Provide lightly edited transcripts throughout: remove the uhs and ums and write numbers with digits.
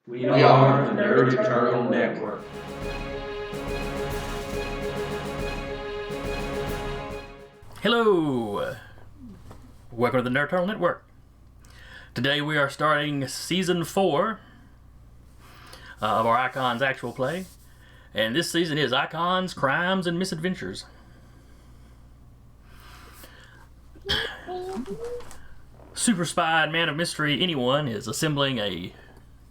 We are the Nerd Eternal Network. Hello! Welcome to the Nerd Eternal Network. Today we are starting Season 4 of our Icons actual play. And this season is Icons, Crimes, and Misadventures. Super spy and man of mystery anyone is assembling a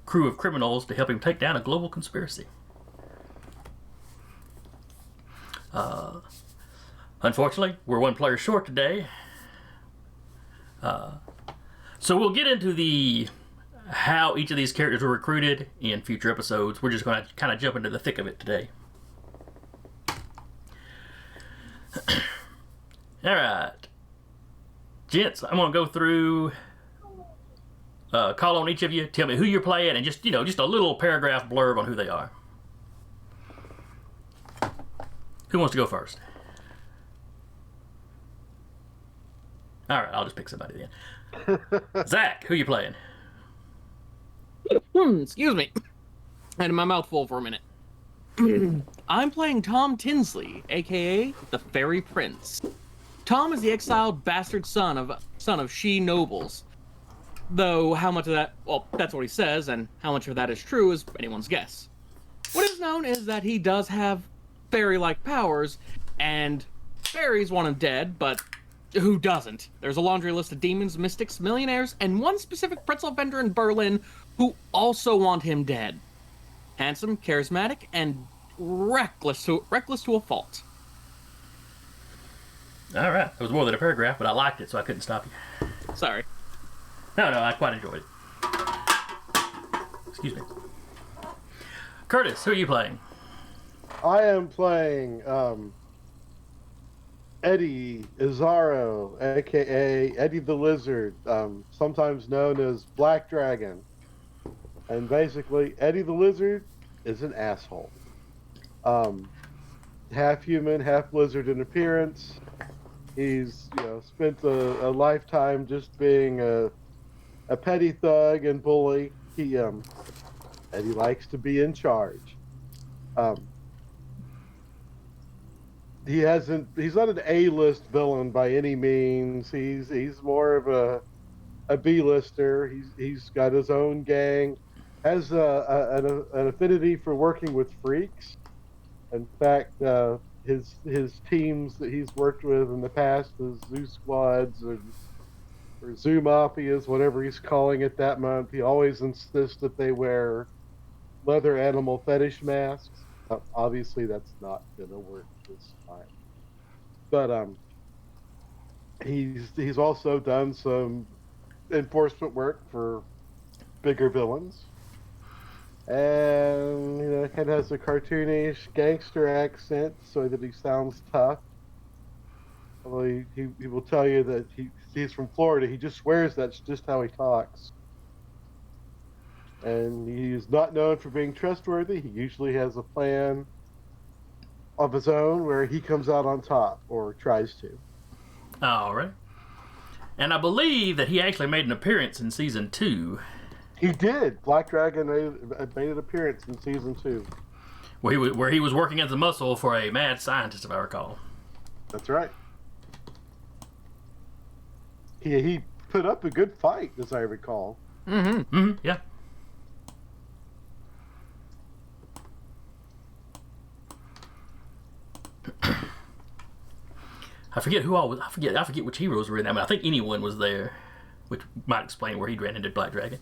crew of criminals to help him take down a global conspiracy. Unfortunately, we're one player short today. So we'll get into how each of these characters were recruited in future episodes. We're just going to kind of jump into the thick of it today. Alright. Gents, I'm going to go through, call on each of you, tell me who you're playing, and just a little paragraph blurb on who they are. Who wants to go first? Alright, I'll just pick somebody then. Zach, who you playing? Excuse me. I had my mouth full for a minute. I'm playing Tom Tinsley, aka the Fairy Prince. Tom is the exiled bastard son of she nobles. Though how much of that, well, that's what he says, and how much of that is true is anyone's guess. What is known is that he does have fairy-like powers, and fairies want him dead, but who doesn't? There's a laundry list of demons, mystics, millionaires, and one specific pretzel vendor in Berlin who also want him dead. Handsome, charismatic, and reckless to a fault. All right, it was more than a paragraph, but I liked it, so I couldn't stop you. Sorry. No, I quite enjoyed it. Excuse me. Curtis, who are you playing? I am playing Eddie Izarro, aka Eddie the Lizard, sometimes known as Black Dragon. And basically, Eddie the Lizard is an asshole. Half human, half lizard in appearance. He's spent a lifetime just being a petty thug and bully. Eddie likes to be in charge. He's not an A-list villain by any means. He's more of a B-lister. He's got his own gang, has an affinity for working with freaks. In fact, his teams that he's worked with in the past, the Zoo Squads or Zoo Mafias, whatever he's calling it that month, he always insists that they wear leather animal fetish masks. Obviously, that's not gonna work this time. But he's also done some enforcement work for bigger villains, and kind of has a cartoonish gangster accent so that he sounds tough. Although he will tell you that he's from Florida. He just swears that's just how he talks. And he's not known for being trustworthy. He usually has a plan of his own where he comes out on top, or tries to. All right. And I believe that he actually made an appearance in Season 2. He did. Black Dragon made an appearance in Season 2. Where he was working as a muscle for a mad scientist, if I recall. That's right. He put up a good fight, as I recall. Yeah. I forget which heroes were in that. I mean, I think anyone was there, which might explain where he ran into Black Dragon.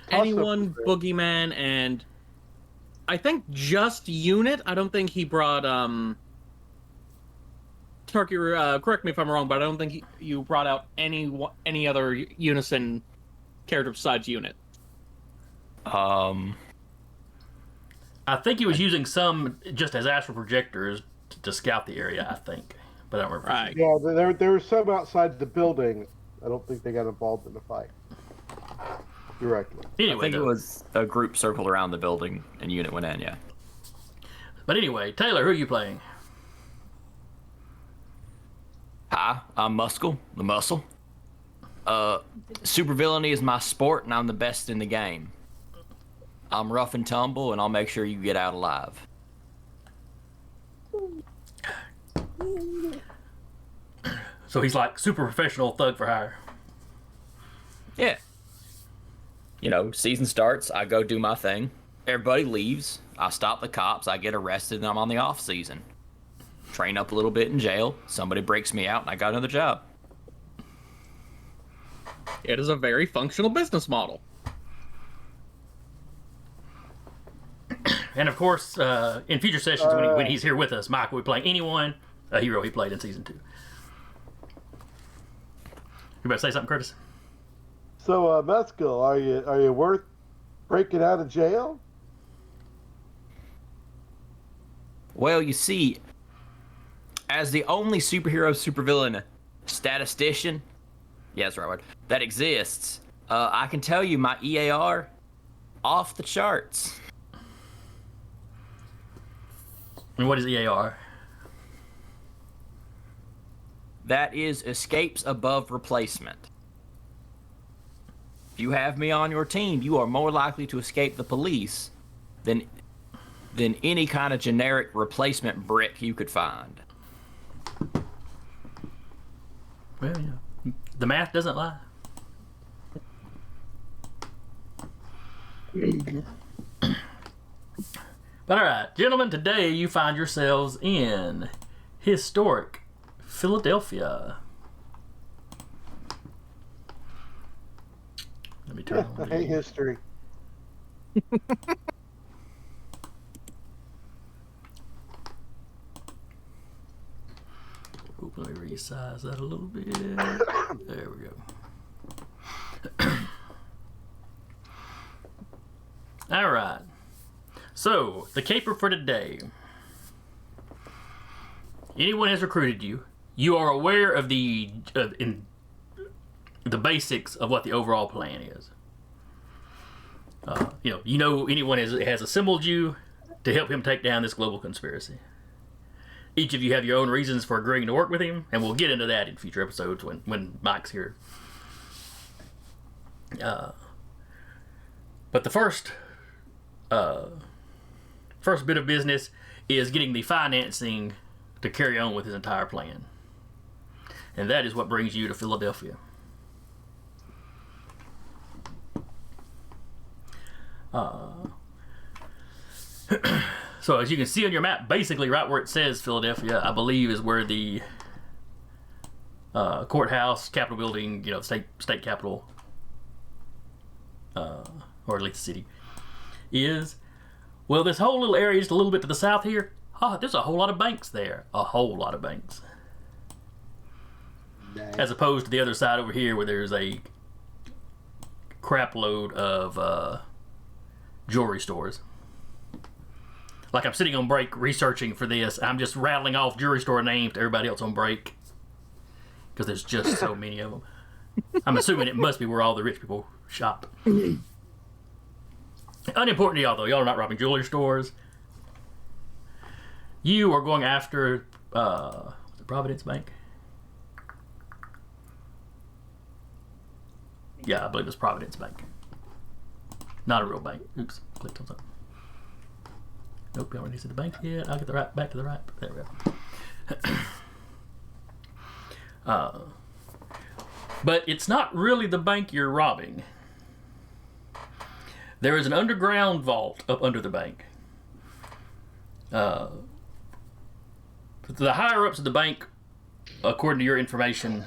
Anyone, Boogeyman, and I think just Unit. I don't think he brought Turkey. Correct me if I'm wrong, but I don't think you brought out any other Unison character besides Unit. I think he was using some just as astral projectors to scout the area, I think. But I don't remember. Right. Yeah, there were some outside the building. I don't think they got involved in the fight directly. Anyway, I think it was a group circled around the building and Unit went in, yeah. But anyway, Taylor, who are you playing? Hi, I'm Muscle, the Muscle. Supervillainy is my sport and I'm the best in the game. I'm rough and tumble, and I'll make sure you get out alive. So he's like super professional thug for hire. Yeah. You know, season starts, I go do my thing. Everybody leaves. I stop the cops. I get arrested, and I'm on the off season. Train up a little bit in jail. Somebody breaks me out, and I got another job. It is a very functional business model. And of course, in future sessions, when he's here with us, Mike will be playing anyone, a hero he played in season 2. You better say something, Curtis. So, Mescal, are you worth breaking out of jail? Well, you see, as the only superhero supervillain statistician, yeah, that's the right word, that exists, I can tell you my EAR off the charts. And what is EAR? That is escapes above replacement. If you have me on your team, you are more likely to escape the police than any kind of generic replacement brick you could find. Well, yeah. The math doesn't lie. But alright, gentlemen, today you find yourselves in historic Philadelphia. Let me turn on Hey, history. Ooh, let me resize that a little bit. There we go. Alright. So, the caper for today. Anyone has recruited you. You are aware of the basics of what the overall plan is. You know anyone has assembled you to help him take down this global conspiracy. Each of you have your own reasons for agreeing to work with him, and we'll get into that in future episodes when Mike's here. But the first bit of business is getting the financing to carry on with his entire plan. And that is what brings you to Philadelphia. So as you can see on your map, basically right where it says Philadelphia, I believe is where the courthouse, Capitol building, state capitol, or at least the city, is. Well, this whole little area just a little bit to the south here, there's a whole lot of banks there. A whole lot of banks. Nice. As opposed to the other side over here where there's a crap load of jewelry stores. Like I'm sitting on break researching for this. I'm just rattling off jewelry store names to everybody else on break. Because there's just so many of them. I'm assuming it must be where all the rich people shop. Unimportant to y'all, though. Y'all are not robbing jewelry stores. You are going after the Providence Bank. Yeah, I believe it's Providence Bank. Not a real bank. Oops, clicked on something. Nope, you haven't used the bank yet. I'll get back to the right. There we go. But it's not really the bank you're robbing. There is an underground vault up under the bank. The higher ups of the bank, according to your information,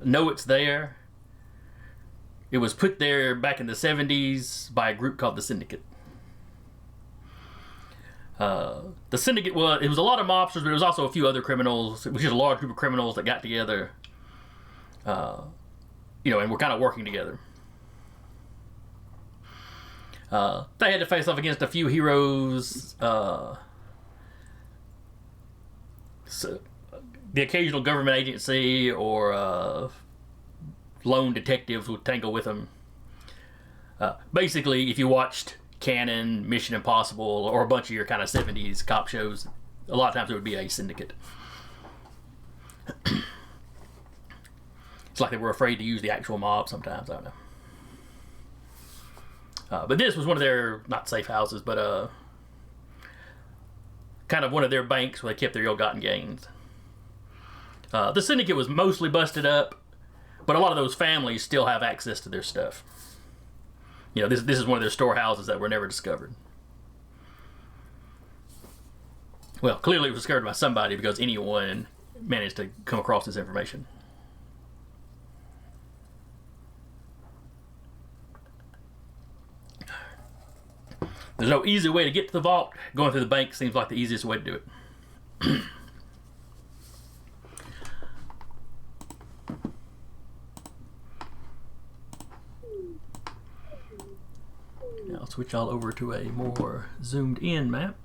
know it's there. It was put there back in the 70s by a group called the Syndicate. The Syndicate was a lot of mobsters, but it was also a few other criminals. It was just a large group of criminals that got together, and were kind of working together. They had to face off against a few heroes, so the occasional government agency or lone detectives would tangle with them. Basically, if you watched Canon, Mission Impossible, or a bunch of your kind of 70s cop shows, a lot of times it would be a syndicate. It's like they were afraid to use the actual mob sometimes, I don't But this was one of their, not safe houses, but kind of one of their banks where they kept their ill-gotten gains. The Syndicate was mostly busted up, but a lot of those families still have access to their stuff. You know, this is one of their storehouses that were never discovered. Well, clearly it was discovered by somebody because anyone managed to come across this information. There's no easy way to get to the vault. Going through the bank seems like the easiest way to do it. Now I'll switch all over to a more zoomed in map.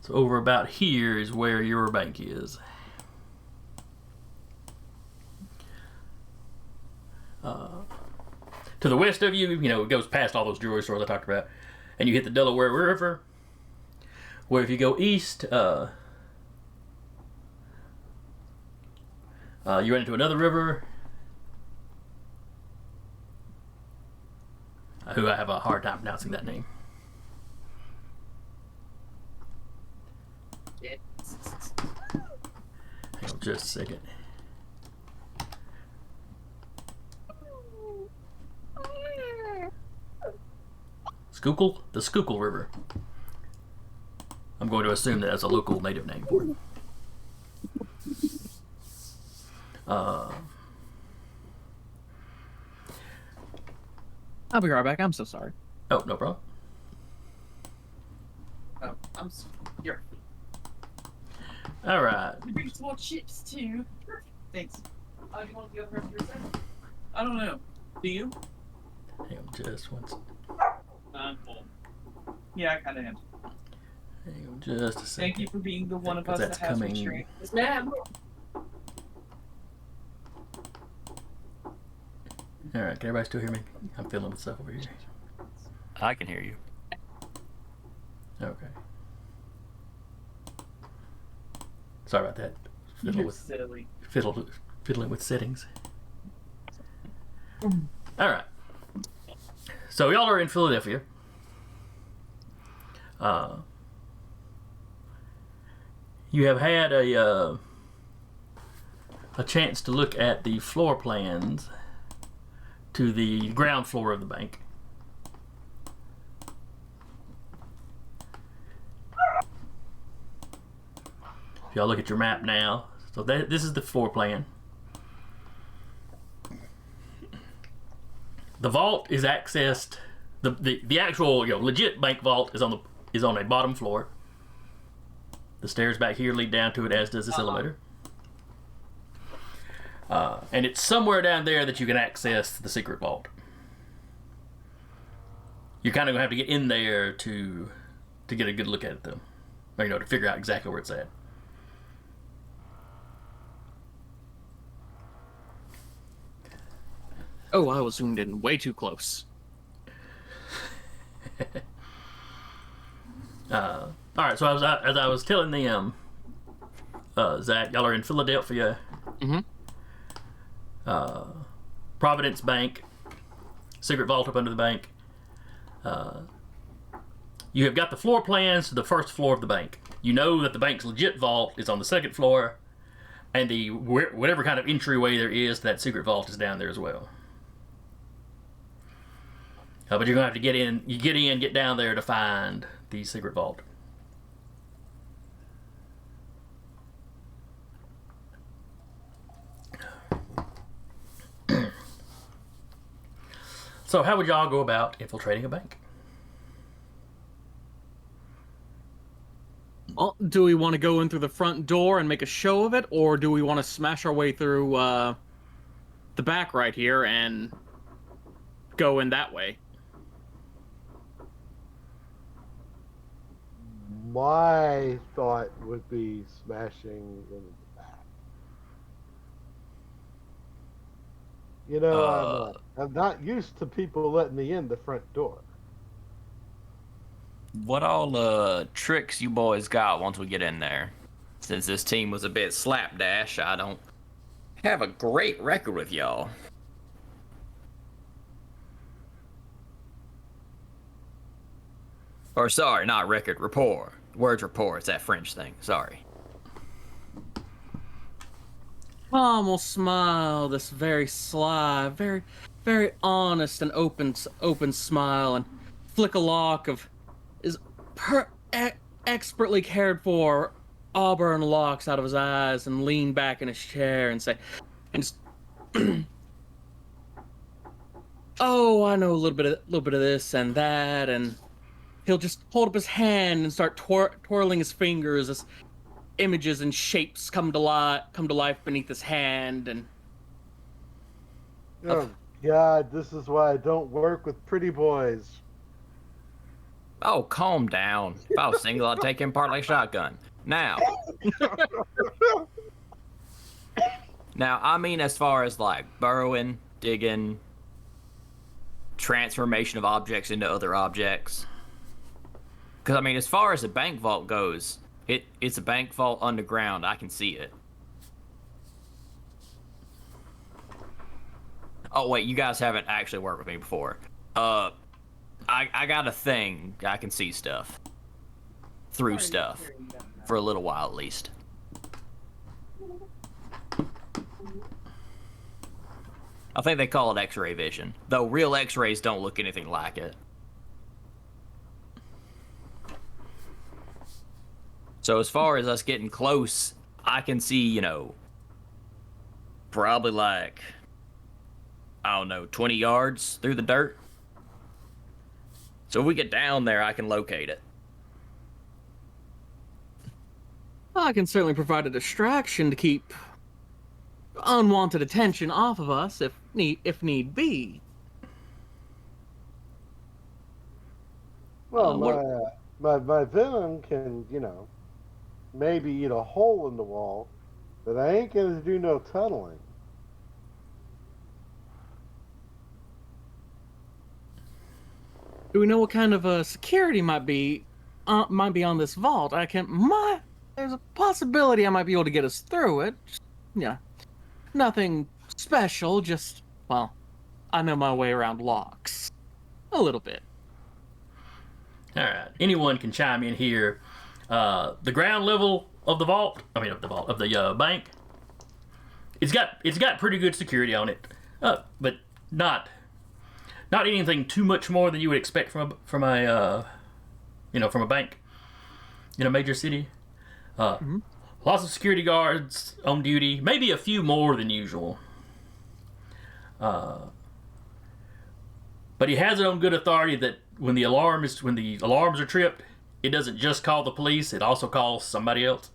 So over about here is where your bank is. To the west of you, you know, it goes past all those jewelry stores I talked about, and you hit the Delaware River, where if you go east, you run into another river, who I have a hard time pronouncing that name. Hang on just a second. Schuylkill? The Schuylkill River. I'm going to assume that that's a local native name for it. I'll be right back. I'm so sorry. Oh, no problem. Oh, you're. All right. We bring small chips too. Thanks. Do you want to go over for a second? I don't know. Do you? Hang on just one second. I'm full. Yeah, I kind of am. Hang on just a second. Thank you for being the one of us That's that has coming. restraint. Yes, ma'am. All right, can everybody still hear me? I'm fiddling with stuff over here. I can hear you. Okay. Sorry about that. Fiddling You're with silly. fiddling with settings. All right. So y'all are in Philadelphia. You have had a chance to look at the floor plans to the ground floor of the bank. If y'all look at your map now, so this is the floor plan. The vault is accessed. The actual legit bank vault is on a bottom floor. The stairs back here lead down to it, as does this elevator. And it's somewhere down there that you can access the secret vault. You're kind of gonna have to get in there to get a good look at it, though, or, to figure out exactly where it's at. Oh, I was zoomed in way too close. All right, so as I was telling them, Zach, y'all are in Philadelphia. Mm-hmm. Providence Bank, secret vault up under the bank. You have got the floor plans to the first floor of the bank. You know that the bank's legit vault is on the second floor, and the whatever kind of entryway there is to that secret vault is down there as well. But you're gonna have to get in. You get down there to find the secret vault. So, how would y'all go about infiltrating a bank? Well, do we want to go in through the front door and make a show of it, or do we want to smash our way through the back right here and go in that way? My thought would be smashing in the back. I'm not used to people letting me in the front door. What all tricks you boys got once we get in there? Since this team was a bit slapdash, I don't have a great record with y'all. Or sorry, not record, rapport. Word's rapport, it's that French thing, sorry. Tom will smile this very sly, very, very honest and open smile, and flick a lock of his expertly cared for auburn locks out of his eyes, and lean back in his chair and say, and just, "Oh, I know a little bit of this and that," and he'll just hold up his hand and start twirling his fingers as images and shapes come to life beneath his hand. And Oh God, this is why I don't work with pretty boys. Oh, calm down. If I was single, I'd take him partly shotgun. Now, I mean as far as like burrowing, digging, transformation of objects into other objects. Because, I mean, as far as the bank vault goes, it's a bank vault underground. I can see it. Oh, wait, you guys haven't actually worked with me before. I got a thing. I can see stuff. Through stuff. For a little while, at least. I think they call it X-ray vision. Though real X-rays don't look anything like it. So as far as us getting close, I can see, you know, probably like, I don't know, 20 yards through the dirt. So if we get down there, I can locate it. I can certainly provide a distraction to keep unwanted attention off of us if need be. Well, What- my venom can, you know, maybe eat a hole in the wall, but I ain't gonna do no tunneling. Do we know what kind of security might be on this vault? There's a possibility I might be able to get us through it. Yeah, nothing special. Just, well, I know my way around locks a little bit. All right. Anyone can chime in here. The ground level of the vault, of the bank, it's got pretty good security on it, but not anything too much more than you would expect from a bank in a major city. Lots of security guards on duty, maybe a few more than usual. But he has it on good authority that when the alarms are tripped, it doesn't just call the police; it also calls somebody else.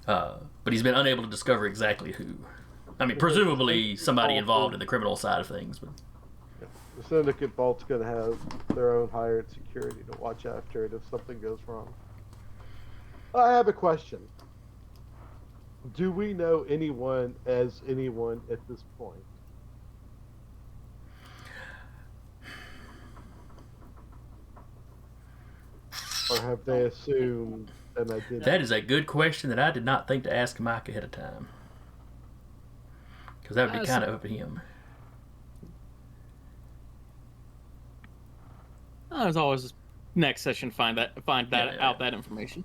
But he's been unable to discover exactly who. I mean, presumably somebody involved in the criminal side of things. But The Syndicate vault's gonna have their own hired security to watch after it if something goes wrong. I have a question. Do we know anyone at this point? Or have they assumed an identity? that is a good question that I did not think to ask Mike ahead of time, because that would be kind of up to him. There's always next session find that Yeah. out that information.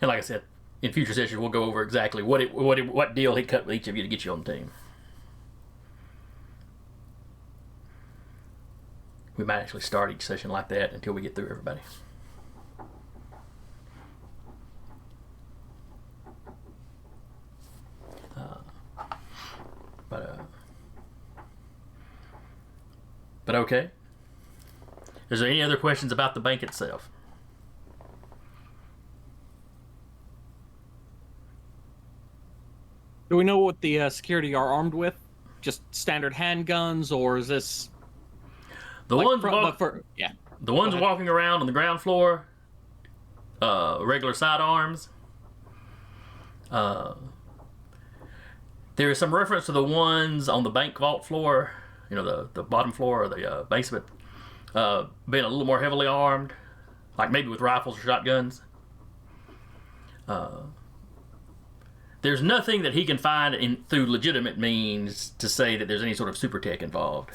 And like I said, in future sessions we'll go over exactly what deal he cut with each of you to get you on the team. We might actually start each session like that until we get through everybody. But okay. Is there any other questions about the bank itself? Do we know what the security are armed with? Just standard handguns, or is this The like, ones fr- walk- but for yeah? The ones ahead. walking around on the ground floor, regular sidearms. There is some reference to the ones on the bank vault floor the bottom floor or the basement, being a little more heavily armed, like maybe with rifles or shotguns. There's nothing that he can find through legitimate means to say that there's any sort of super tech involved.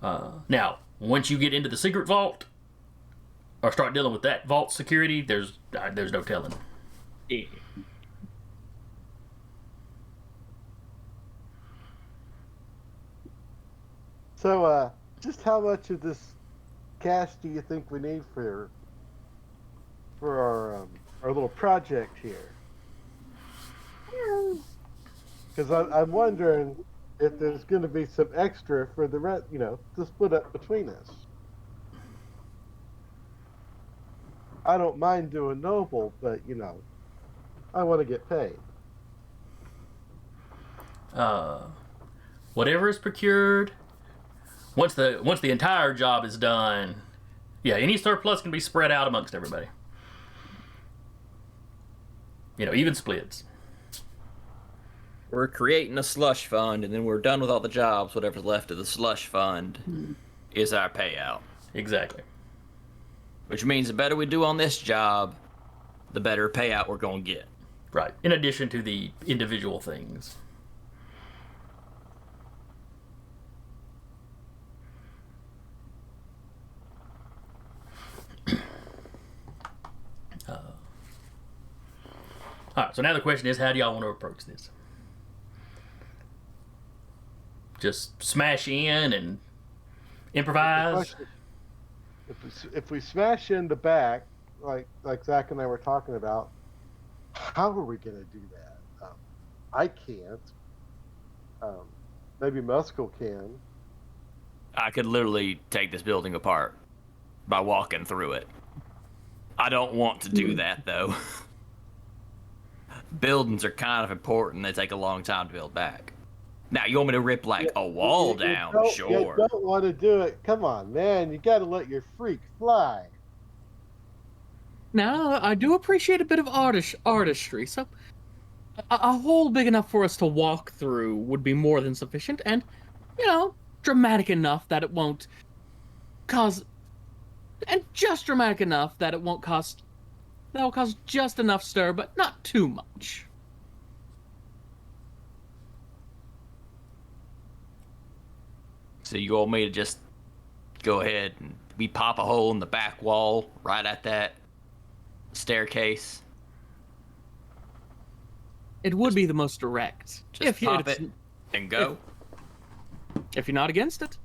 Now, once you get into the secret vault or start dealing with that vault security, there's no telling. Yeah. So, just how much of this cash do you think we need for our little project here? Because I'm wondering if there's going to be some extra for the rent, to split up between us. I don't mind doing noble, but I want to get paid. Whatever is procured, once the entire job is done, yeah, any surplus can be spread out amongst everybody. Even splits. We're creating a slush fund, and then we're done with all the jobs. Whatever's left of the slush fund is our payout. Exactly. Which means the better we do on this job, the better payout we're going to get. Right. In addition to the individual things. All right, so now the question is, how do y'all want to approach this? Just smash in and improvise? If we smash in the back, like Zach and I were talking about, how are we going to do that? I can't. Maybe Muscle can. I could literally take this building apart by walking through it. I don't want to do that, though. Buildings are kind of important. They take a long time to build back. Now, you want me to rip, a wall down? Sure. You don't want to do it. Come on, man. You got to let your freak fly. Now, I do appreciate a bit of artistry, so a hole big enough for us to walk through would be more than sufficient, and, dramatic enough that it won't cause... And just dramatic enough that it won't cause... That'll cause just enough stir, but not too much. So you want me to just go ahead and we pop a hole in the back wall right at that staircase? It would be the most direct. Just pop it and go? If you're not against it.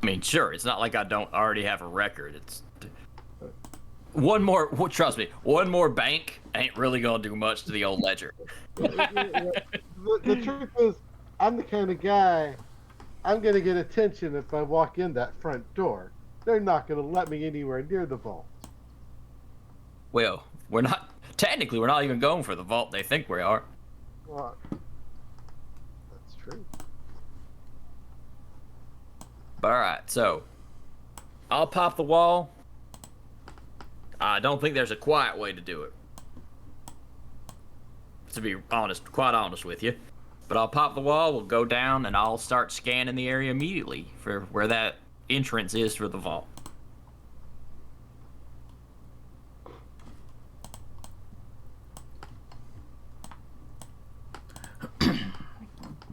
I mean, sure, it's not like I don't already have a record. It's... trust me, one more bank ain't really gonna do much to the old ledger. The truth is, I'm the kind of guy, I'm gonna get attention if I walk in that front door. They're not gonna let me anywhere near the vault. Well, we're not even going for the vault they think we are. Well, that's true. But alright, so I'll pop the wall. I don't think there's a quiet way to do it, to be quite honest with you. But I'll pop the wall, we'll go down, and I'll start scanning the area immediately for where that entrance is for the vault.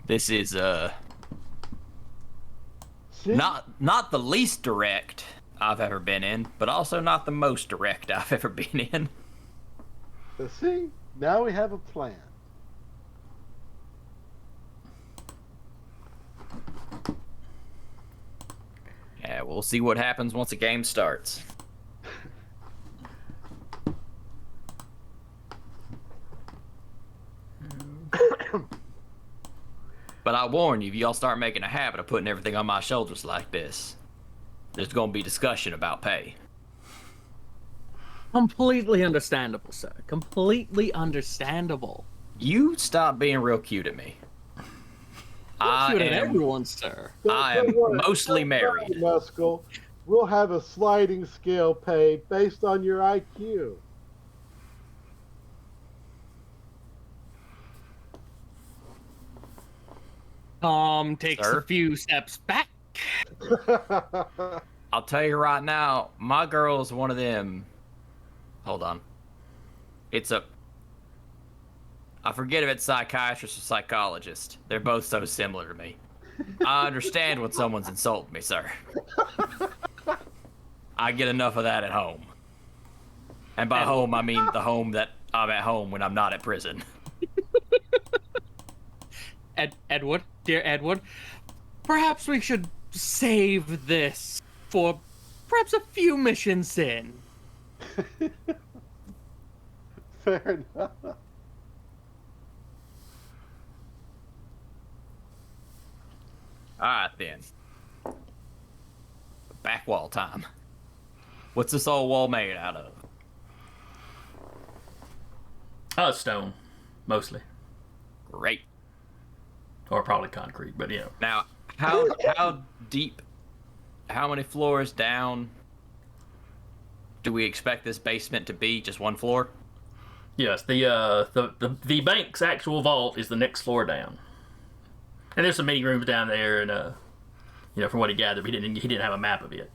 This is not the least direct I've ever been in, but also not the most direct I've ever been in. So see, now we have a plan. Yeah, we'll see what happens once the game starts. But I warn you, if y'all start making a habit of putting everything on my shoulders like this, there's gonna be discussion about pay. Completely understandable, sir. Completely understandable. You stop being real cute at me. Cute at everyone, sir. I am mostly married. Muscle. We'll have a sliding scale pay based on your IQ. Tom takes Sir? a few steps back. I'll tell you right now, my girl's one of them. Hold on. I forget if it's psychiatrist or psychologist. They're both so similar to me. I understand when someone's insulting me, sir. I get enough of that at home. And by home, I mean the home that I'm at home when I'm not at prison. Edward, dear Edward, perhaps we should save this for perhaps a few missions in. Fair enough. Alright then. Back wall time. What's this old wall made out of? Oh, stone, mostly, Great. or probably concrete. But you know, Now, how deep, how many floors down do we expect this basement to be? Just one floor? yes, the bank's actual vault is the next floor down, and there's some meeting rooms down there, and you know, from what he gathered, he didn't have a map of it.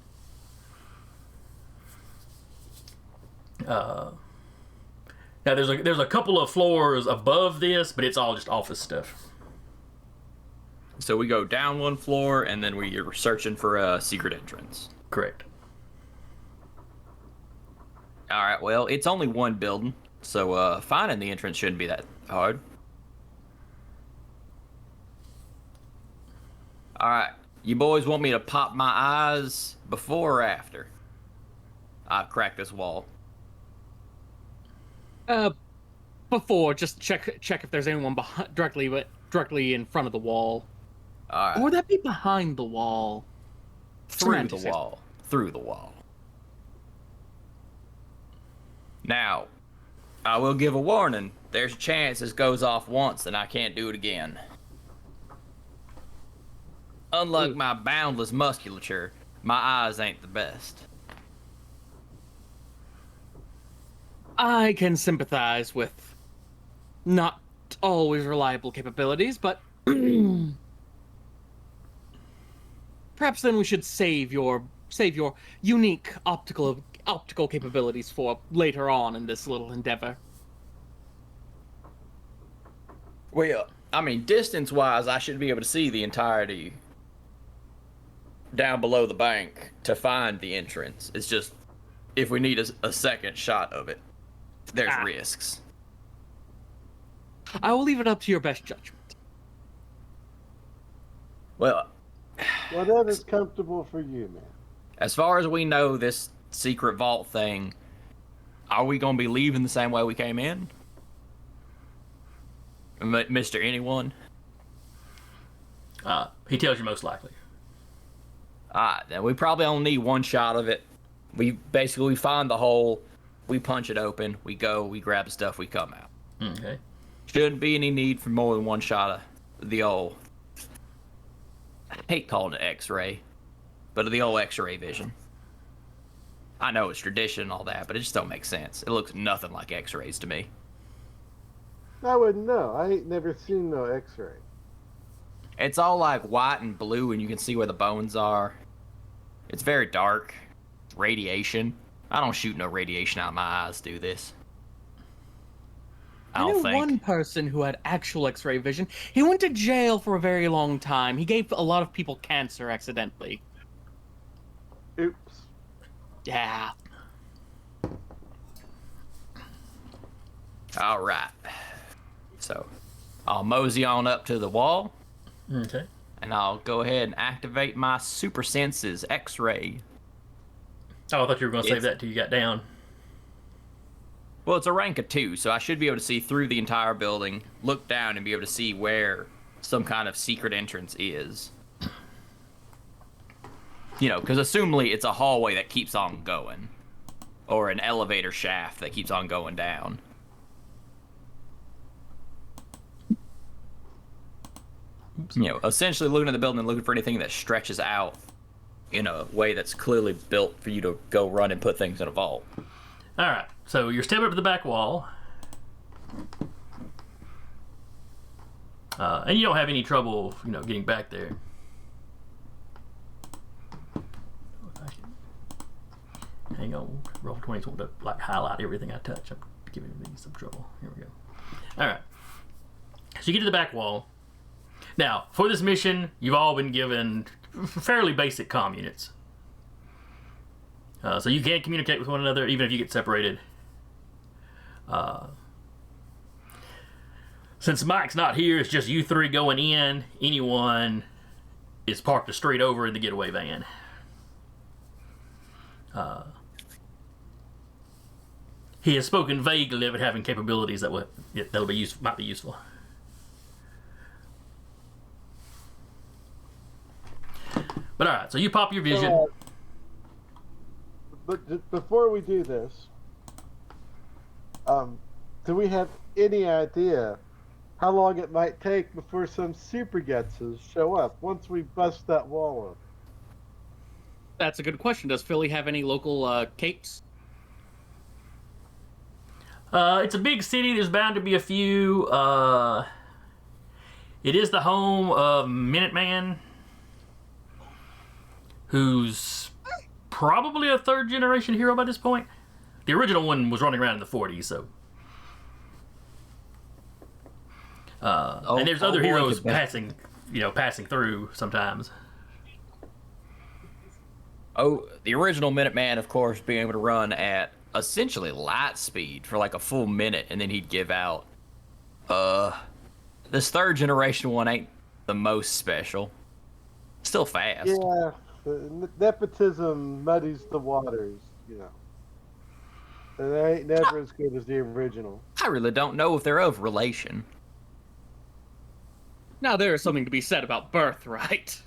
Now there's a couple of floors above this, but it's all just office stuff. So we go down one floor, and then we're searching for a secret entrance. Correct. Alright, well, it's only one building, so finding the entrance shouldn't be that hard. Alright, you boys want me to pop my eyes before or after I've cracked this wall? Before, just check if there's anyone directly in front of the wall. Alright, Or would that be behind the wall? through the Semantics. wall. Through the wall. Now, I will give a warning. There's a chance this goes off once and I can't do it again. Unlike my boundless musculature, my eyes ain't the best. I can sympathize with not always reliable capabilities, but perhaps then we should save your unique optical capabilities for later on in this little endeavor. Well, I mean, distance-wise, I should be able to see the entirety down below the bank to find the entrance. It's just, if we need a second shot of it, there's risks. I will leave it up to your best judgment. Well, Whatever's comfortable for you, man. as far as we know, this secret vault thing, are we going to be leaving the same way we came in? Mr. Anyone? He tells you most likely. Alright, then we probably only need one shot of it. We find the hole, we punch it open, we go, we grab the stuff, we come out. Okay. Shouldn't be any need for more than one shot of the old, I hate calling it X-ray, but of the old X-ray vision. I know it's tradition and all that, but it just don't make sense. It looks nothing like X-rays to me. I wouldn't know. I ain't never seen no X-ray. It's all like white and blue, and you can see where the bones are. It's very dark. Radiation. I don't shoot no radiation out of my eyes to do this. I I don't knew think. one person who had actual X-ray vision. He went to jail for a very long time. He gave a lot of people cancer accidentally. Oops. Yeah. All right. So, I'll mosey on up to the wall, Okay. and I'll go ahead and activate my super senses X-ray. Oh, I thought you were going to save It's- that till you got down. Well, it's a rank of 2, so I should be able to see through the entire building, look down, and be able to see where some kind of secret entrance is. You know, because assumably it's a hallway that keeps on going. Or an elevator shaft that keeps on going down. You know, essentially looking at the building and looking for anything that stretches out in a way that's clearly built for you to go run and put things in a vault. All right. So you're stepping up to the back wall. And you don't have any trouble, getting back there. Hang on, Roll20's want to highlight everything I touch. I'm giving me some trouble. Here we go. All right. So you get to the back wall. Now, for this mission, you've all been given fairly basic comm units. So you can communicate with one another even if you get separated. Since Mike's not here, it's just you three going in. Anyone is parked a street over in the getaway van. He has spoken vaguely of it having capabilities that might be useful. But all right, so you pop your vision. But before we do this, do we have any idea how long it might take before some super getses show up once we bust that wall up? That's a good question. Does Philly have any local capes? It's a big city. There's bound to be a few. It is the home of Minuteman, who's probably a third-generation hero by this point. The original one was running around in the 40s, so. And there's other heroes passing through sometimes. Oh, the original Minuteman, of course, being able to run at essentially light speed for like a full minute, and then he'd give out. This third generation one ain't the most special. Still fast. Yeah, nepotism muddies the waters, And they ain't never as good as the original. I really don't know if they're of relation. Now there is something to be said about birthright.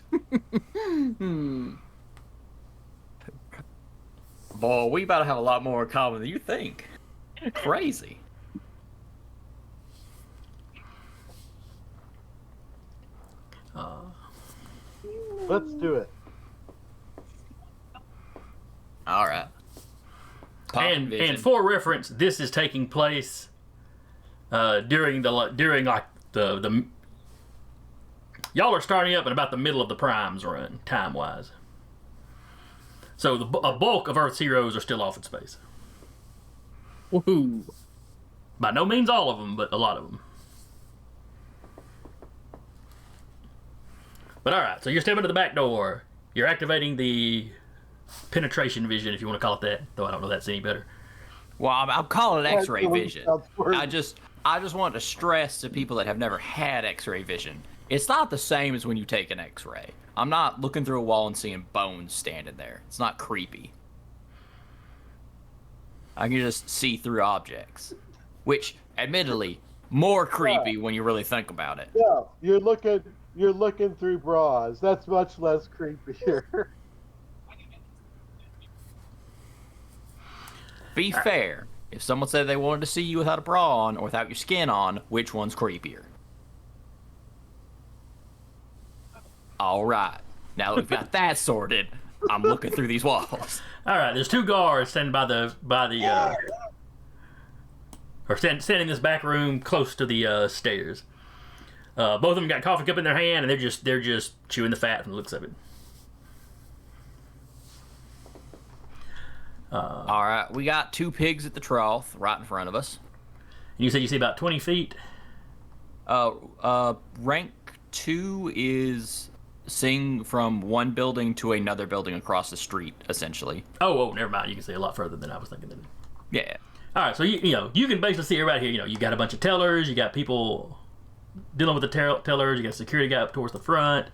Boy, we about to have a lot more in common than you think. Crazy. Let's do it. All right. And for reference, this is taking place during the y'all are starting up at about the middle of the Prime's run, time-wise. So a bulk of Earth's heroes are still off in space. Woohoo! By no means all of them, but a lot of them. But all right, so you're stepping to the back door. You're activating the penetration vision, if you want to call it that. Though I don't know if that's any better. Well, I'm calling it X-ray Actually, vision. sounds worse. I just want to stress to people that have never had X-ray vision. It's not the same as when you take an X-ray. I'm not looking through a wall and seeing bones standing there. It's not creepy. I can just see through objects, which, admittedly, more creepy when you really think about it. Yeah, you're looking through bras. That's much less creepier. Be fair. If someone said they wanted to see you without a bra on or without your skin on, which one's creepier? All right. Now that we've got that sorted, I'm looking through these walls. All right, there's two guards standing standing in this back room close to the stairs. Both of them got a coffee cup in their hand, and they're just chewing the fat from the looks of it. All right, we got two pigs at the trough right in front of us. And you said you see about 20 feet? Rank 2 is seeing from one building to another building across the street, essentially. Oh, never mind. You can see a lot further than I was thinking. Yeah. All right, so you can basically see everybody here. You got a bunch of tellers, you got people dealing with the tellers, you got a security guy up towards the front.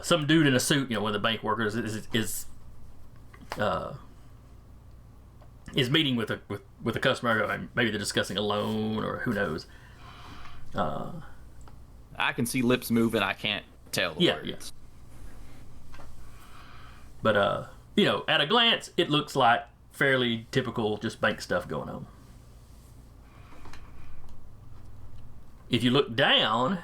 Some dude in a suit, one of the bank workers is meeting with a customer, or maybe they're discussing a loan, or who knows. I can see lips moving. I can't tell the words. Yes. But at a glance, it looks like fairly typical, just bank stuff going on. If you look down,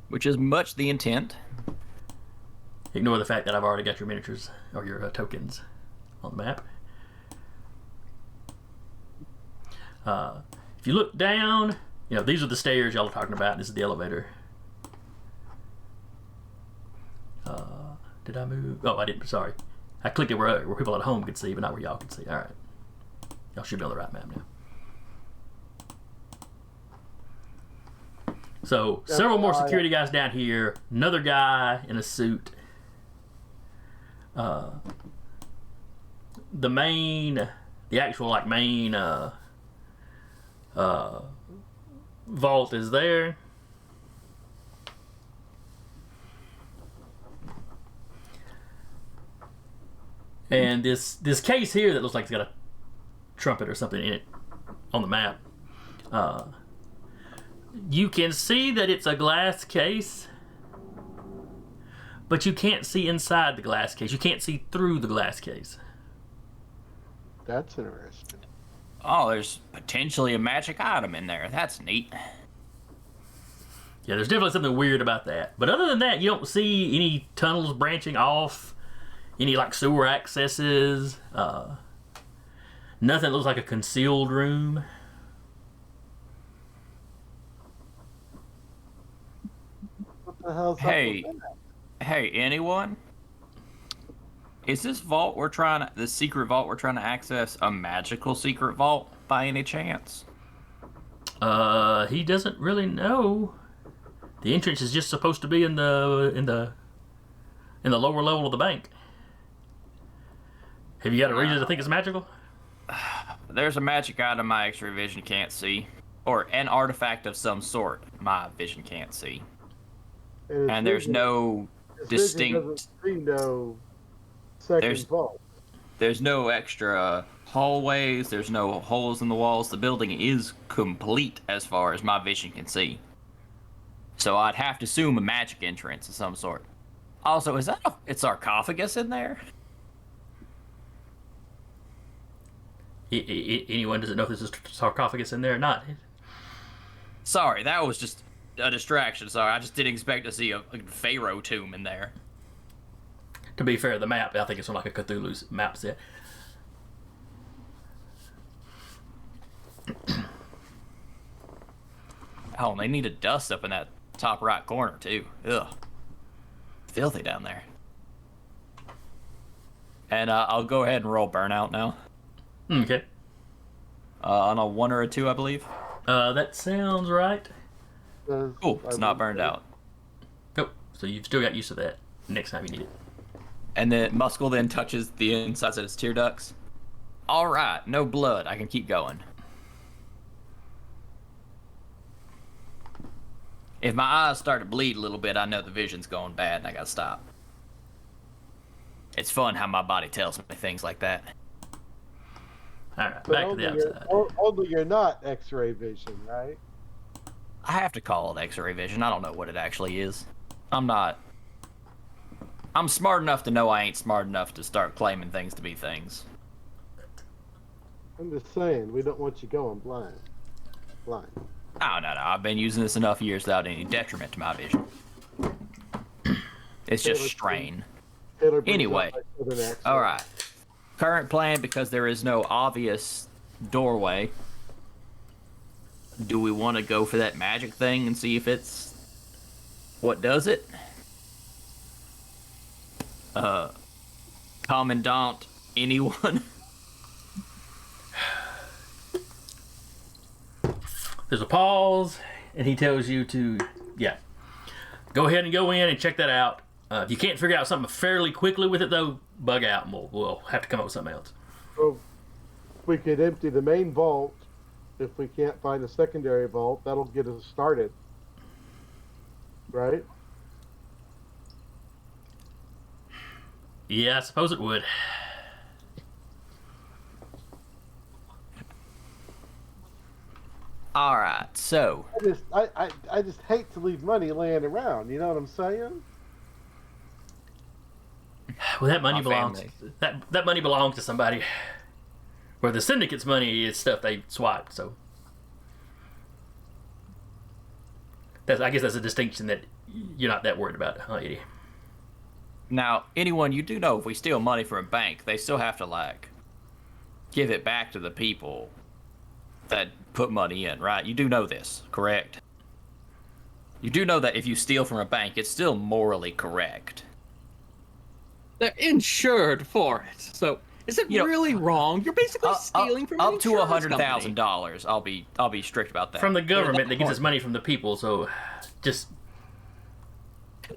which is much the intent. Ignore the fact that I've already got your miniatures or your tokens on the map. If if you look down, these are the stairs y'all are talking about. This is the elevator. Did I move? Oh, I didn't. Sorry. I clicked it where people at home could see, but not where y'all could see. All right. Y'all should be on the right map now. So, several more security guys down here. Another guy in a suit. The actual main vault is there. And this case here that looks like it's got a trumpet or something in it on the map. You can see that it's a glass case, but you can't see inside the glass case. You can't see through the glass case. That's interesting. Oh, there's potentially a magic item in there. That's neat. Yeah, there's definitely something weird about that. But other than that, you don't see any tunnels branching off, any sewer accesses, nothing that looks like a concealed room. What the hell's Hey, up with that? hey, anyone? Is this the secret vault we're trying to access, a magical secret vault by any chance? He doesn't really know. The entrance is just supposed to be in the lower level of the bank. Have you got a reason to think it's magical? There's a magic item my X-ray vision can't see, or an artifact of some sort my vision can't see, and there's no distinct. No second vault. There's no extra hallways. There's no holes in the walls. The building is complete as far as my vision can see. So I'd have to assume a magic entrance of some sort. Also, is that a sarcophagus in there? Anyone doesn't know if there's a sarcophagus in there or not. Sorry, that was just a distraction. Sorry, I just didn't expect to see a pharaoh tomb in there. To be fair, the map, I think it's from a Cthulhu's map set. Oh, and they need to dust up in that top right corner, too. Ugh. Filthy down there. And I'll go ahead and roll burnout now. Okay. On a 1 or a 2, I believe. That sounds right. Cool, it's not burned out. Nope. So you've still got use of that next time you need it. And then Muscle then touches the insides of his tear ducts. Alright, no blood. I can keep going. If my eyes start to bleed a little bit, I know the vision's going bad and I gotta stop. It's fun how my body tells me things like that. Alright, But back to the outside. only you're not X-ray vision, right? I have to call it X-ray vision. I don't know what it actually is. I'm smart enough to know I ain't smart enough to start claiming things to be things. I'm just saying, we don't want you going blind. Blind. Oh, no. I've been using this enough years without any detriment to my vision. It's just strain. Taylor brings Anyway, up my southern accent. alright. Current plan, because there is no obvious doorway. Do we want to go for that magic thing and see if it's what does it? Commandant, anyone? There's a pause, and he tells you to, go ahead and go in and check that out. If you can't figure out something fairly quickly with it, though, bug out, and we'll have to come up with something else. So we could empty the main vault. If we can't find a secondary vault, that'll get us started. Right? Yeah, I suppose it would. Alright, so I just hate to leave money laying around. You know what I'm saying? Well, that money My belongs. family. That money belongs to somebody. Where the Syndicate's money is stuff they swiped. So I guess that's a distinction that you're not that worried about, huh, Eddie? now, anyone, you do know if we steal money from a bank, they still have to, give it back to the people that put money in, right? You do know this, correct? You do know that if you steal from a bank, it's still morally correct. They're insured for it. So is it really wrong? You're basically stealing from an up to insurance $100,000. I'll be strict about that. From the government that gets its money from the people, so just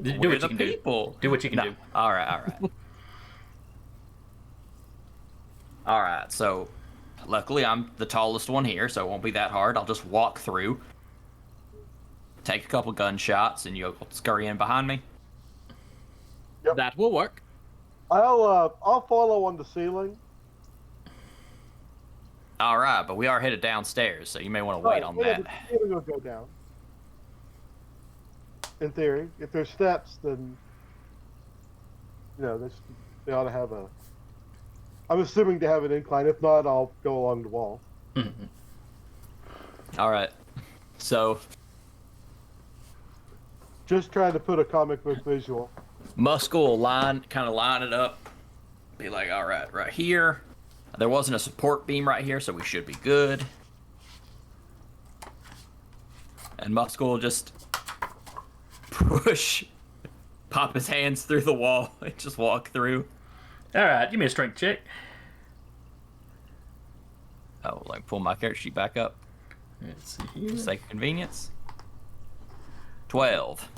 do what you can do. Do what you can do. All right. All right, so luckily I'm the tallest one here, so it won't be that hard. I'll just walk through, take a couple gunshots, and you'll scurry in behind me. Yep. That will work. I'll follow on the ceiling. All right, but we are headed downstairs, so you may want to wait on that. The ceiling will go down. In theory, if there's steps, then they ought to have a. I'm assuming they have an incline. If not, I'll go along the wall. Mm-hmm. All right, so just trying to put a comic book visual. Muscle will line it up. Be like, all right, right here. There wasn't a support beam right here, so we should be good. And Muscle will just pop his hands through the wall and just walk through. All right, give me a strength check. Oh, like pull my character sheet back up. Let's see here. For the sake of convenience. 12.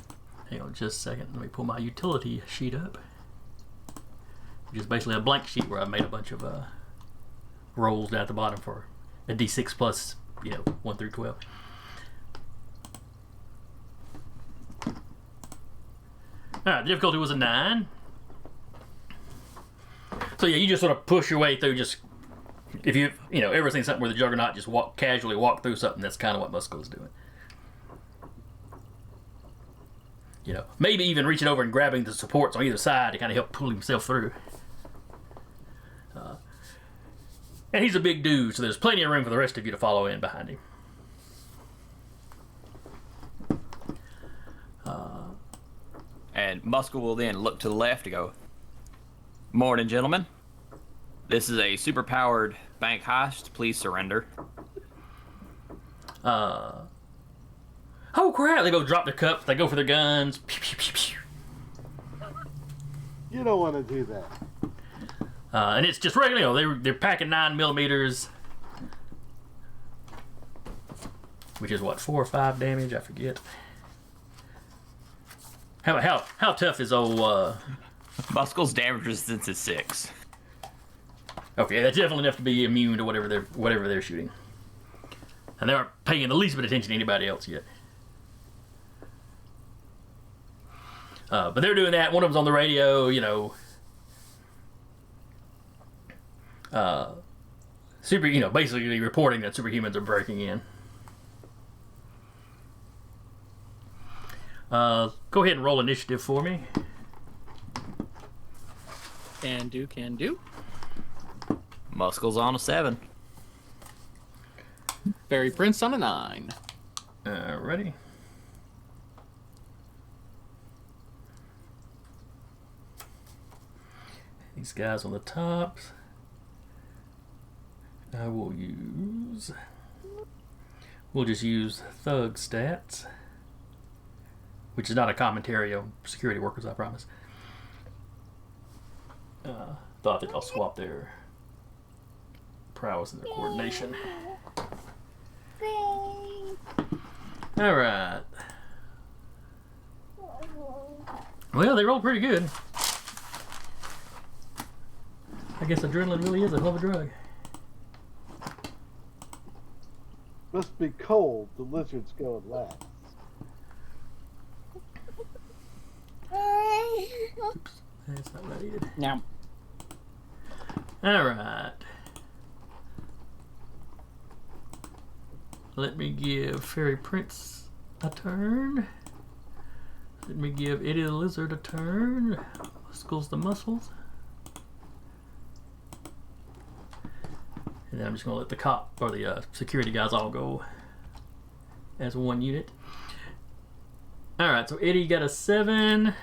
Hang on just a second. Let me pull my utility sheet up. Which is basically a blank sheet where I made a bunch of rolls down at the bottom for a D6 plus, 1 through 12. Alright, the difficulty was a 9. So yeah, you just sort of push your way through. Just if you ever seen something where the Juggernaut just casually walk through something, that's kind of what Muscle is doing. Maybe even reaching over and grabbing the supports on either side to kind of help pull himself through. And he's a big dude, so there's plenty of room for the rest of you to follow in behind him. And Muscle will then look to the left to go, "Morning, gentlemen. This is a super-powered bank heist. Please surrender." Oh crap! They go drop their cups. They go for their guns. Pew, pew, pew, pew. You don't want to do that. And it's just regular. They're packing 9mm, which is what, 4 or 5 damage. I forget. How tough is old? Muscle's damage resistance is 6. Okay, that's definitely enough to be immune to whatever they're shooting. And they aren't paying the least bit of attention to anybody else yet. But they're doing that. One of them's on the radio, basically reporting that superhumans are breaking in. Go ahead and roll initiative for me. Can do. Muscle's on a 7. Fairy Prince on a 9. Ready? These guys on the top. We'll just use thug stats, which is not a commentary on security workers, I promise. Thought that I'll swap their prowess and their coordination. Alright. Well, they rolled pretty good. I guess adrenaline really is a hell of a drug. Must be cold. The lizards go at last. Oops, that's not what I needed. Now, Alright. Let me give Fairy Prince a turn. Let me give Eddie the Lizard a turn. Muscles the Muscles. And then I'm just going to let the cop or the security guys all go as one unit. Alright, so Eddie got a 7.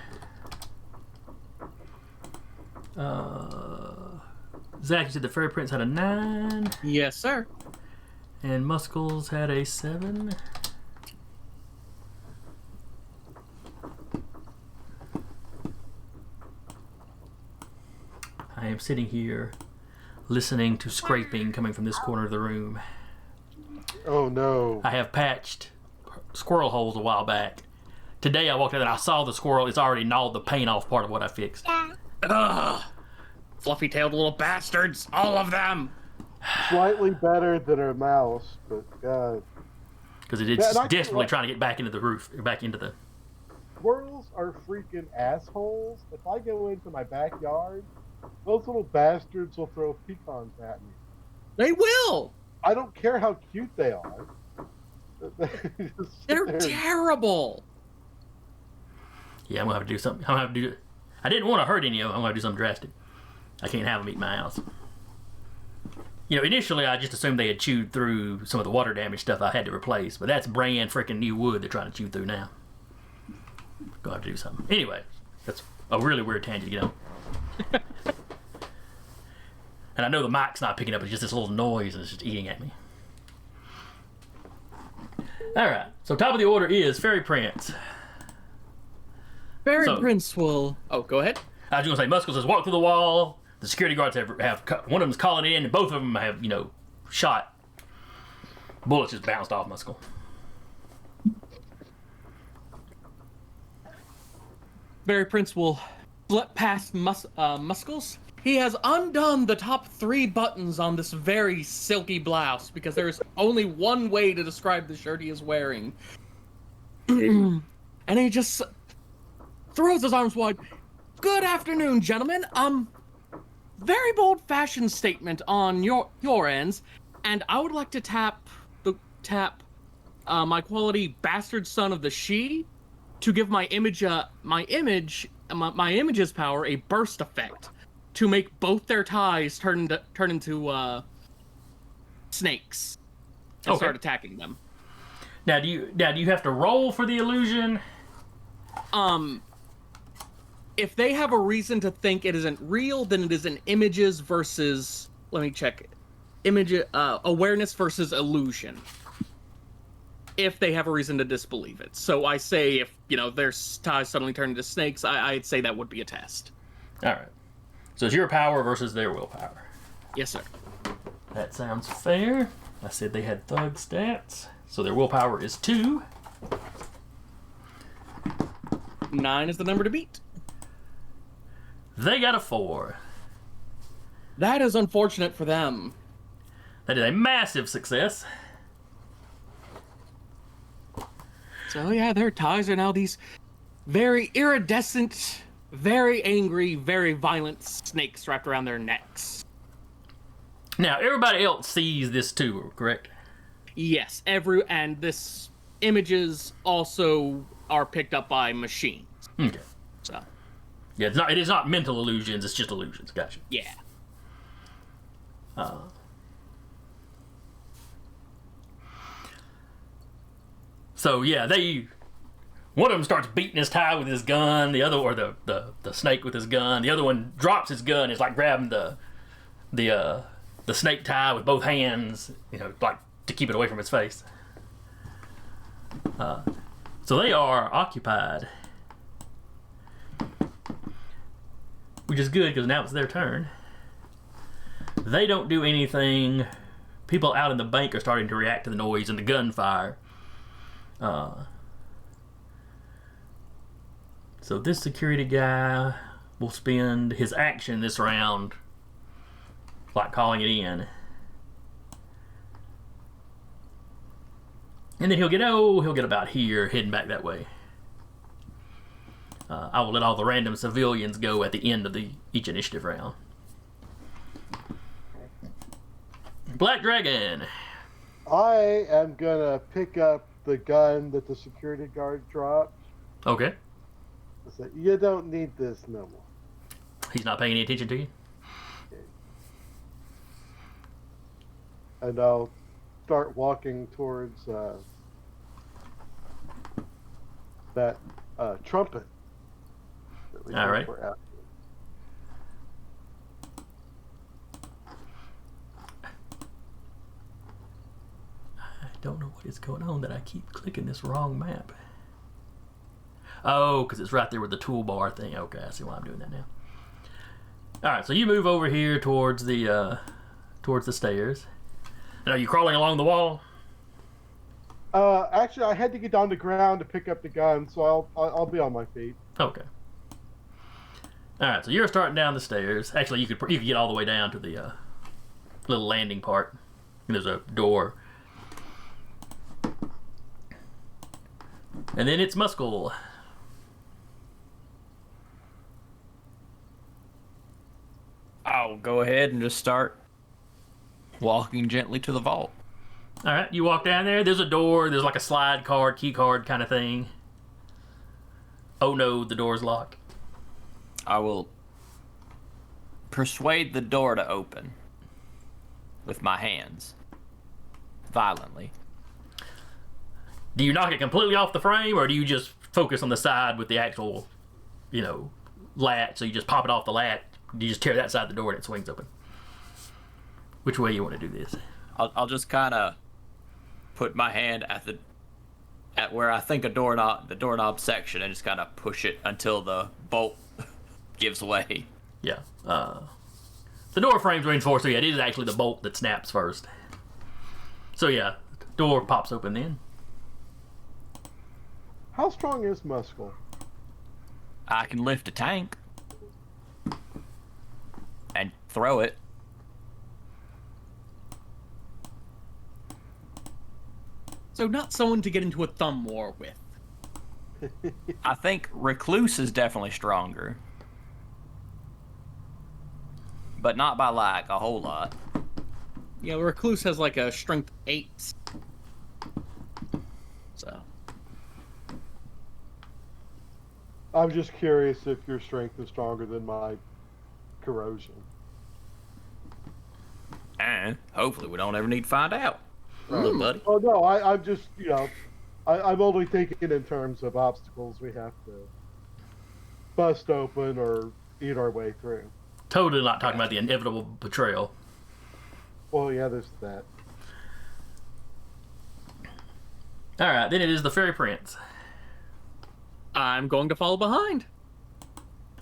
Zach, you said the Fairy Prince had a 9. yes, sir. And Muscles had a 7. I am sitting here listening to scraping coming from this corner of the room. Oh no. I have patched squirrel holes a while back. Today I walked out and I saw the squirrel. It's already gnawed the paint off part of what I fixed. Ugh! Fluffy-tailed little bastards, all of them. Slightly better than a mouse, but God. Because it's desperately trying to get back into the roof, back into the... Squirrels are freaking assholes. If I go into my backyard, those little bastards will throw pecans at me. They will. I don't care how cute they are. They're terrible. Yeah, I'm going to have to do something. I'm going to have to do... I didn't want to hurt any of them. I'm going to do something drastic. I can't have them eat my house. You know, initially I just assumed they had chewed through some of the water damage stuff I had to replace, but that's brand freaking new wood they're trying to chew through now. Gonna have to do something. Anyway, that's a really weird tangent to get on. And I know the mic's not picking up, it's just this little noise and it's just eating at me. Alright, so top of the order is Fairy Prince. Fairy Prince will... Oh, go ahead. I was going to say, Muscle says, walk through the wall. The security guards have one of them's calling in, and both of them have, you know, shot. Bullets just bounced off Muscle. Fairy Prince will flip past Muscles. He has undone the top 3 buttons on this very silky blouse because there is only one way to describe the shirt he is wearing. And he just throws his arms wide. Good afternoon, gentlemen. Very bold-fashioned statement on your ends, and I would like to tap my quality bastard son of the she to give my image's power a burst effect to make both their ties turn into snakes and start attacking them. Now, do you have to roll for the illusion? If they have a reason to think it isn't real, then it is an images versus... Let me check it. Awareness versus illusion. If they have a reason to disbelieve it. So I say if, you know, their ties suddenly turn into snakes, I'd say that would be a test. Alright. So it's your power versus their willpower. Yes, sir. That sounds fair. I said they had thug stats. So their willpower is 2. 9 is the number to beat. They got a 4. That is unfortunate for them. That is a massive success. So yeah, their ties are now these very iridescent, very angry, very violent snakes wrapped around their necks. Now, everybody else sees this too, correct? Yes, and this images also are picked up by machines. Okay. So Yeah, it is not mental illusions, it's just illusions. Gotcha. yeah. So yeah, one of them starts beating his tie with his gun, the other, or the snake with his gun. The other one drops his gun. It's like grabbing the snake tie with both hands, you know, like to keep it away from his face. So they are occupied, which is good because now it's their turn. They don't do anything. People out in the bank are starting to react to the noise and the gunfire. So this security guy will spend his action this round like calling it in. And then he'll get about here, heading back that way. I will let all the random civilians go at the end of each initiative round. Black Dragon. I am gonna pick up the gun that the security guard dropped. Okay. I said, you don't need this no more. He's not paying any attention to you? And I'll start walking towards that trumpet. All right. What is going on that I keep clicking this wrong map? Oh, because it's right there with the toolbar thing. Okay, I see why I'm doing that now. All right, so you move over here towards the stairs. And are you crawling along the wall? Actually, I had to get down to the ground to pick up the gun, so I'll be on my feet. Okay. All right, so you're starting down the stairs. Actually, you could get all the way down to the little landing part. And there's a door. And then it's Muscle. I'll go ahead and just start walking gently to the vault. All right, you walk down there. There's a door. There's like a slide card, key card kind of thing. Oh no, the door's locked. I will persuade the door to open with my hands violently. Do you knock it completely off the frame, or do you just focus on the side with the actual, latch? So you just pop it off the latch. You just tear that side of the door and it swings open. Which way you want to do this? I'll just kind of put my hand at where I think the doorknob section, and just kind of push it until the bolt gives way. Yeah. The door frame's reinforced, so yeah, it is actually the bolt that snaps first. So yeah, door pops open then. How strong is Muscle? I can lift a tank and throw it. So not someone to get into a thumb war with. I think Recluse is definitely stronger. But not by like a whole lot. Yeah, Recluse has like a strength 8. So. I'm just curious if your strength is stronger than my corrosion. And hopefully we don't ever need to find out. Little buddy. Oh no, I'm just I'm only thinking in terms of obstacles we have to bust open or eat our way through. Totally not talking about the inevitable betrayal. Well, yeah, there's that. All right, then it is the Fairy Prince. I'm going to follow behind.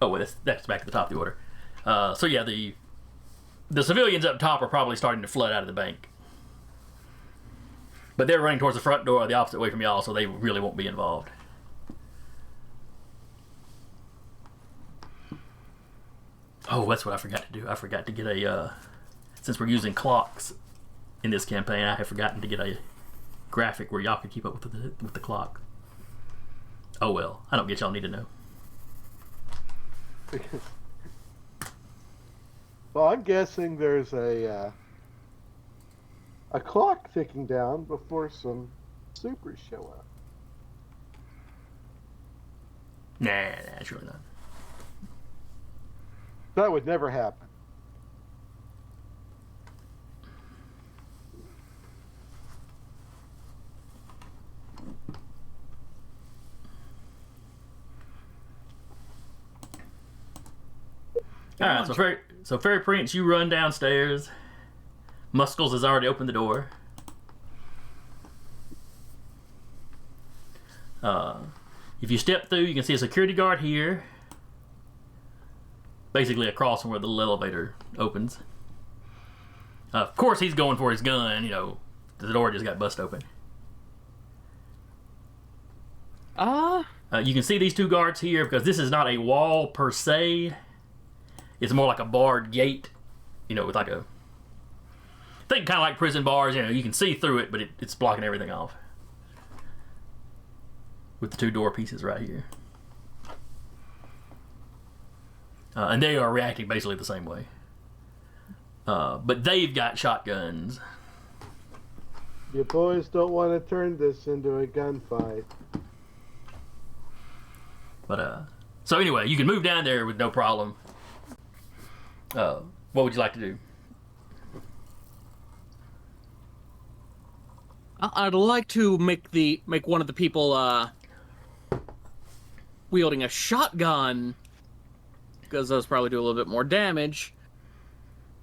Oh, wait, that's back to the top of the order. So yeah, the civilians up top are probably starting to flood out of the bank. But they're running towards the front door the opposite way from y'all, so they really won't be involved. Oh, that's what I forgot to do. I forgot to get a... since we're using clocks in this campaign, I have forgotten to get a graphic where y'all can keep up with the clock. Oh well, I don't get y'all need to know. Well, I'm guessing there's a clock ticking down before some supers show up. Nah, surely not. That would never happen. All right, so Fairy Prince, you run downstairs. Muscles has already opened the door. If you step through, you can see a security guard here. Basically across from where the little elevator opens. Of course he's going for his gun, the door just got bust open. You can see these two guards here because this is not a wall per se. It's more like a barred gate, with like a... Think kind of like prison bars, you can see through it, but it's blocking everything off. With the two door pieces right here. And they are reacting basically the same way. But they've got shotguns. You boys don't want to turn this into a gunfight. But, so anyway, you can move down there with no problem. What would you like to do? I'd like to make one of the people wielding a shotgun, because those probably do a little bit more damage.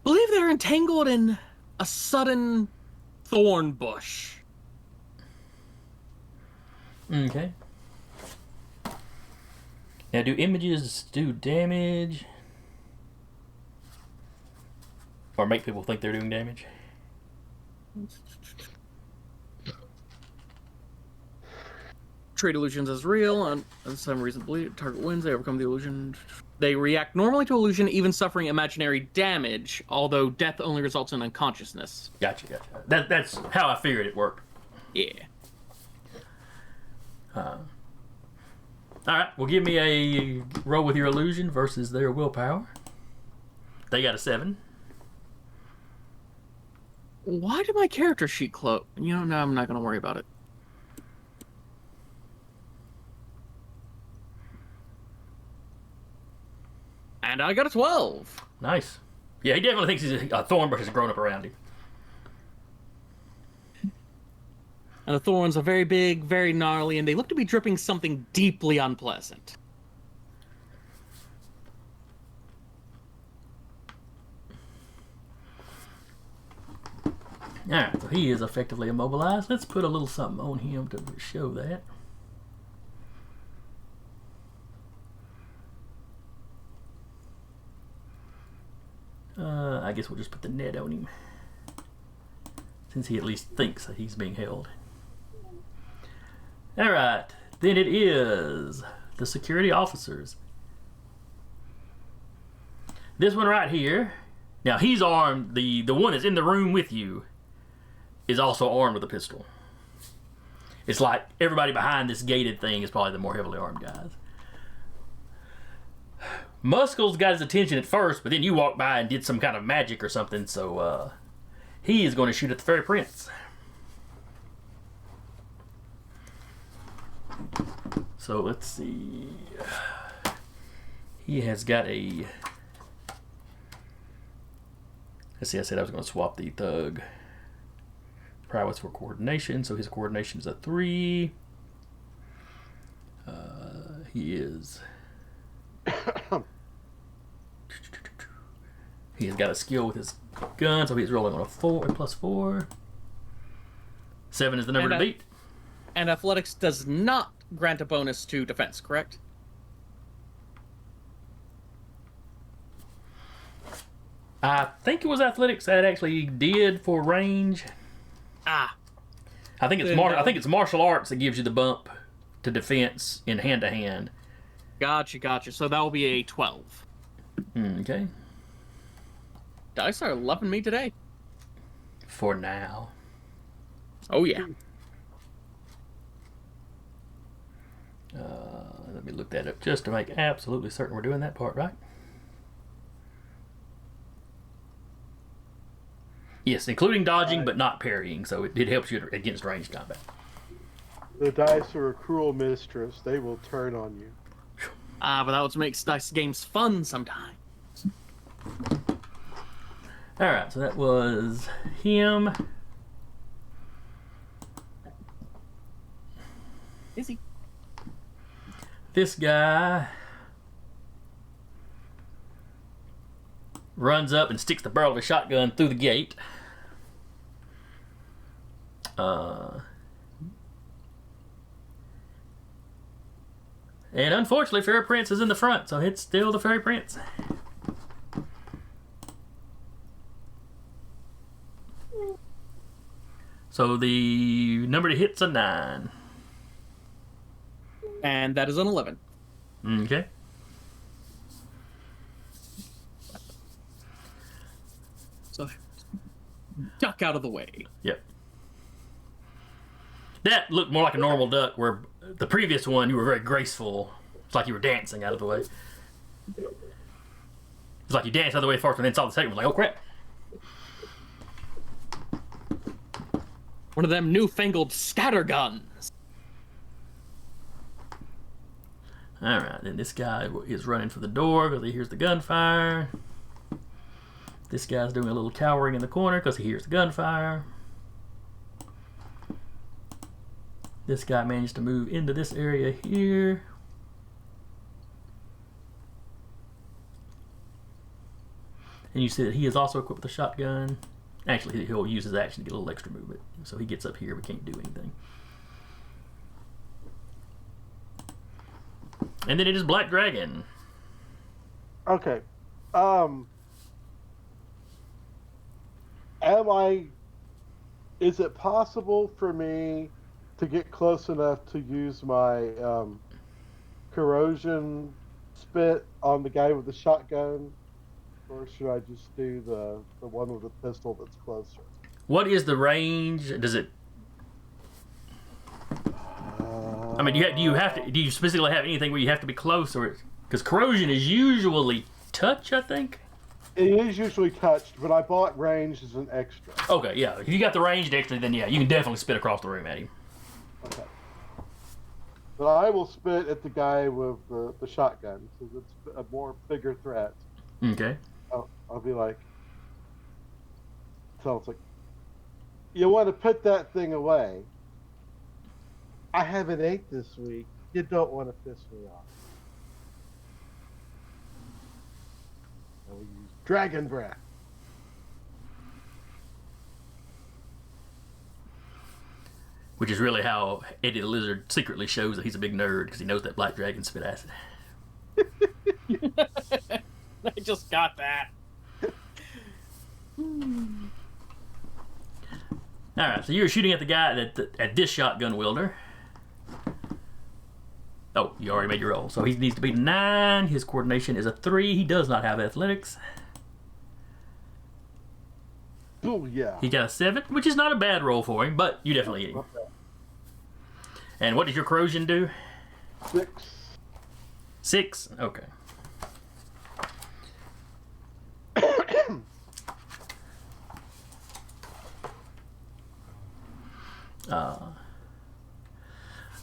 Believe they're entangled in a sudden thorn bush. Okay. Now, do images do damage? Or make people think they're doing damage? Trade illusions as real, and for some reason, believe target wins. They overcome the illusion. They react normally to illusion, even suffering imaginary damage. Although death only results in unconsciousness. Gotcha. That's how I figured it worked. Yeah. All right. Well, give me a roll with your illusion versus their willpower. They got a 7. Why did my character sheet close? You know, no, I'm not going to worry about it. And I got a 12. Nice. Yeah, he definitely thinks he's a thorn brush has grown up around him. And the thorns are very big, very gnarly, and they look to be dripping something deeply unpleasant. Alright, so he is effectively immobilized. Let's put a little something on him to show that. I guess we'll just put the net on him, since he at least thinks that he's being held. Alright, then it is the security officers. This one right here, now he's armed, the one that's in the room with you is also armed with a pistol. It's like everybody behind this gated thing is probably the more heavily armed guys. Muscles got his attention at first, but then you walked by and did some kind of magic or something, so he is going to shoot at the Fairy Prince. So let's see. He has got a... Let's see, I said I was going to swap the thug prowess for coordination, so his coordination is a 3. He is... He has got a skill with his gun, so he's rolling on a +4. 7 is the number to beat. And athletics does not grant a bonus to defense, correct? I think it was athletics that actually did for range. Ah. I think it's martial arts that gives you the bump to defense in hand to hand. Gotcha. So that will be a 12. Okay. Dice are loving me today. For now. Oh, yeah. Let me look that up just to make absolutely certain we're doing that part right. Yes, including dodging, but not parrying, so it helps you against ranged combat. The dice are a cruel mistress. They will turn on you. But that what makes dice games fun sometimes. Alright, so that was him. Is he? This guy runs up and sticks the barrel of a shotgun through the gate. And unfortunately, Fairy Prince is in the front, so it's still the Fairy Prince. So the number to hit's a 9. And that is an 11. Okay. So, duck out of the way. Yep. That looked more like a normal duck, where the previous one you were very graceful. It's like you were dancing out of the way. It's like you danced out of the way first and then saw the second one, like, oh crap. One of them newfangled scatter guns. Alright, then this guy is running for the door because he hears the gunfire. This guy's doing a little cowering in the corner because he hears the gunfire. This guy managed to move into this area here. And you see that he is also equipped with a shotgun. Actually, he'll use his action to get a little extra movement. So he gets up here but can't do anything. And then it is Black Dragon. Okay. Am I? Is it possible for me to get close enough to use my corrosion spit on the guy with the shotgun, or should I just do the one with the pistol that's closer? What is the range? Does it? I mean, do you have to? Do you specifically have anything where you have to be close, or because corrosion is usually touch? I think. It is usually touched, but I bought range as an extra. Okay, yeah. If you got the ranged extra, then yeah, you can definitely spit across the room at him. Okay. But I will spit at the guy with the shotgun, because it's a more bigger threat. Okay. I'll be like, sounds like, you want to put that thing away. I haven't ate this week. You don't want to piss me off. I will use dragon breath. Which is really how Eddie the Lizard secretly shows that he's a big nerd, because he knows that Black Dragon spit acid. I just got that. Alright, so you're shooting at the guy at this shotgun wielder. Oh, you already made your roll. So he needs to be 9. His coordination is a 3. He does not have athletics. Oh, yeah. He got a 7, which is not a bad roll for him, but you definitely hit him. Okay. And what does your corrosion do? 6. 6? Okay.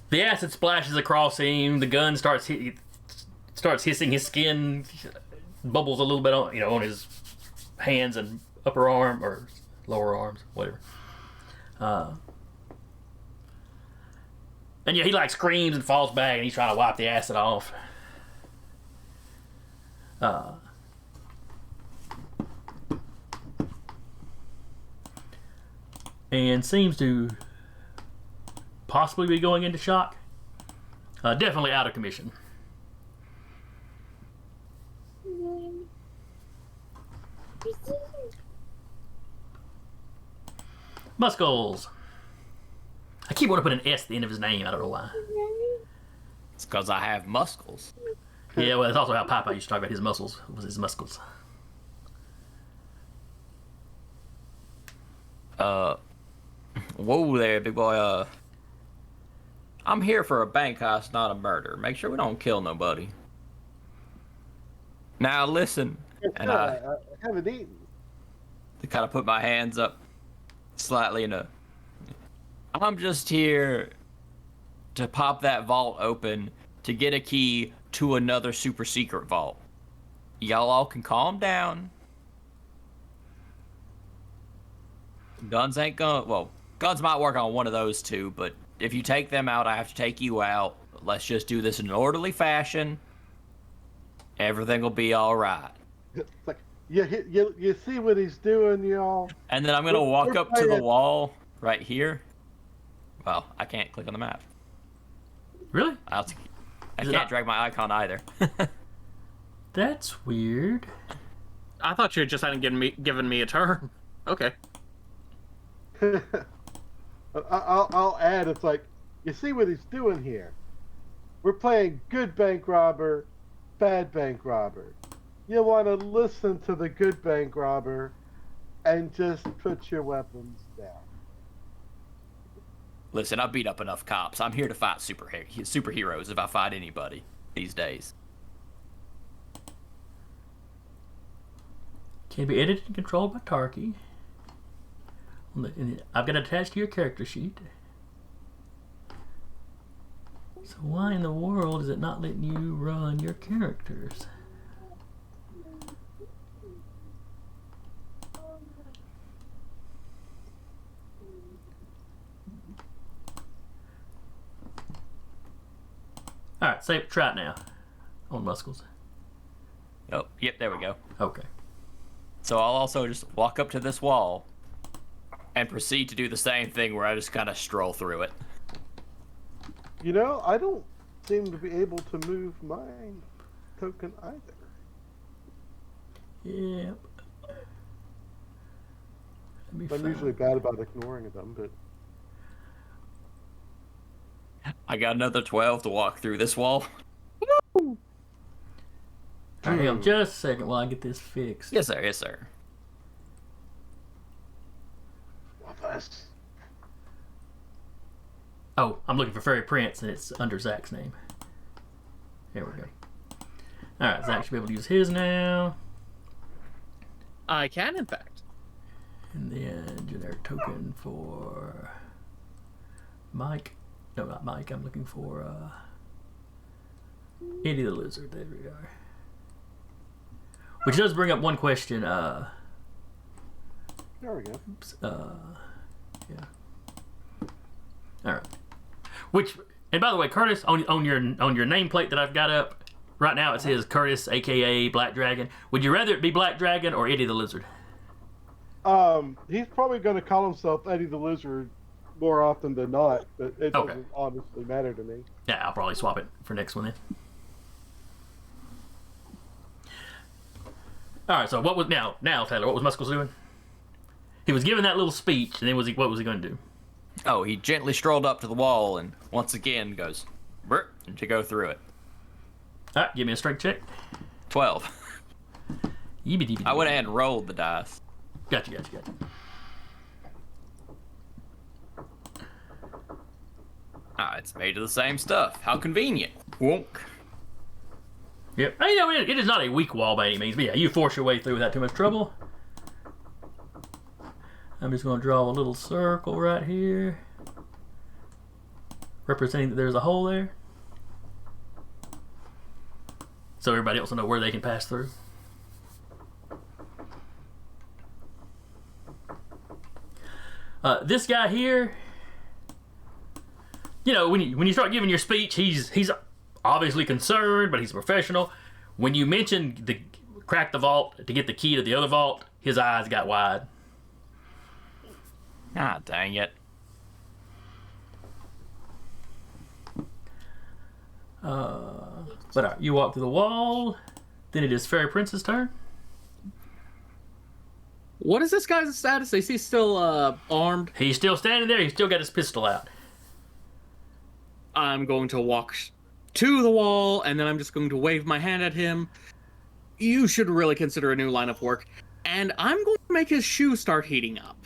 The acid splashes across him. The gun starts hissing. His skin bubbles a little bit on his hands and upper arm or lower arms, whatever. And yeah, he like screams and falls back, and he's trying to wipe the acid off. And seems to possibly be going into shock. Definitely out of commission. Muscles. I keep wanting to put an S at the end of his name. I don't know why. It's because I have muscles. Yeah, well, that's also how Popeye used to talk about his muscles. Was his muscles. Whoa there, big boy. I'm here for a bank heist, not a murder. Make sure we don't kill nobody. Now listen, and I haven't eaten. to kind of put my hands up slightly I'm just here to pop that vault open to get a key to another super secret vault. Y'all all can calm down. Guns ain't gonna, well, guns might work on one of those two, but if you take them out, I have to take you out. Let's just do this in an orderly fashion. Everything will be all right. It's like, you see what he's doing, y'all? And then I'm gonna walk we're up to the playing- wall right here. Well, I can't click on the map. Really? I Is it can't not- drag my icon either. That's weird. I thought you just hadn't given me a turn. Okay. I'll add, it's like, you see what he's doing here? We're playing good bank robber, bad bank robber. You want to listen to the good bank robber and just put your weapons down. Listen, I beat up enough cops. I'm here to fight superheroes if I fight anybody these days. Can be edited and controlled by Tarky. I've got it attached to your character sheet. So why in the world is it not letting you run your characters? Alright, try it now. On muscles. Oh, yep, there we go. Okay. So I'll also just walk up to this wall and proceed to do the same thing where I just kind of stroll through it. You know, I don't seem to be able to move my token either. Yep. I'm usually bad about ignoring them, but I got another 12 to walk through this wall. Alright, hang on just a second while I get this fixed. Yes, sir. Yes, sir. us. Oh, I'm looking for Fairy Prince, and it's under Zach's name. There we go. Alright, Zach should be able to use his now. I can, in fact. And then generic token for Mike. No, not Mike. I'm looking for Andy the Lizard. There we are. Which does bring up one question. There we go. Oops, yeah. All right. Which, and by the way, Curtis, on your nameplate that I've got up right now, it says Curtis, aka Black Dragon. Would you rather it be Black Dragon or Eddie the Lizard? He's probably going to call himself Eddie the Lizard more often than not, but it Okay. doesn't honestly matter to me. Yeah, I'll probably swap it for next one then. All right. So what was now Taylor? What was Muscles doing? He was giving that little speech, and then what was he going to do? Oh, he gently strolled up to the wall and once again goes, "Brr," to go through it. All right, give me a strength check. 12. Yeebity. I went ahead and rolled the dice. Gotcha. Ah, it's made of the same stuff. How convenient. Wonk. Yep. You know, it is not a weak wall by any means, but yeah, you force your way through without too much trouble. I'm just going to draw a little circle right here, representing that there's a hole there, so everybody else will know where they can pass through. This guy here, you know, when you start giving your speech, he's obviously concerned, but he's a professional. When you mentioned the crack the vault to get the key to the other vault, his eyes got wide. Ah, dang it. But you walk through the wall. Then it is Fairy Prince's turn. What is this guy's status? Is he still armed? He's still standing there. He's still got his pistol out. I'm going to walk to the wall, and then I'm just going to wave my hand at him. You should really consider a new line of work. And I'm going to make his shoe start heating up.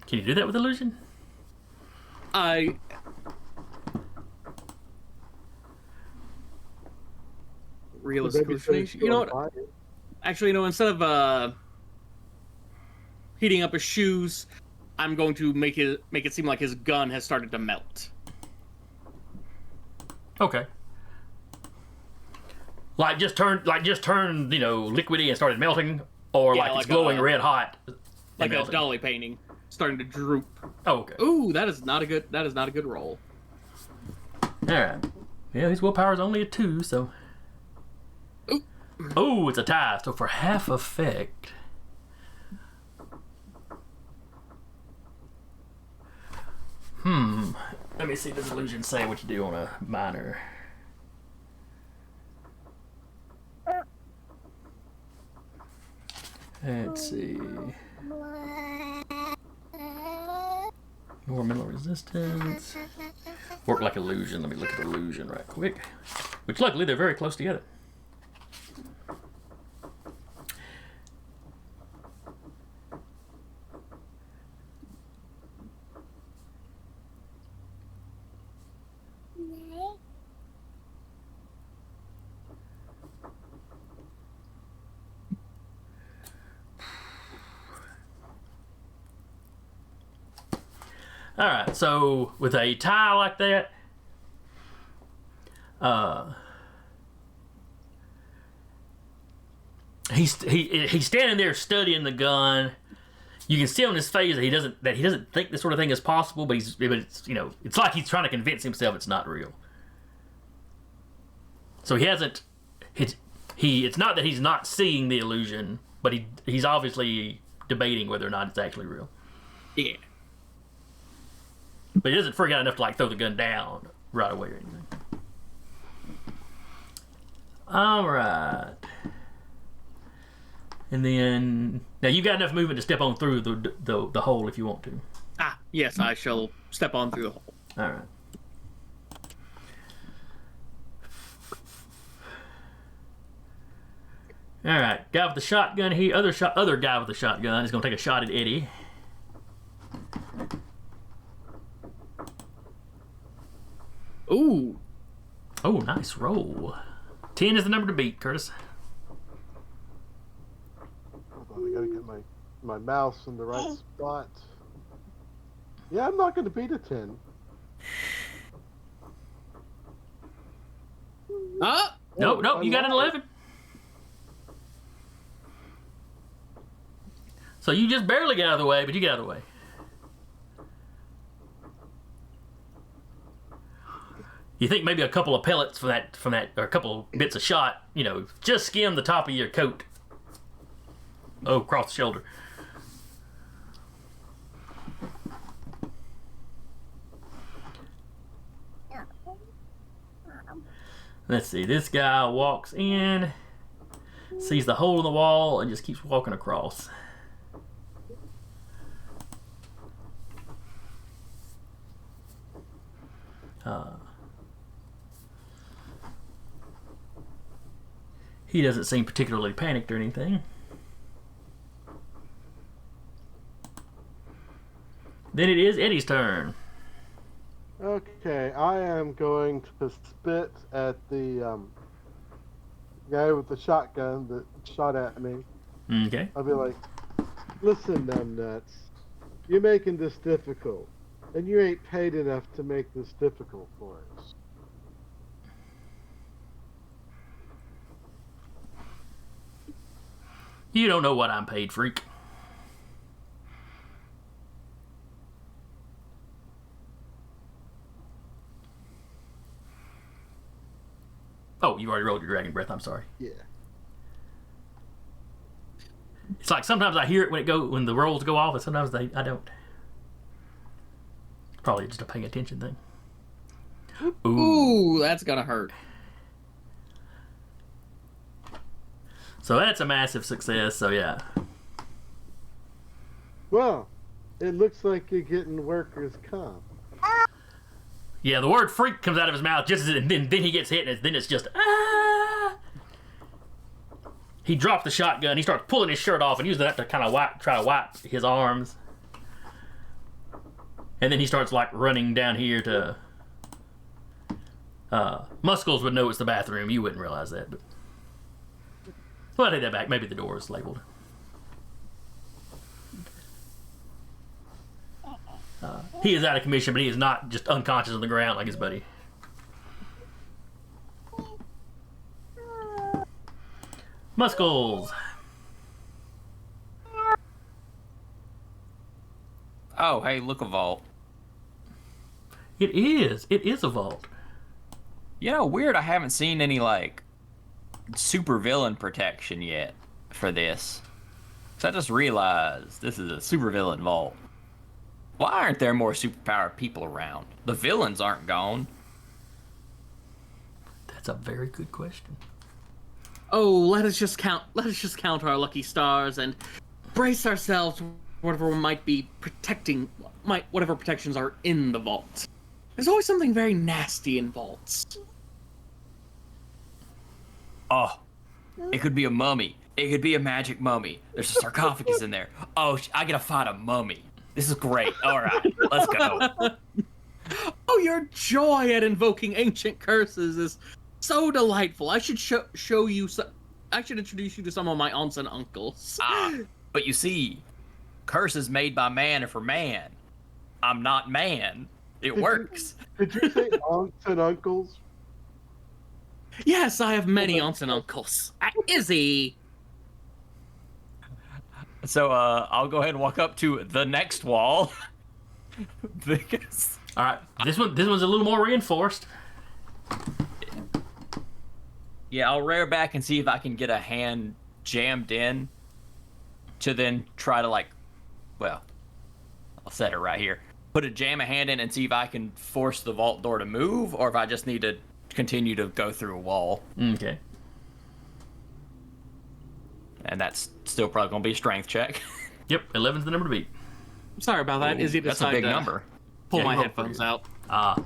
Can you do that with illusion? Realistic Maybe hallucination. You know what? Actually, instead of heating up his shoes, I'm going to make it seem like his gun has started to melt. Okay. Like just turned, liquidy and started melting, or Yeah, like it's like glowing a- red hot. and Like a melting? dolly painting starting to droop. Oh, okay. Ooh, that is not a good roll. All right. Yeah, his willpower is only a 2, so. Ooh. Oh, it's a tie. So for half effect. Let me see. Does illusion say what you do on a minor? Let's see. More mental resistance. Work like illusion. Let me look at illusion right quick. Which luckily they're very close together. Alright, so with a tie like that, he's standing there studying the gun. You can see on his face that he doesn't think this sort of thing is possible, but it's like he's trying to convince himself it's not real. So he hasn't. It's not that he's not seeing the illusion, but he's obviously debating whether or not it's actually real. Yeah. But he doesn't freak out enough to like throw the gun down right away or anything. All right. And then now you've got enough movement to step on through the hole if you want to. Ah, yes, I shall step on through the hole. All right. All right, guy with the shotgun here. Other guy with the shotgun is gonna take a shot at Eddie. Ooh. Oh, nice roll. 10 is the number to beat, Curtis. Hold on, I gotta get my mouse in the right spot. Yeah, I'm not gonna beat a 10. Ah! Nope, you got an 11. So you just barely get out of the way, but you get out of the way. You think maybe a couple of pellets from that, or a couple of bits of shot, just skim the top of your coat. Oh, across the shoulder. Let's see, this guy walks in, sees the hole in the wall, and just keeps walking across. He doesn't seem particularly panicked or anything. Then it is Eddie's turn. Okay, I am going to spit at the guy with the shotgun that shot at me. Okay. I'll be like, listen, numbnuts, you're making this difficult, and you ain't paid enough to make this difficult for us. You don't know what I'm paid, freak. Oh, you already rolled your dragon breath. I'm sorry. Yeah. It's like sometimes I hear it when the rolls go off, and sometimes I don't. Probably just a paying attention thing. Ooh, that's gonna hurt. So that's a massive success. So yeah. Well, it looks like you're getting workers' comp. Yeah, the word freak comes out of his mouth just as then he gets hit, and then it's just ah. He dropped the shotgun. He starts pulling his shirt off and using that to kind of try to wipe his arms. And then he starts like running down here to. Muscles would know it's the bathroom. You wouldn't realize that, but. Well, I take that back. Maybe the door is labeled. He is out of commission, but he is not just unconscious on the ground like his buddy. Muscles. Oh, hey, look, a vault. It is. It is a vault. Weird, I haven't seen any, super villain protection yet for this. So I just realized this is a super villain vault. Why aren't there more superpowered people around? The villains aren't gone. That's a very good question. Oh, let us just count our lucky stars and brace ourselves for whatever might be whatever protections are in the vault. There's always something very nasty in vaults. Oh, it could be a mummy. It could be a magic mummy. There's a sarcophagus in there. Oh, I gotta find a mummy. This is great. All right, let's go. Oh, your joy at invoking ancient curses is so delightful. I should show you. I should introduce you to some of my aunts and uncles. But you see, curses made by man are for man. I'm not man. It works. Did you say aunts and uncles? Yes, I have many aunts and uncles. Izzy. So I'll go ahead and walk up to the next wall. Because... All right, this one's a little more reinforced. Yeah, I'll rear back and see if I can get a hand jammed in to then try to I'll set it right here. put a jam a hand in and see if I can force the vault door to move, or if I just need to continue to go through a wall. Okay. And that's still probably going to be a strength check. Yep, 11's the number to beat. Sorry about that. Izzy That's a decided big to number. pull Yeah, my you roll headphones pretty out. Ah.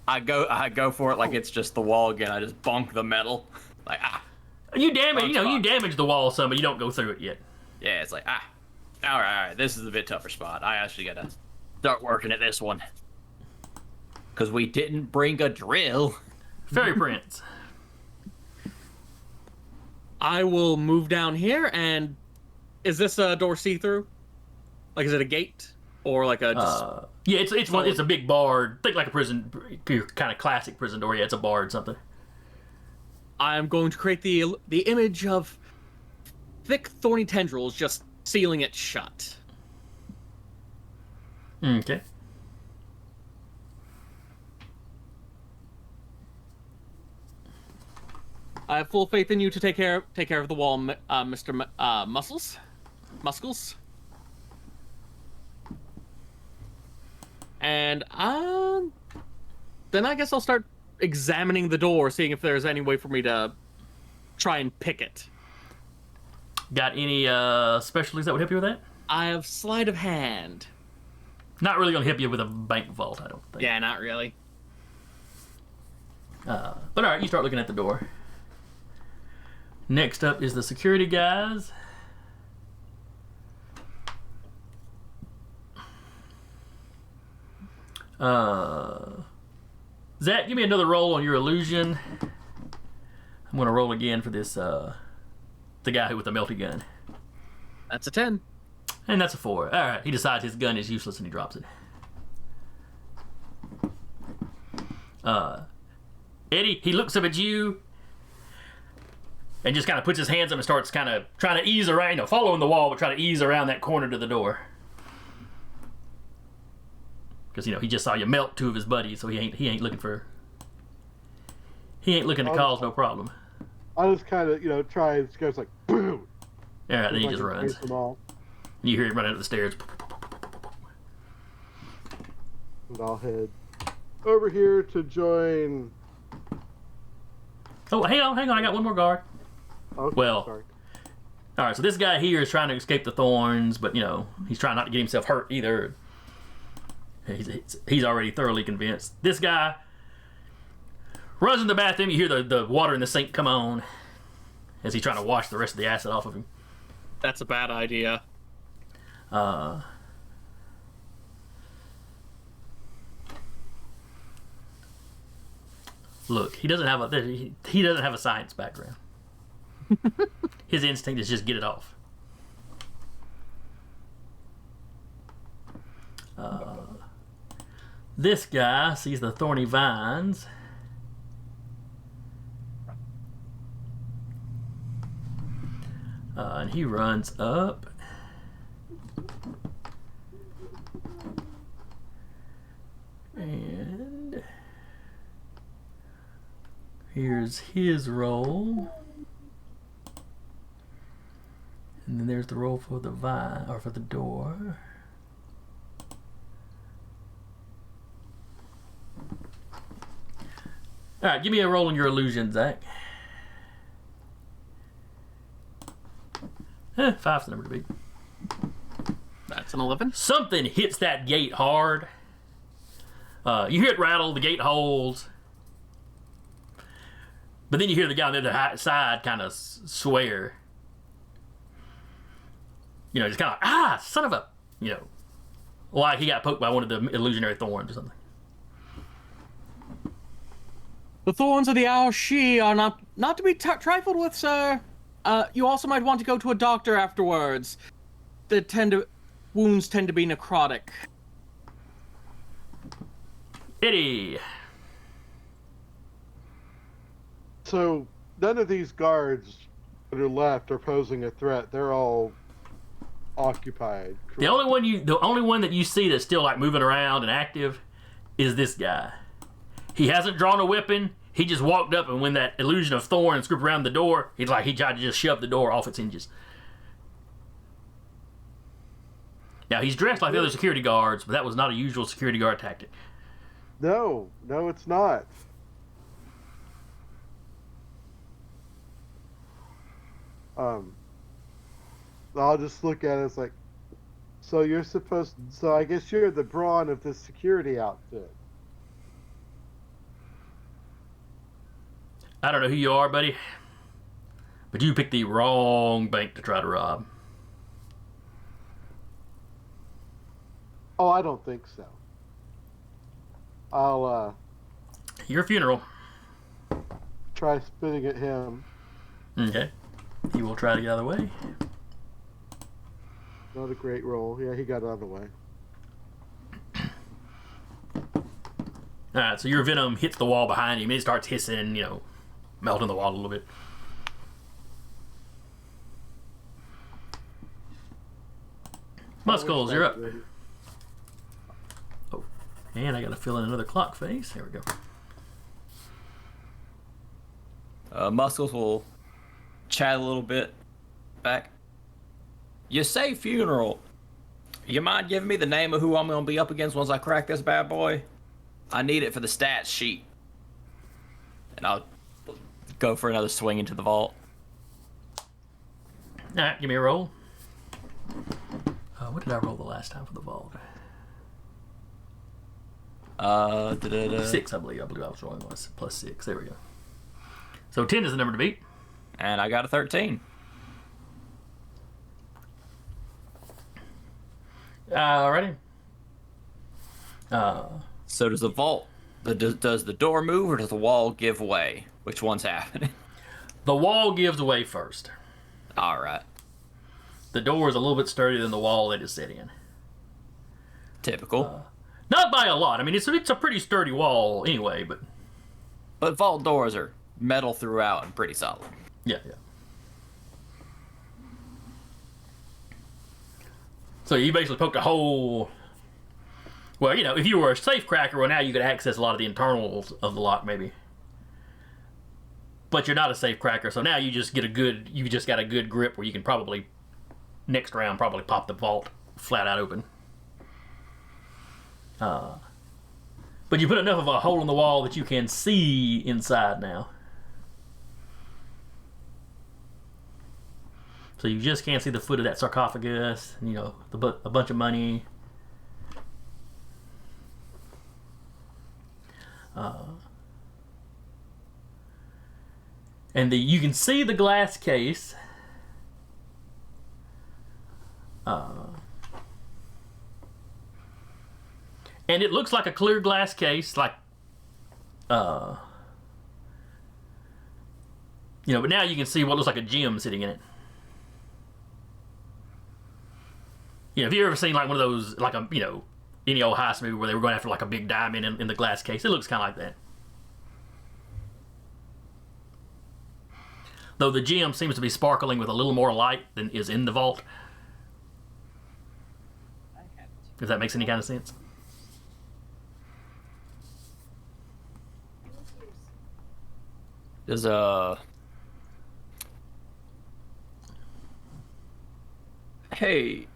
I go for it like it's just the wall again. I just bonk the metal. Like, You damage, Wrong you spot. damage the wall some, but you don't go through it yet. Yeah, it's like, all right, this is a bit tougher spot. I actually gotta start working at this one. Because we didn't bring a drill. Fairy Prince. I will move down here, and is this a door see-through? Like, is it a gate? Or like a just... Yeah, it's a big barred. Think like a prison, your kind of classic prison door. Yeah, it's a barred something. I'm going to create the image of thick, thorny tendrils just sealing it shut. Okay. I have full faith in you to take care of the wall, Mr. Muscles. And then I guess I'll start examining the door, seeing if there's any way for me to try and pick it. Got any specialties that would help you with that? I have sleight of hand. Not really gonna help you with a bank vault, I don't think. Yeah, not really. But all right, you start looking at the door. Next up is the security guys. Zach, give me another roll on your illusion. I'm gonna roll again for this the guy with the melty gun. That's a 10. And that's a 4. Alright, he decides his gun is useless and he drops it. Eddie, he looks up at you and just kind of puts his hands up and starts kind of trying to ease around, following the wall, but trying to ease around that corner to the door. Because, he just saw you melt 2 of his buddies, so he ain't looking to cause no problem. I just kind of, try and goes like, boom. Alright, then he Like just it runs. chased them all. You hear him running up the stairs. And I'll head over here to join. Oh, hang on, I got one more guard. Okay, Well, sorry. Alright, so this guy here is trying to escape the thorns, but, he's trying not to get himself hurt either. He's already thoroughly convinced. This guy runs in the bathroom. You hear the water in the sink come on as he's trying to wash the rest of the acid off of him. That's a bad idea. Look, he doesn't have a science background. His instinct is just get it off. This guy sees the thorny vines. And he runs up. And here's his roll. And then there's the roll for the vine, or for the door. Alright, give me a roll on your illusion, Zach. 5's the number to beat. That's an 11. Something hits that gate hard. You hear it rattle, the gate holds. But then you hear the guy on the other side kind of swear. Just kind of, son of a, like he got poked by one of the illusionary thorns or something. The thorns of the Aoshi are not to be trifled with, sir. You also might want to go to a doctor afterwards. Wounds tend to be necrotic. Eddie. So none of these guards that are left are posing a threat. They're all occupied. Correct? The only one that you see that's still like moving around and active is this guy. He hasn't drawn a weapon. He just walked up, and when that illusion of thorns scooped around the door, he tried to just shove the door off its hinges. Now, he's dressed like the other security guards, but that was not a usual security guard tactic. No, it's not. I'll just look at it as like, so you're supposed. So I guess you're the brawn of the security outfit. I don't know who you are, buddy, but you picked the wrong bank to try to rob. Oh, I don't think so. I'll Your funeral. try spitting at him. Okay. He will try to get out of the way. Not a great roll. Yeah, he got out of the way. Alright, so your venom hits the wall behind him and it starts hissing, melting the wall a little bit. Muscles, you're up. Oh, and I gotta fill in another clock face. There we go. Muscles will chat a little bit back. You say funeral. You mind giving me the name of who I'm gonna be up against once I crack this bad boy? I need it for the stats sheet. And I'll go for another swing into the vault. Alright, give me a roll. What did I roll the last time for the vault? 6, I believe. I was rolling was plus 6. There we go. So 10 is the number to beat. And I got a 13. Alrighty. So does the vault, does the door move or does the wall give way? Which one's happening? The wall gives way first. Alright. The door is a little bit sturdier than the wall that is set in. Typical. Not by a lot. I mean, it's a pretty sturdy wall anyway, but... But vault doors are metal throughout and pretty solid. Yeah. So you basically poked a hole... Well, if you were a safe cracker, well, now you could access a lot of the internals of the lock, maybe. But you're not a safe cracker, so now you just got a good grip where you can probably, next round, pop the vault flat out open. But you put enough of a hole in the wall that you can see inside now. So you just can't see the foot of that sarcophagus, a bunch of money. And you can see the glass case. And it looks like a clear glass case, but now you can see what looks like a gem sitting in it. Have you ever seen like one of those, like any old heist movie where they were going after like a big diamond in the glass case? It looks kind of like that. Though the gem seems to be sparkling with a little more light than is in the vault. If that makes any kind of sense. There's Hey,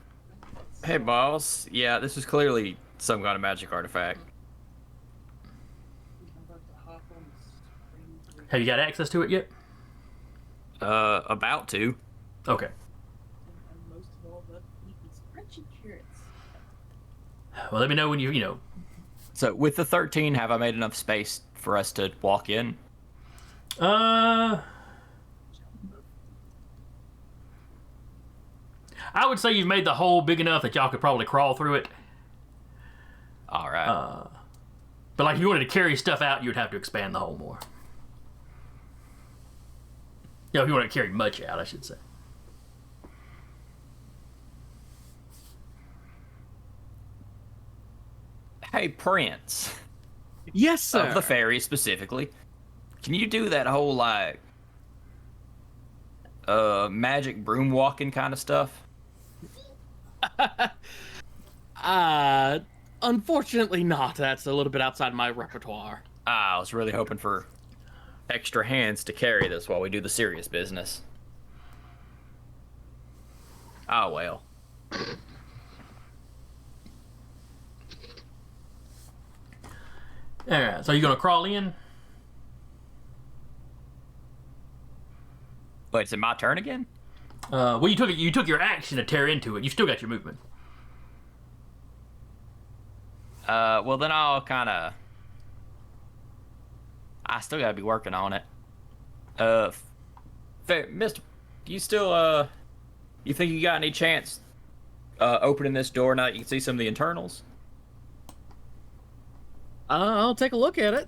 boss. Yeah, this is clearly some kind of magic artifact. Have you got access to it yet? About to. Okay. And most of all, the eat these crunchy carrots. Well, let me know when you. So with the 13, have I made enough space for us to walk in? I would say you've made the hole big enough that y'all could probably crawl through it. All right. But like if you wanted to carry stuff out, you'd have to expand the hole more. If you want to carry much out, I should say. Hey, Prince. Yes, sir. Of the fairy specifically. Can you do that whole like magic broom walking kind of stuff? Unfortunately not. That's a little bit outside my repertoire. I was really hoping for extra hands to carry this while we do the serious business. Oh well. All right. So you're gonna crawl in? Wait, is it my turn again? Well, you took your action to tear into it. You still got your movement. Well, then I'll kind of... I still gotta be working on it. Mister, do you still, you think you got any chance, opening this door now that you can see some of the internals? I'll take a look at it.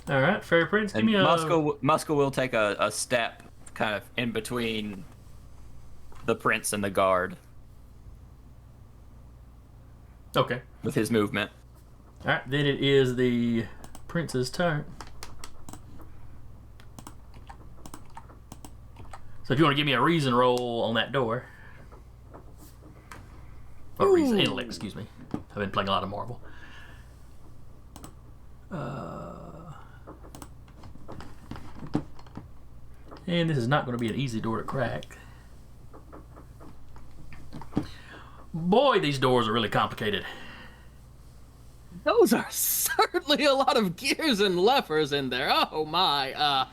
All right, Fairy Prince, give me a. Muska will take a step kind of in between the prince and the guard Okay. with his movement. All right, then it is the prince's turn. So if you want to give me a reason roll on that door. Or reason, intellect, excuse me. I've been playing a lot of Marvel. And this is not going to be an easy door to crack. Boy, these doors are really complicated. Those are certainly a lot of gears and levers in there. Oh my.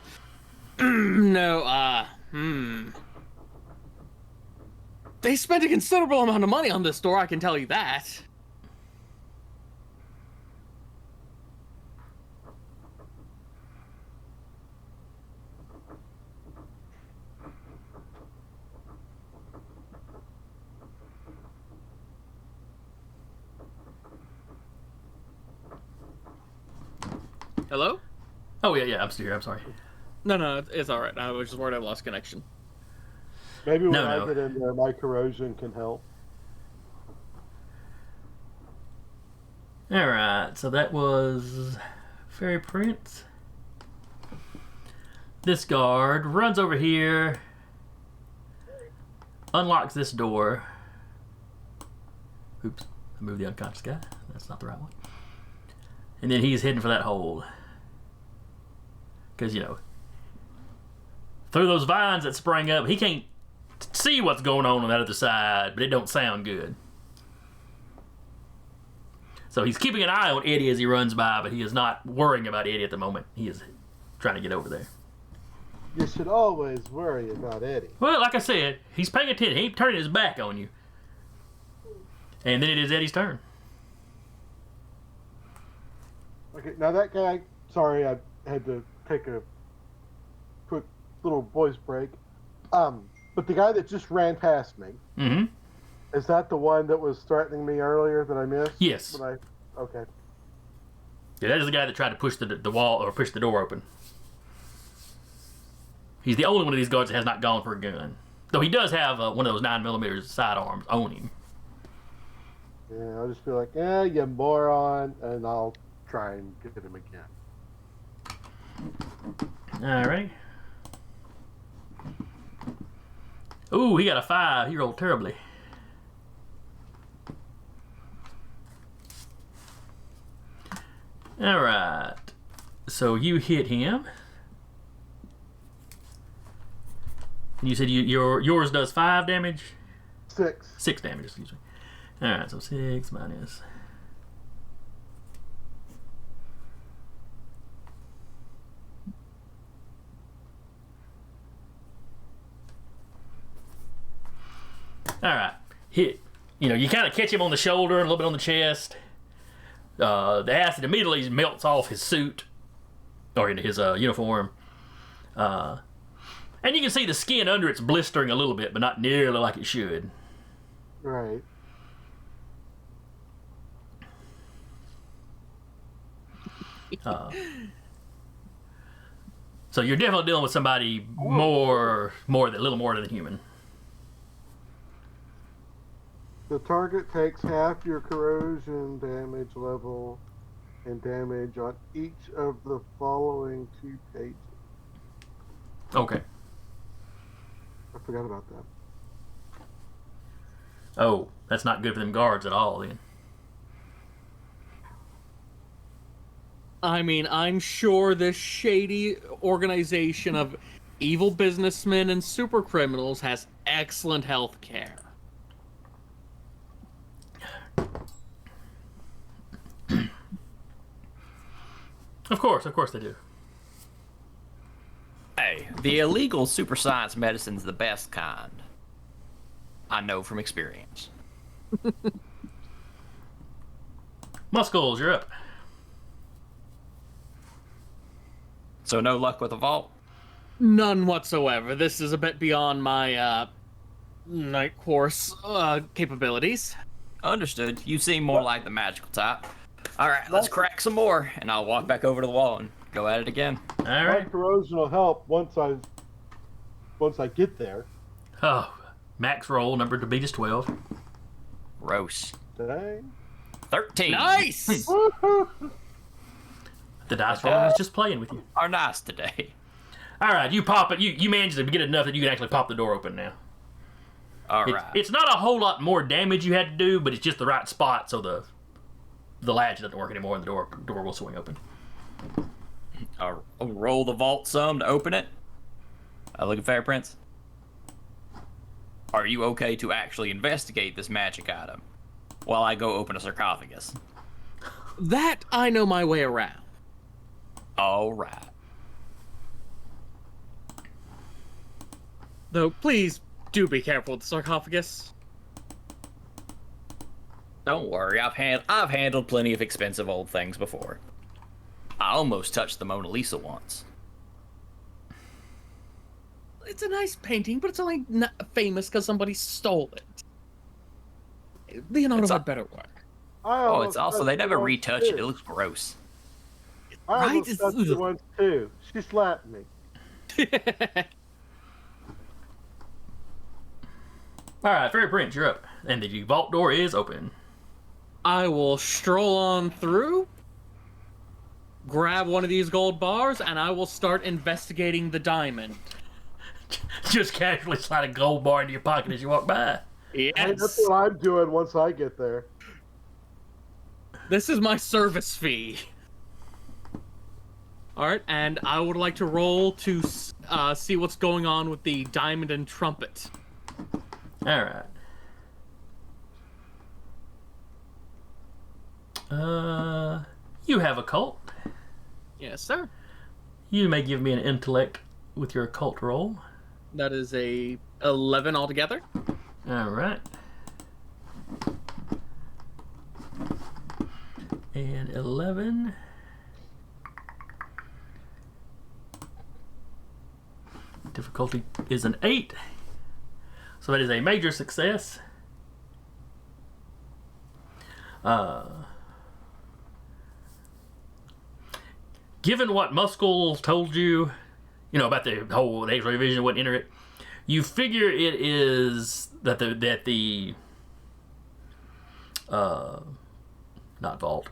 They spent a considerable amount of money on this door, I can tell you that. Hello? Oh, yeah, I'm still here. I'm sorry. No, it's all right. I was just worried I lost connection. Maybe when No. I get in there, my corrosion can help. Alright, so that was Fairy Prince. This guard runs over here, unlocks this door. Oops, I moved the unconscious guy. That's not the right one. And then he's heading for that hole. Because, through those vines that sprang up, he can't see what's going on that other side, but it don't sound good. So he's keeping an eye on Eddie as he runs by, but he is not worrying about Eddie at the moment. He is trying to get over there. You should always worry about Eddie. Well, like I said, he's paying attention. He ain't turning his back on you. And then it is Eddie's turn. Okay, now that guy, sorry, I had to take a quick little voice break. But the guy that just ran past me, Mm-hmm. is that the one that was threatening me earlier that I missed? Yes. Okay. Yeah, that is the guy that tried to push the wall or push the door open. He's the only one of these guards that has not gone for a gun. Though he does have one of those 9mm sidearms on him. Yeah, I'll just be like, you moron, and I'll try and get him again. Alright. Ooh, he got a 5. He rolled terribly. Alright. So you hit him. And you said yours does 5 damage? 6. 6 damage, excuse me. Alright, so 6 minus. Alright. Hit. You kind of catch him on the shoulder and a little bit on the chest. The acid immediately melts off his suit. Or his uniform. And you can see the skin under it's blistering a little bit, but not nearly like it should. Right. So you're definitely dealing with somebody a little more than human. The target takes half your corrosion damage level and damage on each of the following 2 pages. Okay. I forgot about that. Oh, that's not good for them guards at all then. I mean, I'm sure this shady organization of evil businessmen and super criminals has excellent health care. Of course they do. Hey, the illegal super science medicine's the best kind. I know from experience. Muscles, you're up. So no luck with the vault? None whatsoever. This is a bit beyond my night course capabilities. Understood. You seem more like the magical type. Alright, let's crack some more, and I'll walk back over to the wall and go at it again. All My right. corrosion will help once I get there. Oh, max roll number to beat is 12. Gross. Dang. 13. Nice! The dice roll is just playing with you. Are nice today. All right, you pop it. You managed to get enough that you can actually pop the door open now. Alright. It's not a whole lot more damage you had to do, but it's just the right spot so the latch doesn't work anymore and the door will swing open. I'll roll the vault some to open it. Look at Fair Prince. Are you okay to actually investigate this magic item while I go open a sarcophagus? That I know my way around. Alright. Though, please do be careful with the sarcophagus. Don't worry, I've handled plenty of expensive old things before. I almost touched the Mona Lisa once. It's a nice painting, but it's only not famous because somebody stole it. Leonardo had better work. Oh, it's also, they never retouch it. It looks gross. I Right? almost touched her once too. She slapped me. All right, Fairy Prince, you're up. And the vault door is open. I will stroll on through, grab one of these gold bars, and I will start investigating the diamond. Just casually slide a gold bar into your pocket as you walk by. Hey, that's Yes. what I'm doing once I get there. This is my service fee. Alright, and I would like to roll to see what's going on with the diamond and trumpet. All right. You have occult. Yes, sir. You may give me an intellect with your occult roll. That is a 11 altogether. All right. And 11. Difficulty is an 8. So that is a major success. Given what Muscle told you, about the whole X-ray vision wouldn't enter it, you figure it is that the not vault,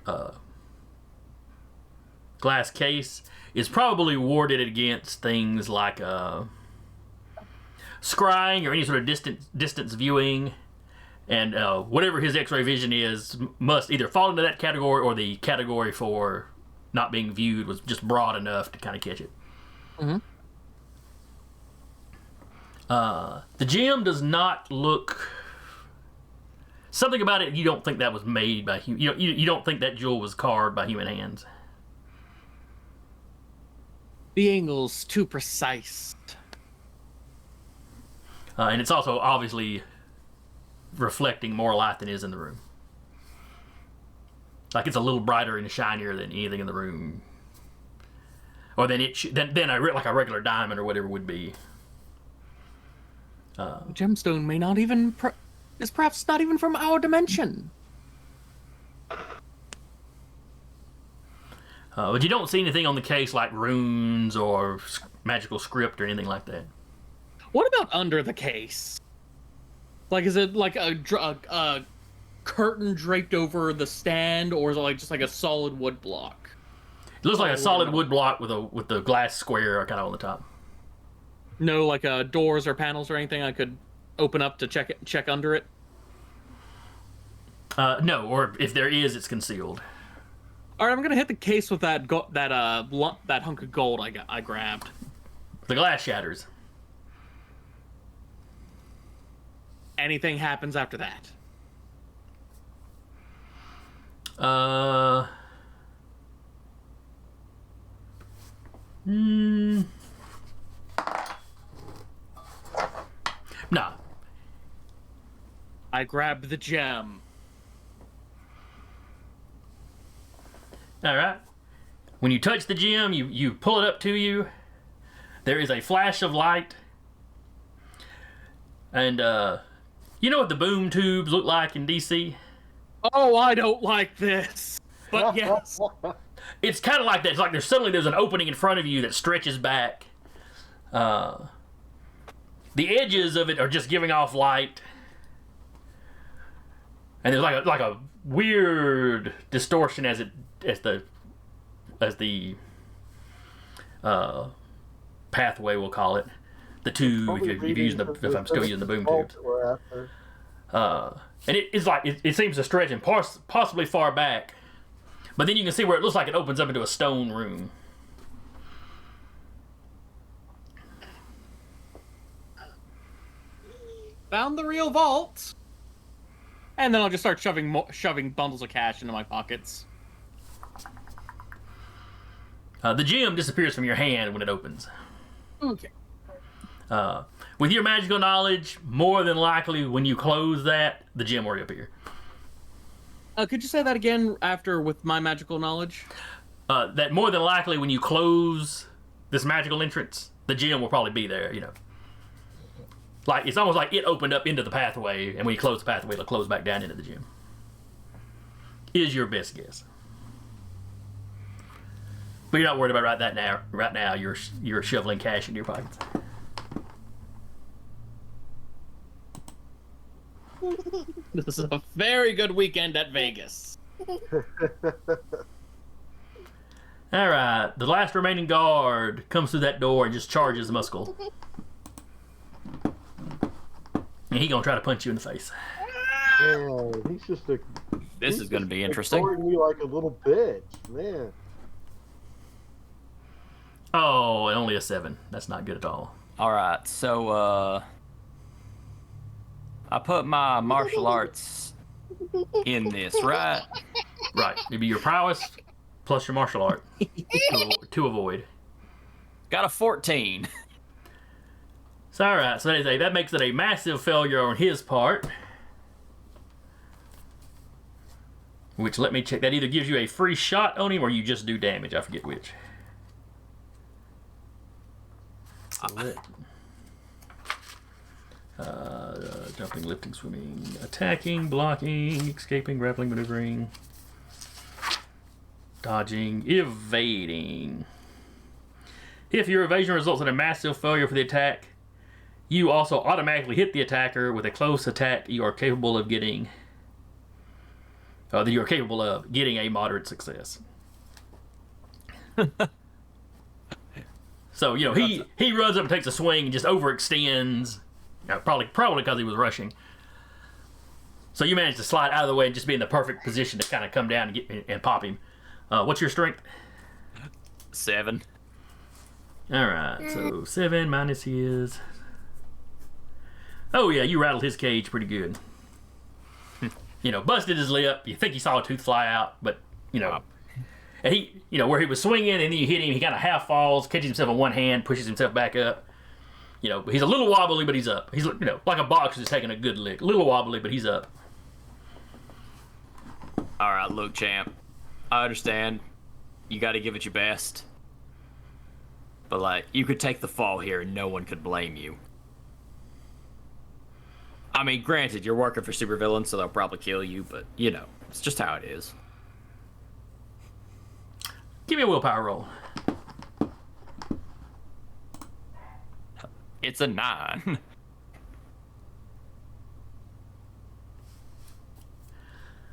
glass case is probably warded against things like scrying or any sort of distance viewing, and whatever his X-ray vision is must either fall into that category or the category for not being viewed was just broad enough to kind of catch it. Mm-hmm. The gem does not look. Something about it, you don't think that was made by human. You don't think that jewel was carved by human hands. The angle's too precise. And it's also obviously reflecting more light than is in the room. Like it's a little brighter and shinier than anything in the room, or than like a regular diamond or whatever would be. Gemstone may not even is perhaps not even from our dimension. But you don't see anything on the case like runes or magical script or anything like that. What about under the case? Like, is it like a curtain draped over the stand, or is it like just like a solid wood block? It looks like a solid wood block with the glass square kind of on the top. No, like doors or panels or anything I could open up to check under it. No, or if there is, it's concealed. All right, I'm gonna hit the case with that hunk of gold I grabbed. The glass shatters. Anything happens after that? Nah. I grab the gem. Alright. When you touch the gem, you pull it up to you. There is a flash of light. And, you know what the boom tubes look like in DC? Oh, I don't like this. But yes. It's kind of like that. It's like there's an opening in front of you that stretches back. The edges of it are just giving off light. And there's like a weird distortion as the pathway, we'll call it, the tube. If I'm still using the boom tubes, and it's like it seems to stretch and possibly far back, but then you can see where it looks like it opens up into a stone room. Found the real vault. And then I'll just start shoving bundles of cash into my pockets. The gem disappears from your hand when it opens. Okay. With your magical knowledge, more than likely when you close that, the gem will reappear. Could you say that again after with my magical knowledge? That more than likely when you close this magical entrance, the gem will probably be there, you know. Like, it's almost like it opened up into the pathway, and when you close the pathway, it'll close back down into the gem. Is your best guess. But you're not worried about that now. Right now, you're shoveling cash into your pockets. This is a very good weekend at Vegas. Alright, the last remaining guard comes through that door and just charges Muscle. And he gonna try to punch you in the face. Oh, he's just This is going to be interesting. ignoring me like a little bitch, man. Oh, and only a 7. That's not good at all. All right, so I put my martial arts in this, right? Right. It'd be your prowess plus your martial art to avoid. Got a 14. So, alright, so that makes it a massive failure on his part. Which, let me check, that either gives you a free shot on him or you just do damage. I forget which. Jumping, lifting, swimming, attacking, blocking, escaping, grappling, maneuvering, dodging, evading. If your evasion results in a massive failure for the attack, you also automatically hit the attacker with a close attack you are capable of getting. That you're capable of getting a moderate success. So, you know, he runs up and takes a swing and just overextends. Probably because he was rushing. So you manage to slide out of the way and just be in the perfect position to kind of come down and pop him. What's your strength? 7. Alright, so 7 minus his. Oh yeah, you rattled his cage pretty good. You know, busted his lip. You think you saw a tooth fly out, but, you know. And he, you know, where he was swinging and then you hit him, he kind of half falls, catches himself in one hand, pushes himself back up. You know, he's a little wobbly, but he's up. He's, you know, like a boxer just taking a good lick. A little wobbly, but he's up. All right, look, champ. I understand. You got to give it your best. But, like, you could take the fall here and no one could blame you. I mean, granted, you're working for supervillains, so they'll probably kill you, but, you know, it's just how it is. Give me a willpower roll. It's a 9.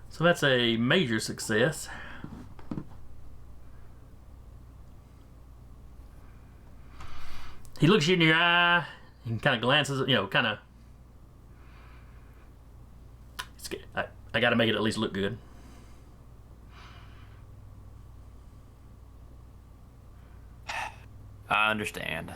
So that's a major success. He looks you in your eye and kind of glances, you know, kind of. I got to make it at least look good. I understand.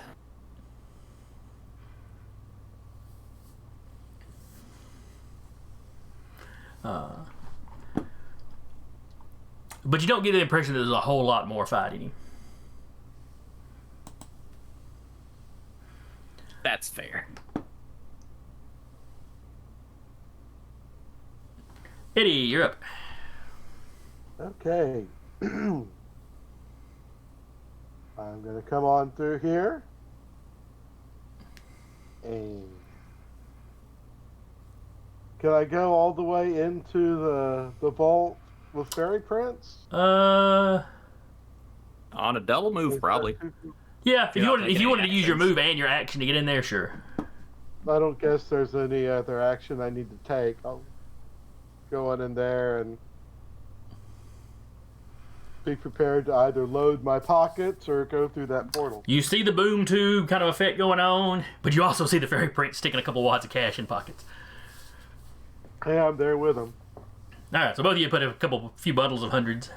But you don't get the impression that there's a whole lot more fighting him. That's fair. Eddie, you're up. Okay. I'm going to come on through here. And can I go all the way into the vault with Fairy Prince? Uh, On a double move, probably. yeah. If You're you not wanted, if taking you wanted to any use your actions. move and your action to get in there, sure. I don't guess there's any other action I need to take. I'll go on in there and be prepared to either load my pockets or go through that portal. You see the boom tube kind of effect going on, but you also see the fairy prince sticking a couple wads of cash in pockets. Hey, I'm there with him. All right, so both of you put a few bundles of hundreds.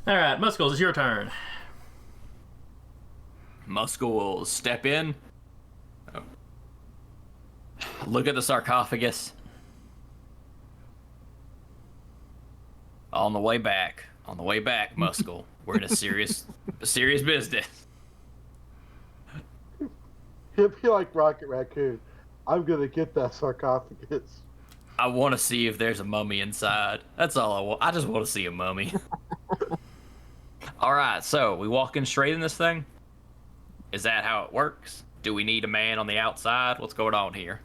All right, Muscles, it's your turn. Muscle will step in. Oh. Look at the sarcophagus. On the way back, Muscle. We're in a serious business. He'll be like Rocket Raccoon. I'm gonna get that sarcophagus. I want to see if there's a mummy inside. That's all I want. I just want to see a mummy. All right, so we walking straight in this thing? Is that how it works? Do we need a man on the outside? What's going on here?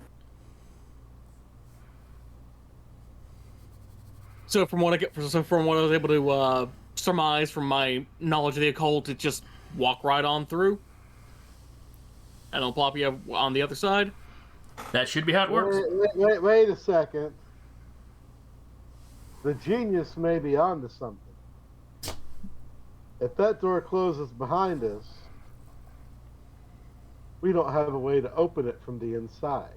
So from what I was able to surmise from my knowledge of the occult, it just walk right on through, and it'll plop you on the other side. That should be how it works. Wait a second. The genius may be onto something. If that door closes behind us, we don't have a way to open it from the inside.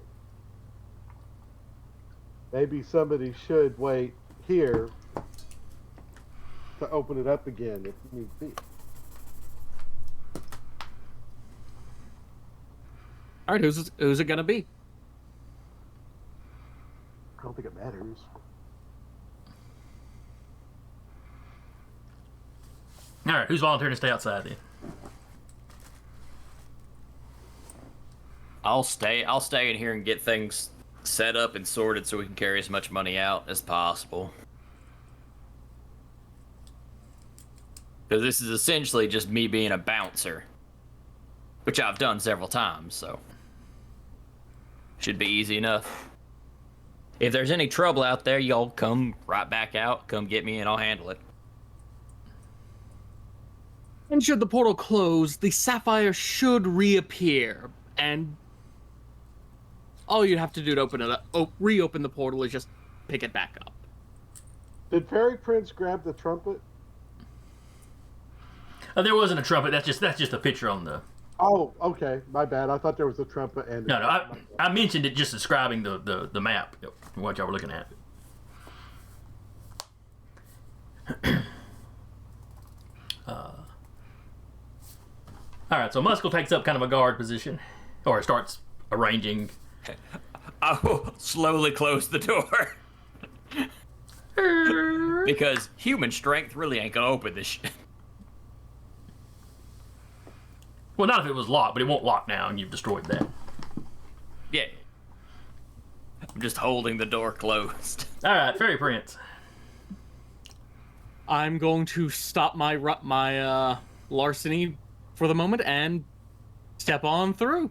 Maybe somebody should wait here to open it up again if need be. All right, who's it gonna be? I don't think it matters. All right, who's volunteering to stay outside then? I'll stay in here and get things set up and sorted so we can carry as much money out as possible. Because this is essentially just me being a bouncer, which I've done several times, so should be easy enough. If there's any trouble out there, y'all come right back out, come get me, and I'll handle it. And should the portal close, the sapphire should reappear, and all you'd have to do to open it up, reopen the portal, is just pick it back up. Did Fairy Prince grab the trumpet? There wasn't a trumpet. That's just a picture on the. Oh, okay. My bad. I thought there was a trumpet and. No. I mentioned it just describing the map, what y'all were looking at. All right, so Muscle takes up kind of a guard position, or starts arranging. I will slowly close the door. Because human strength really ain't gonna open this shit. Well, not if it was locked, but it won't lock now, and you've destroyed that. Yeah. I'm just holding the door closed. All right, Fairy Prince. I'm going to stop my larceny for the moment and step on through.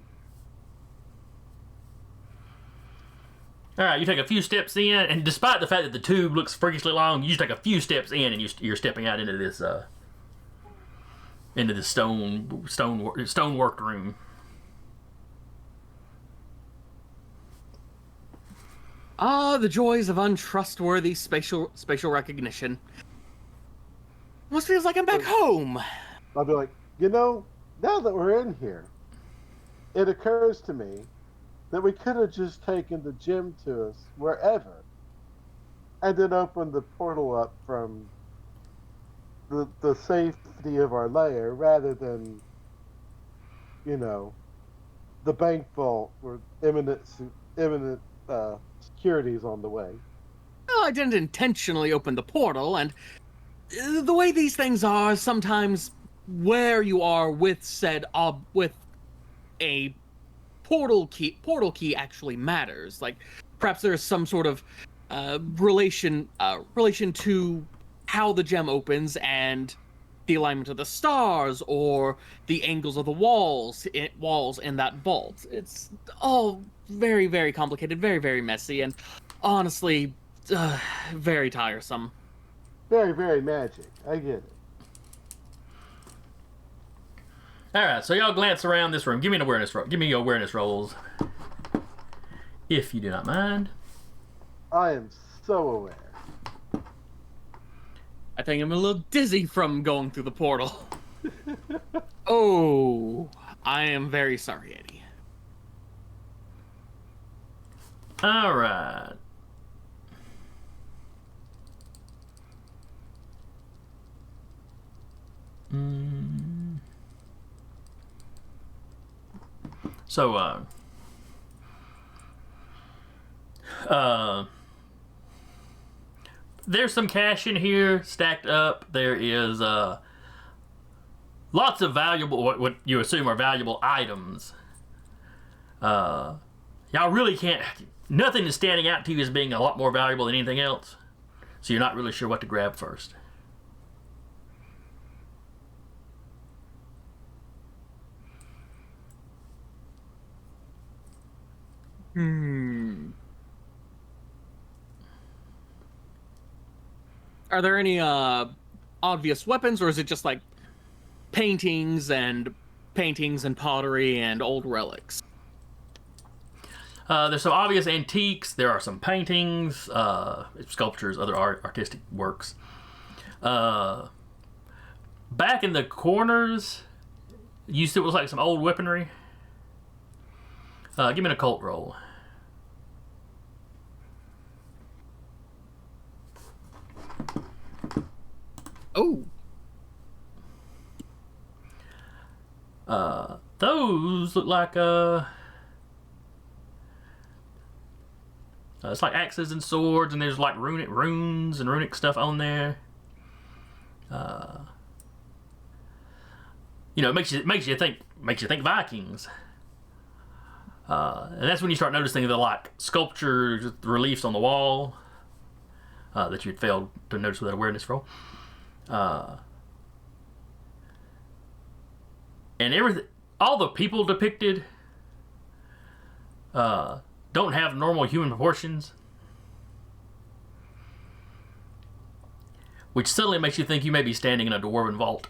All right, you take a few steps in, and despite the fact that the tube looks freakishly long, you just take a few steps in, and you're stepping out into this stoneworked room. Ah, the joys of untrustworthy spatial recognition. Almost feels like I'm back home. I'll be like, now that we're in here, it occurs to me that we could have just taken the gem to us wherever, and then opened the portal up from the safety of our lair, rather than, the bank vault where imminent security is on the way. Well, I didn't intentionally open the portal, and the way these things are, sometimes where you are with with a portal key actually matters. Like perhaps there's some sort of relation to how the gem opens and the alignment of the stars or the angles of the walls in that vault. It's all very, very complicated, very, very messy, and honestly, very tiresome. Very, very magic. I get it. All right, so y'all glance around this room. Give me an awareness roll. Give me your awareness rolls, if you do not mind. I am so aware. I think I'm a little dizzy from going through the portal. Oh, I am very sorry, Eddie. All right. So, there's some cash in here stacked up. There is lots of valuable, what you assume are valuable items. Y'all really can't, nothing is standing out to you as being a lot more valuable than anything else. So you're not really sure what to grab first. Are there any obvious weapons, or is it just like paintings and pottery and old relics? There's some obvious antiques. There are some paintings, sculptures, other artistic works. Back in the corners, you see what looks like some old weaponry. Give me an occult roll. Oh. Those look like it's like axes and swords, and there's like runes and runic stuff on there. You know, it makes you think Vikings. And that's when you start noticing the like sculptures, reliefs on the wall that you'd failed to notice with that awareness roll. And everything, all the people depicted don't have normal human proportions, which suddenly makes you think you may be standing in a dwarven vault.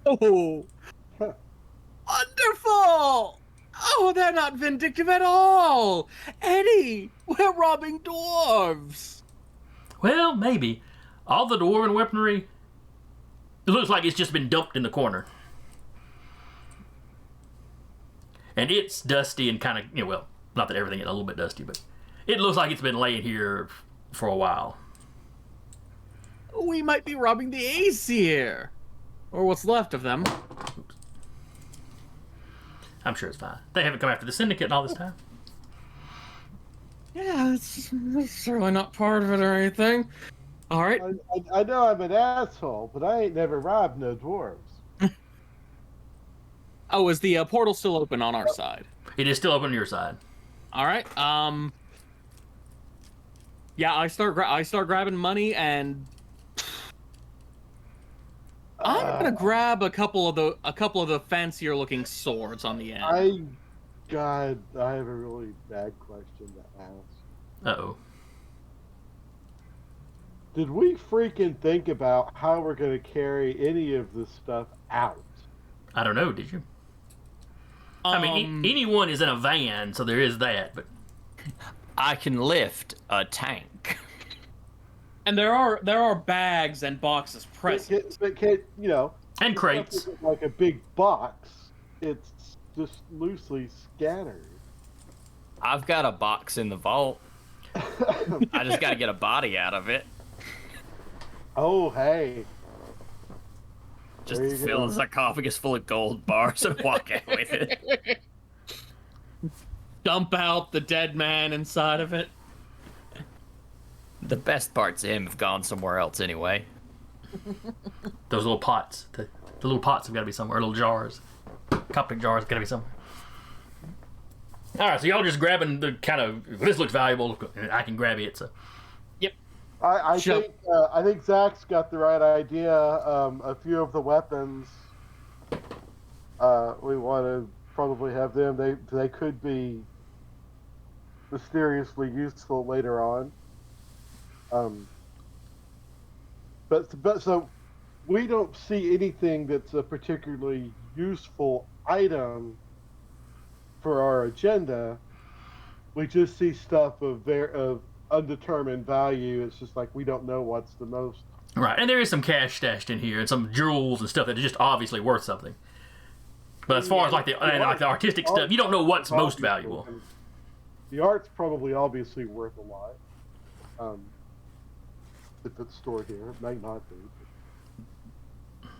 Oh, wonderful! Oh, they're not vindictive at all! Eddie, we're robbing dwarves! Well, maybe. All the dwarven weaponry, it looks like it's just been dumped in the corner. And it's dusty and kind of, you know, well, not that everything is a little bit dusty, but it looks like it's been laying here for a while. We might be robbing the Ace here. Or what's left of them. Oops. I'm sure it's fine. They haven't come after the Syndicate in all this time. Yeah, it's certainly not part of it or anything. All right. I know I'm an asshole, but I ain't never robbed no dwarves. Oh, is the portal still open on our side? It is still open on your side. All right. Yeah, I start grabbing money, and I'm gonna grab a couple of the fancier looking swords on the end. I have a really bad question to ask. Uh-oh. Did we freaking think about how we're going to carry any of this stuff out? I don't know, did you? I mean, anyone is in a van, so there is that, but I can lift a tank. And there are bags and boxes present. But can, you know, and crates. isn't like a big box. It's just loosely scattered. I've got a box in the vault. I just got to get a body out of it. Oh, hey. Just There you fill go. the sarcophagus full of gold bars and walk out with it. Dump out the dead man inside of it. The best parts of him have gone somewhere else anyway. Those little pots. The little pots have got to be somewhere. Little jars. Coptic jars got to be somewhere. All right, so y'all just grabbing the kind of, this looks valuable, I can grab it, so. I Sure. think Zach's got the right idea. A few of the weapons, we want to probably have them. They could be mysteriously useful later on. But so we don't see anything that's a particularly useful item for our agenda. We just see stuff of undetermined value. It's just like we don't know what's the most. Right, and there is some cash stashed in here, and some jewels and stuff that are just obviously worth something. But as far as like the artistic stuff, you don't know what's most valuable. The art's probably obviously worth a lot. If it's stored here, it might not be.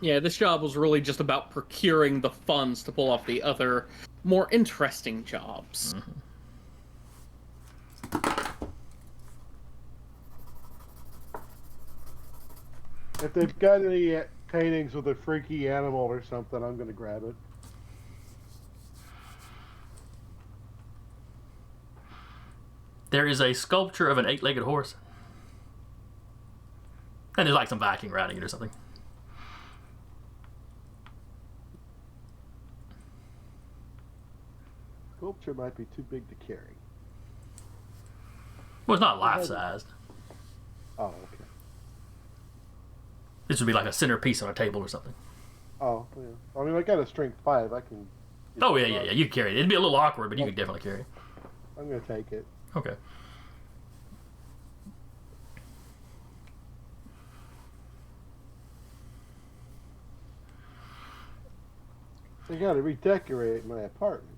Yeah, this job was really just about procuring the funds to pull off the other, more interesting jobs. If they've got any paintings with a freaky animal or something, I'm going to grab it. There is a sculpture of an 8-legged horse. And there's like some Viking riding it or something. Sculpture might be too big to carry. Well, it's not life-sized. Oh, okay. This would be like a centerpiece on a table or something. Oh, yeah. I mean, I got a strength 5. I can. Oh, yeah, you could carry it. It'd be a little awkward, but you could definitely carry it. I'm going to take it. Okay. I got to redecorate my apartment.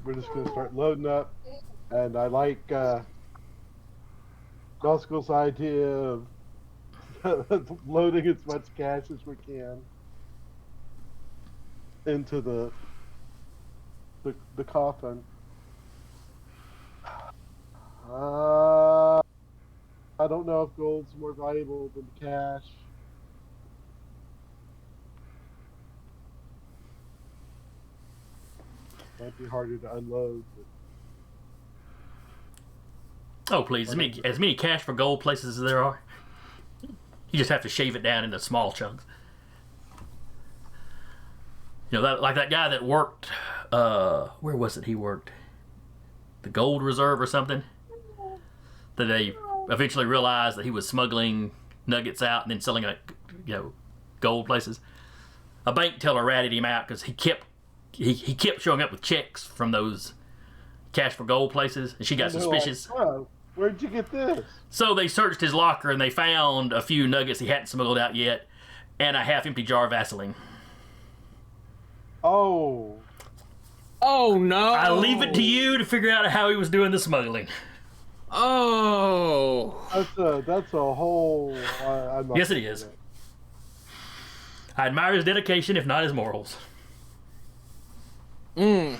We're just going to start loading up, and I like Doskel's idea of loading as much cash as we can into the coffin. I don't know if gold's more valuable than cash. Might be harder to unload. But... Oh, please, as many cash for gold places as there are. You just have to shave it down into small chunks. You know, like that guy that worked, where was it he worked? The Gold Reserve or something? That they eventually realized that he was smuggling nuggets out and then selling it, gold places. A bank teller ratted him out because he kept showing up with checks from those cash for gold places, and she got suspicious. Like, oh, where'd you get this? So they searched his locker and they found a few nuggets he hadn't smuggled out yet, and a half-empty jar of Vaseline. Oh. Oh no! I leave it to you to figure out how he was doing the smuggling. Oh. That's a whole. I'm not Yes, it is. I admire his dedication, if not his morals. I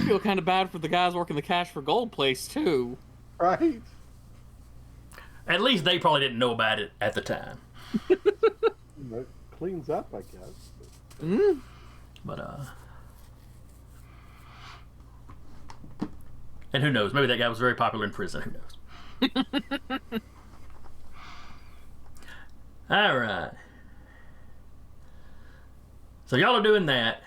feel kind of bad for the guys working the cash for gold place too. Right. At least they probably didn't know about it at the time. It cleans up, I guess. But and who knows? Maybe that guy was very popular in prison. Who knows? All right. So y'all are doing that.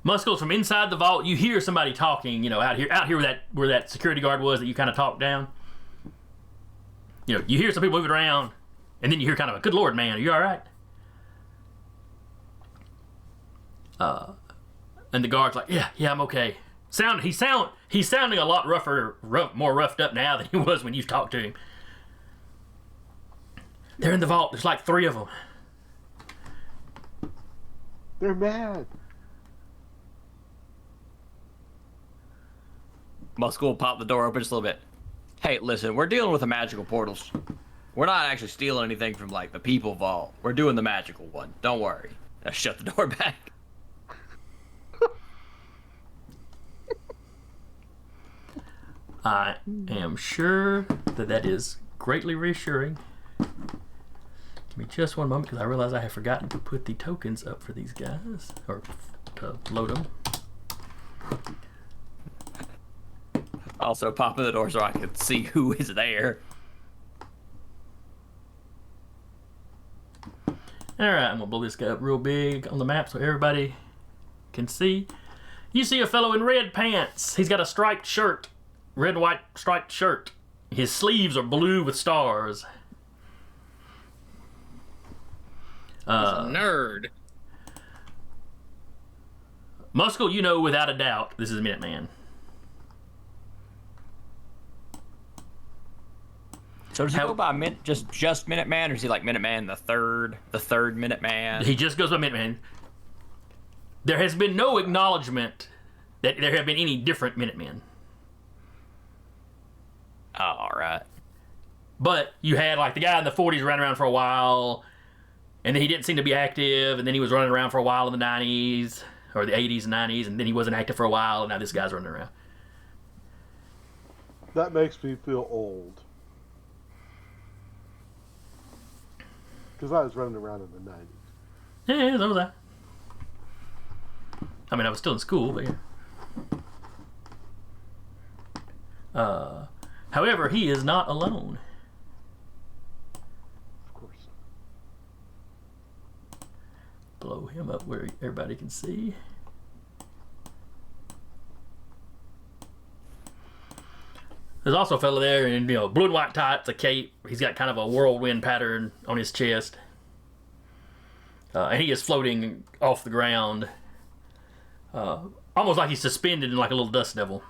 Muscles, from inside the vault, you hear somebody talking. Out here where that security guard was that you kind of talked down. You hear some people moving around, and then you hear kind of a, "Good Lord, man, are you all right?" And the guard's like, "Yeah, I'm okay." He's sounding a lot more roughed up now than he was when you talked to him. They're in the vault. There's like 3 of them. They're mad. Muscle will pop the door open just a little bit. Hey, listen, we're dealing with the magical portals. We're not actually stealing anything from like the people vault. We're doing the magical one. Don't worry. Now shut the door back. I am sure that is greatly reassuring. Give me just one moment because I realize I have forgotten to put the tokens up for these guys, or to load them. Also, pop in the door so I can see who is there. Alright, I'm gonna blow this guy up real big on the map so everybody can see. You see a fellow in red pants. He's got a striped shirt. Red and white striped shirt. His sleeves are blue with stars. He's a nerd. Muscle, you know without a doubt, this is Minuteman. So does he go by just Minuteman, or is he like Minuteman the third Minuteman? He just goes by Minuteman. There has been no acknowledgement that there have been any different Minutemen. Oh, all right. But you had like the guy in the 40s running around for a while, and then he didn't seem to be active, and then he was running around for a while in the 90s, or the 80s and 90s, and then he wasn't active for a while, and now this guy's running around. That makes me feel old. Because I was running around in the 90s. Yeah, so was I. I mean, I was still in school, but yeah. However, he is not alone. Of course. Blow him up where everybody can see. There's also a fellow there in blue and white tights, a cape. He's got kind of a whirlwind pattern on his chest. And he is floating off the ground. Almost like he's suspended in like a little dust devil.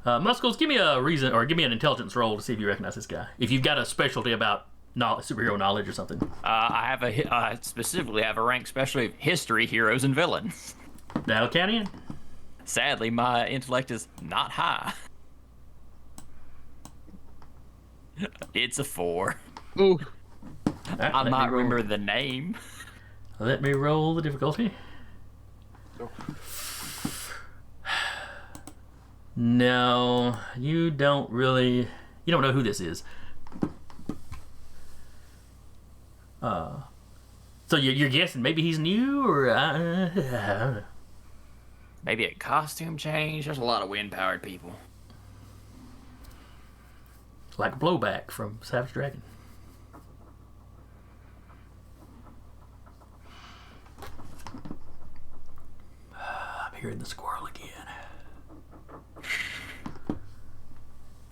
Muscles, give me a reason, or give me an intelligence roll to see if you recognize this guy. If you've got a specialty about superhero knowledge or something. I specifically have a rank specialty of history, heroes, and villains. That'll count in. Sadly, my intellect is not high. It's a 4. Ooh. Right, I might remember the name. Let me roll the difficulty. No, you don't really. You don't know who this is. So you're guessing maybe he's new, or I don't know. Maybe a costume change. There's a lot of wind-powered people. Like Blowback from Savage Dragon. I'm hearing the squirrel again.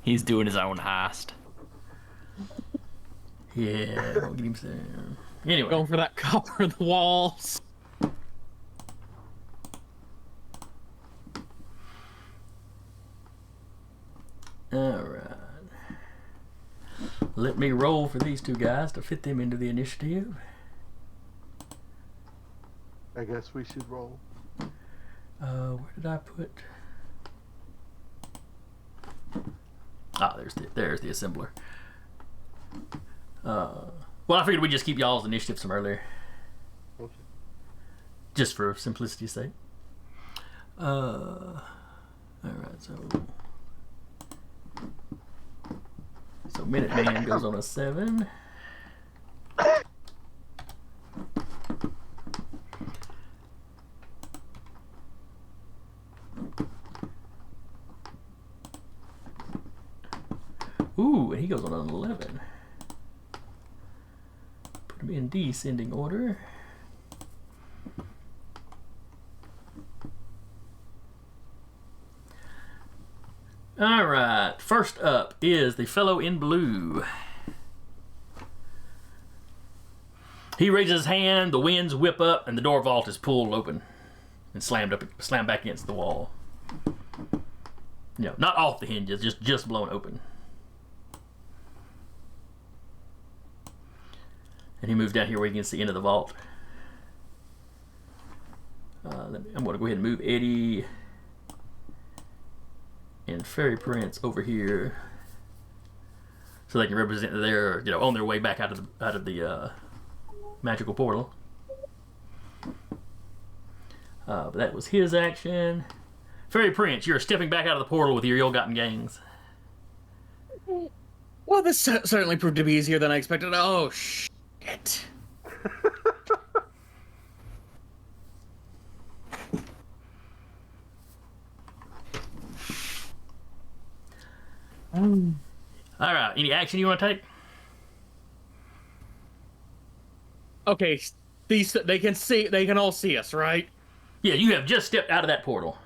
He's doing his own heist. Yeah, we'll get him some. Anyway. Going for that copper in the walls. Alright. Let me roll for these two guys to fit them into the initiative. I guess we should roll. Where did I put? Ah, there's the assembler. Well, I figured we'd just keep y'all's initiatives from earlier. Okay. Just for simplicity's sake. Alright, so Minuteman goes on a 7. Ooh, and he goes on an 11. Put him in descending order. Alright, first up is the fellow in blue. He raises his hand, the winds whip up, and the door vault is pulled open and slammed back against the wall. No, not off the hinges, just blown open. And he moves down here where you can see into the vault. I'm going to go ahead and move Eddie and Fairy Prince over here so they can represent their, on their way back out of the magical portal. But that was his action. Fairy Prince, you're stepping back out of the portal with your ill-gotten gains. Well, this certainly proved to be easier than I expected. Oh, shit. All right, any action you want to take? Okay, they can all see us, right? Yeah, you have just stepped out of that portal.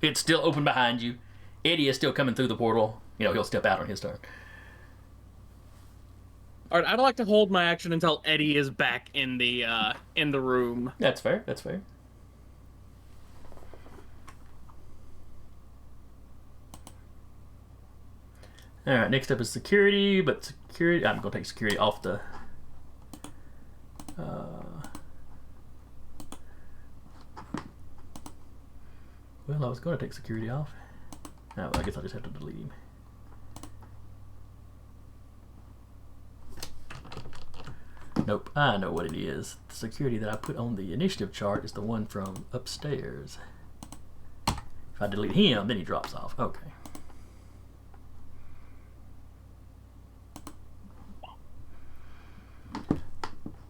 It's still open behind you. Eddie is still coming through the portal. He'll step out on his turn. All right, I'd like to hold my action until Eddie is back in the room. That's fair. That's fair. All right, next up is security, but security. I'm going to take security off the. Well, I was going to take security off. Oh, I guess I'll just have to delete him. Nope, I know what it is. The security that I put on the initiative chart is the one from upstairs. If I delete him, then he drops off. Okay.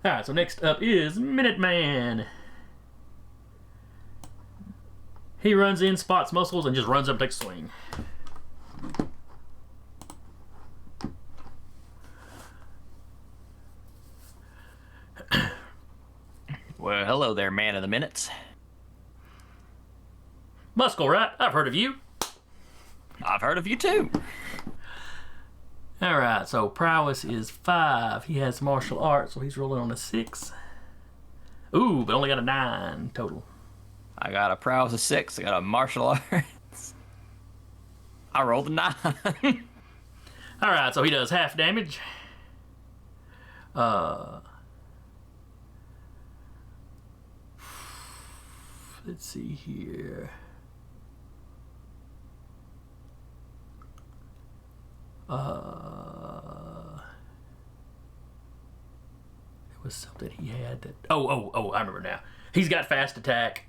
Alright, so next up is Minuteman. He runs in, spots muscles, and just runs up and takes a swing. Well, hello there, man of the minutes. Muscle, right? I've heard of you. I've heard of you too. Alright, so prowess is 5. He has martial arts, so he's rolling on a 6. Ooh, but only got a 9 total. I got a prowess of 6. I got a martial arts. I rolled a 9. Alright, so he does half damage. Let's see here. There was something he had that. Oh! I remember now. He's got fast attack,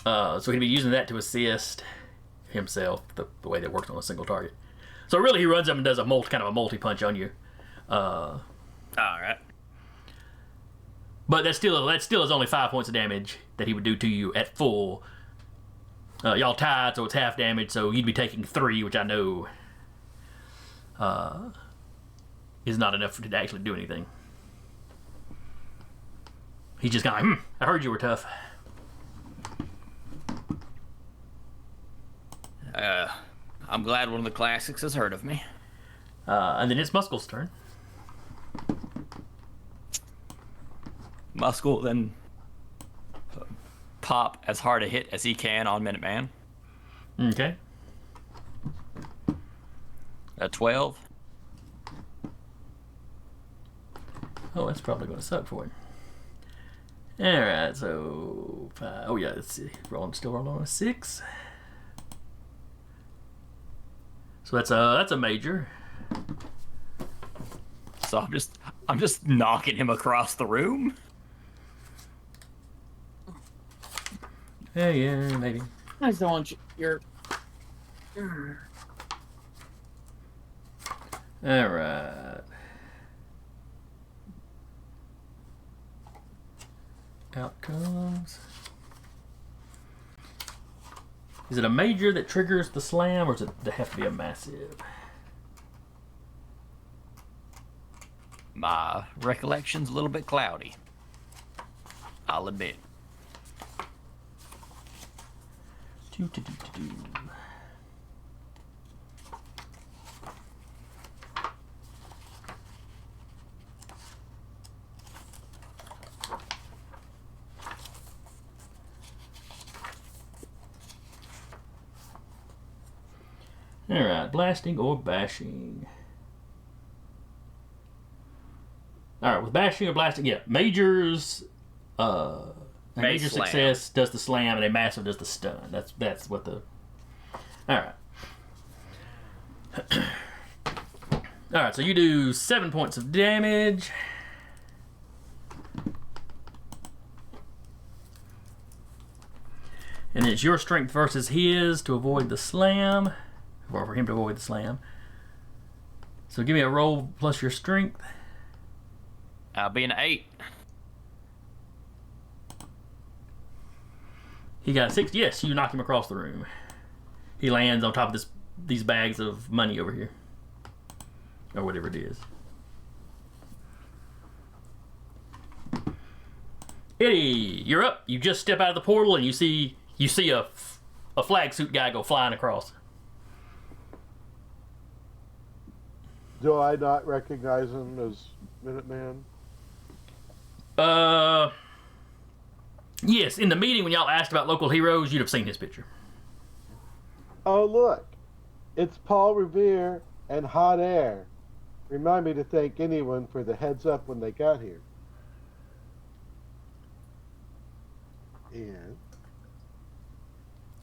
so he'd be using that to assist himself. The way that works on a single target. So really, he runs up and does kind of a multi punch on you. All right. But that still is only 5 points of damage that he would do to you at full. Y'all tied, so it's half damage. So you'd be taking 3, which I know is not enough to actually do anything. He's just kind of I heard you were tough. I'm glad one of the classics has heard of me. And then it's Muscle's turn. Muscle then pop as hard a hit as he can on Minuteman. Okay. A 12. Oh, that's probably going to suck for him. Alright, so 5. Oh yeah, let's see. Still rolling on a 6. So that's a major. So I'm just knocking him across the room. Yeah, maybe. I just don't want your. Alright. Outcomes. Is it a major that triggers the slam, or does it have to be a massive? My recollection's a little bit cloudy, I'll admit. Do. Alright, blasting or bashing. Alright, with bashing or blasting, yeah, majors, a major slam. success does the slam, and a massive does the stun. That's what the... Alright. Alright, so you do 7 points of damage. And it's your strength versus his to avoid the slam. Or for him to avoid the slam. So give me a roll plus your strength. I'll be an 8. He got a 6. Yes, you knock him across the room. He lands on top of these bags of money over here. Or whatever it is. Eddie, you're up. You just step out of the portal and you see a flag suit guy go flying across. Do I not recognize him as Minuteman? Yes, in the meeting when y'all asked about local heroes, you'd have seen his picture. Oh, look. It's Paul Revere and Hot Air. Remind me to thank anyone for the heads up when they got here. And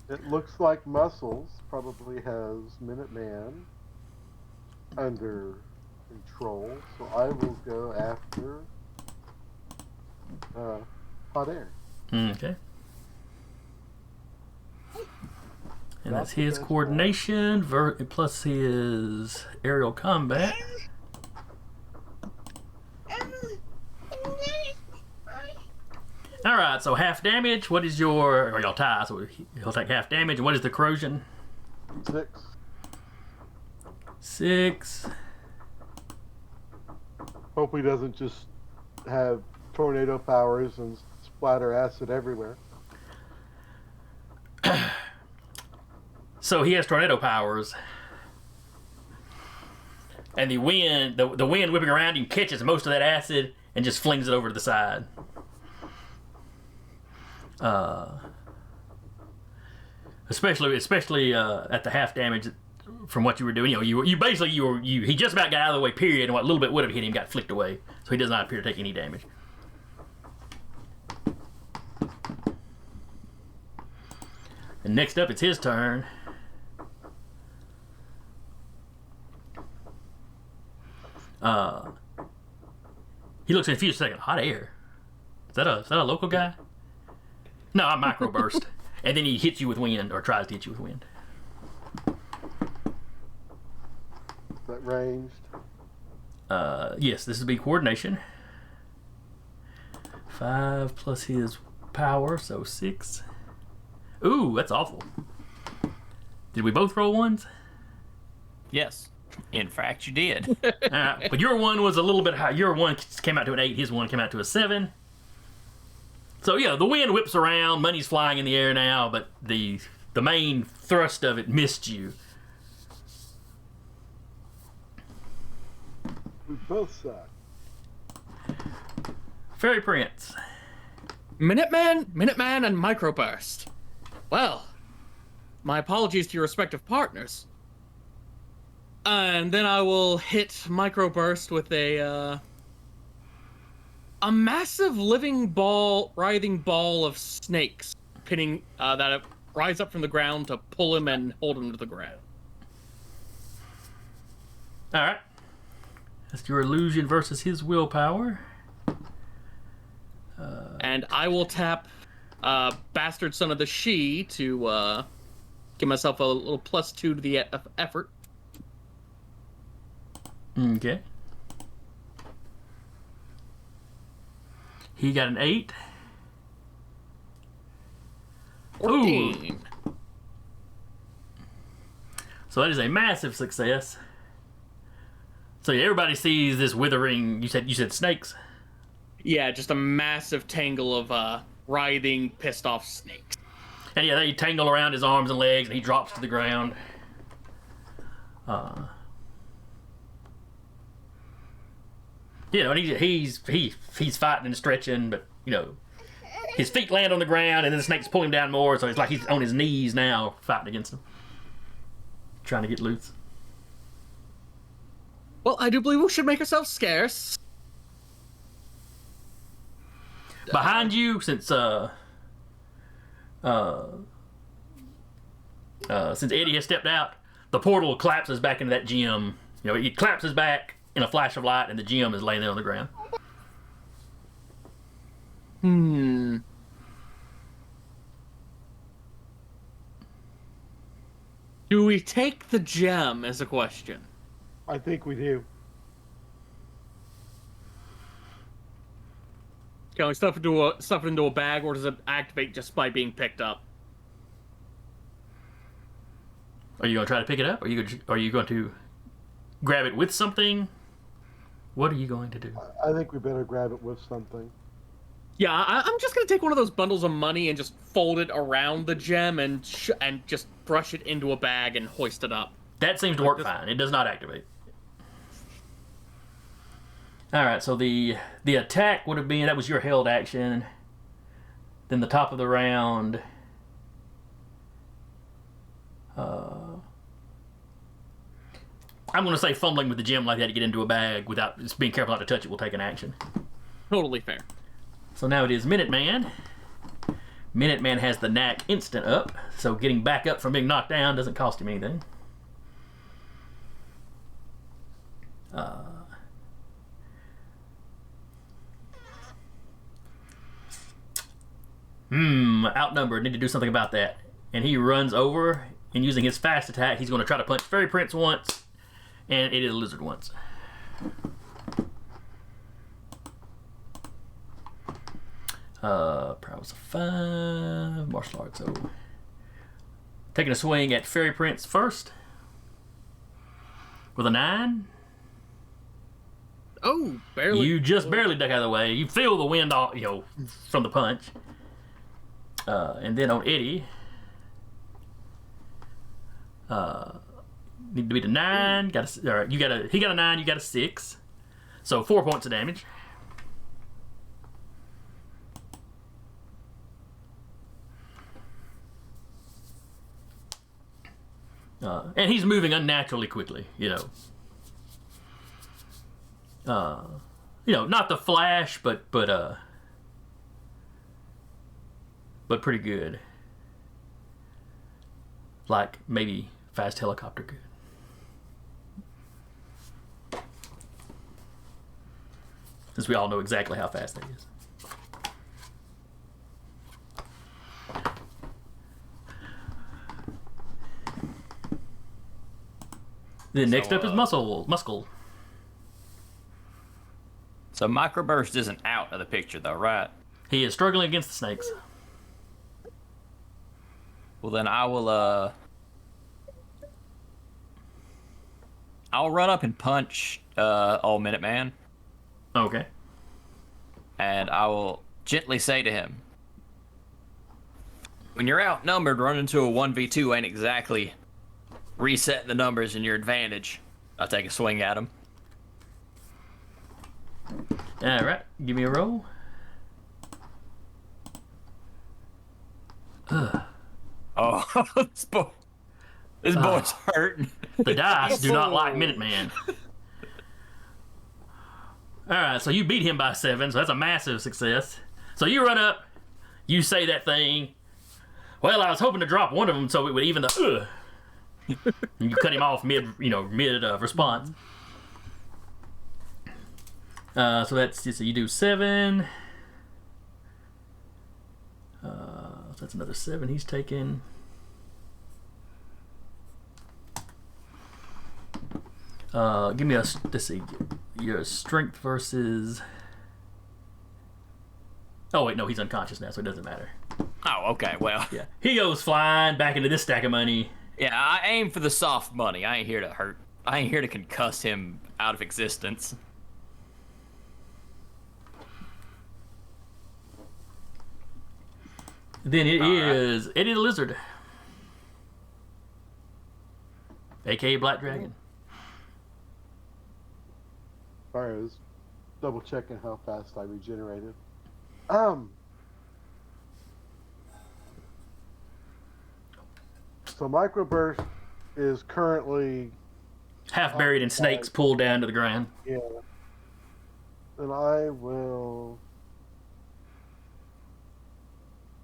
it looks like Muscles probably has Minuteman under control, so I will go after Hot Air. Okay. And that's his coordination plus his aerial combat. Alright, so half damage. What is your... Or y'all tie, so he'll take half damage. And what is the corrosion? 6. 6. Hope he doesn't just have tornado powers and splatter acid everywhere. So he has tornado powers. And the wind whipping around him catches most of that acid and just flings it over to the side. Especially at the half damage from what you were doing. You know, he just about got out of the way, period, and what little bit would have hit him got flicked away. So he does not appear to take any damage. And next up, it's his turn. He looks confused a second. Hot Air? Is that a local guy? No, I'm microburst. And then he hits you with wind, or tries to hit you with wind. Is that ranged? Yes, this would be coordination. 5 plus his power, so 6. Ooh, that's awful. Did we both roll ones? Yes. In fact, you did. But your one was a little bit high. Your one came out to an 8. His one came out to a 7. So yeah, the wind whips around. Money's flying in the air now, but the main thrust of it missed you. We both suck. Fairy Prince. Minuteman, and Microburst. Well, my apologies to your respective partners. And then I will hit Microburst with a massive writhing ball of snakes, pinning that rise up from the ground to pull him and hold him to the ground. All right. That's your illusion versus his willpower. And I will tap Bastard Son of the She to give myself a little +2 to the effort. Okay. He got an 8. 14. Ooh. So that is a massive success. So yeah, everybody sees this withering. You said snakes. Yeah, just a massive tangle of writhing, pissed off snakes. And yeah, they tangle around his arms and legs, and he drops to the ground. You know, and he's fighting and stretching, but you know, his feet land on the ground, and then the snakes pull him down more. So it's like he's on his knees now, fighting against them, trying to get loose. Well, I do believe we should make ourselves scarce. Behind you, since Eddie has stepped out, the portal collapses back into that gym You know, he claps his back in a flash of light, and the gem is laying there on the ground. Do we take the gem is a question. I think we do. Can we stuff it into a bag, or does it activate just by being picked up? Are you going to try to pick it up? Are you going to grab it with something? What are you going to do? I think we better grab it with something. Yeah, I'm just gonna take one of those bundles of money and just fold it around the gem and just brush it into a bag and hoist it up. That seems to work fine. It does not activate. All right, so the attack would have been, that was your held action. Then the top of the round. I'm going to say fumbling with the gem like that to get into a bag without just being careful not to touch it will take an action. Totally fair. So now it is Minuteman. Minuteman has the knack instant up, so getting back up from being knocked down doesn't cost him anything. Outnumbered. Need to do something about that. And he runs over, and using his fast attack, he's going to try to punch Fairy Prince once, and it is a lizard once. Prowess of 5, martial arts. So taking a swing at Fairy Prince first with a 9. Oh, barely. You just barely duck out of the way. You feel the wind off, from the punch. And then on Eddie, need to beat a 9. He got a 9. You got a 6. So 4 points of damage. And he's moving unnaturally quickly, not the Flash, but pretty good. Like maybe fast helicopter good. Since we all know exactly how fast that is. Then next up is Muscle. So Microburst isn't out of the picture, though, right? He is struggling against the snakes. Well, then I'll run up and punch old Minuteman, Okay. and I will gently say to him, when you're outnumbered, running into a 1v2 ain't exactly resetting the numbers in your advantage. I'll take a swing at him. All right, give me a roll. Oh, this boy's hurting. The dice do not like Minuteman. All right, so you beat him by 7, so that's a massive success. So you run up, you say that thing. Well, I was hoping to drop one of them so it would even the. You cut him off mid response. So so you do 7. So that's another 7 he's taken. Give me let's see, your strength versus. Oh wait, no, he's unconscious now, so it doesn't matter. Oh, okay, well. Yeah, he goes flying back into this stack of money. Yeah, I aim for the soft money. I ain't here to hurt. I ain't here to concuss him out of existence. Then it is Eddie the Lizard, aka Black Dragon. Sorry, I was double checking how fast I regenerated. So Microburst is currently Half buried in snakes pulled down to the ground. yeah. And I will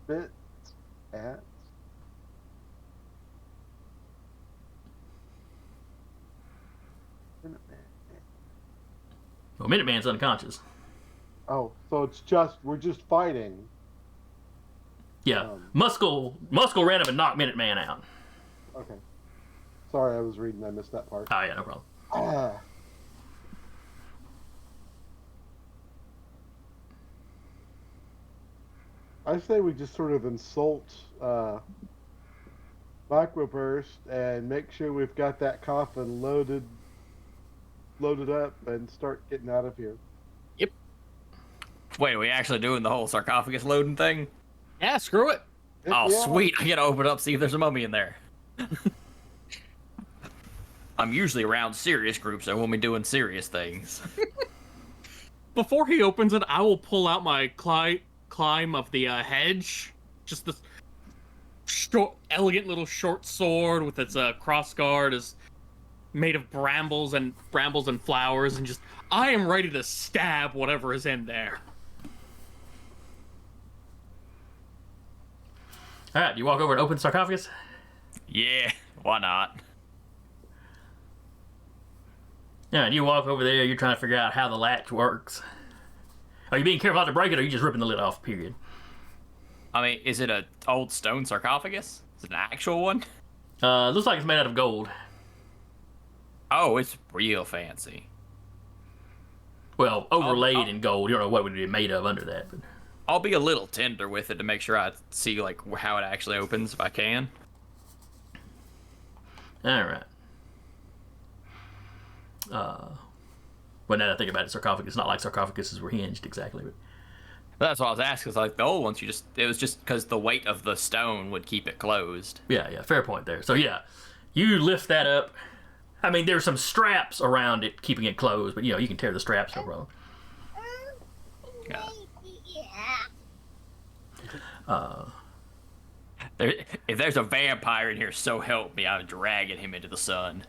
bit at Well, Minuteman's unconscious. Oh, so we're just fighting. Yeah, Muscle ran up and knocked Minuteman out. Okay. Sorry, I was reading. I missed that part. Oh yeah, no problem. I say we just sort of insult Microburst and make sure we've got that coffin loaded up and start getting out of here. Yep. Wait, are we actually doing the whole sarcophagus loading thing? Yeah, screw it. Oh, Yeah. sweet. I gotta open it up, see if there's a mummy in there. I'm usually around serious groups that want me doing serious things. Before he opens it, I will pull out my climb of the hedge. Just this short, elegant little short sword with its crossguard is made of brambles and flowers, and just I am ready to stab whatever is in there. All right, you walk over and open the sarcophagus. Yeah, why not? Yeah, and you walk over there. You're trying to figure out how the latch works. Are you being careful not to break it, or are you just ripping the lid off? Period. I mean, is it an old stone sarcophagus? Is it an actual one? Looks like it's made out of gold. Oh, it's real fancy. Well, overlaid in gold. You don't know what would be made of under that, but I'll be a little tender with it to make sure I see like how it actually opens if I can. all right. Well, now that I think about it, sarcophagus, not like sarcophaguses were hinged exactly, but That's what I was asking. Cause like the old ones, it was just because the weight of the stone would keep it closed. yeah, fair point there. So yeah, you lift that up. I mean, there's some straps around it keeping it closed, but you can tear the straps, no problem. If there's a vampire in here, so help me, I'm dragging him into the sun.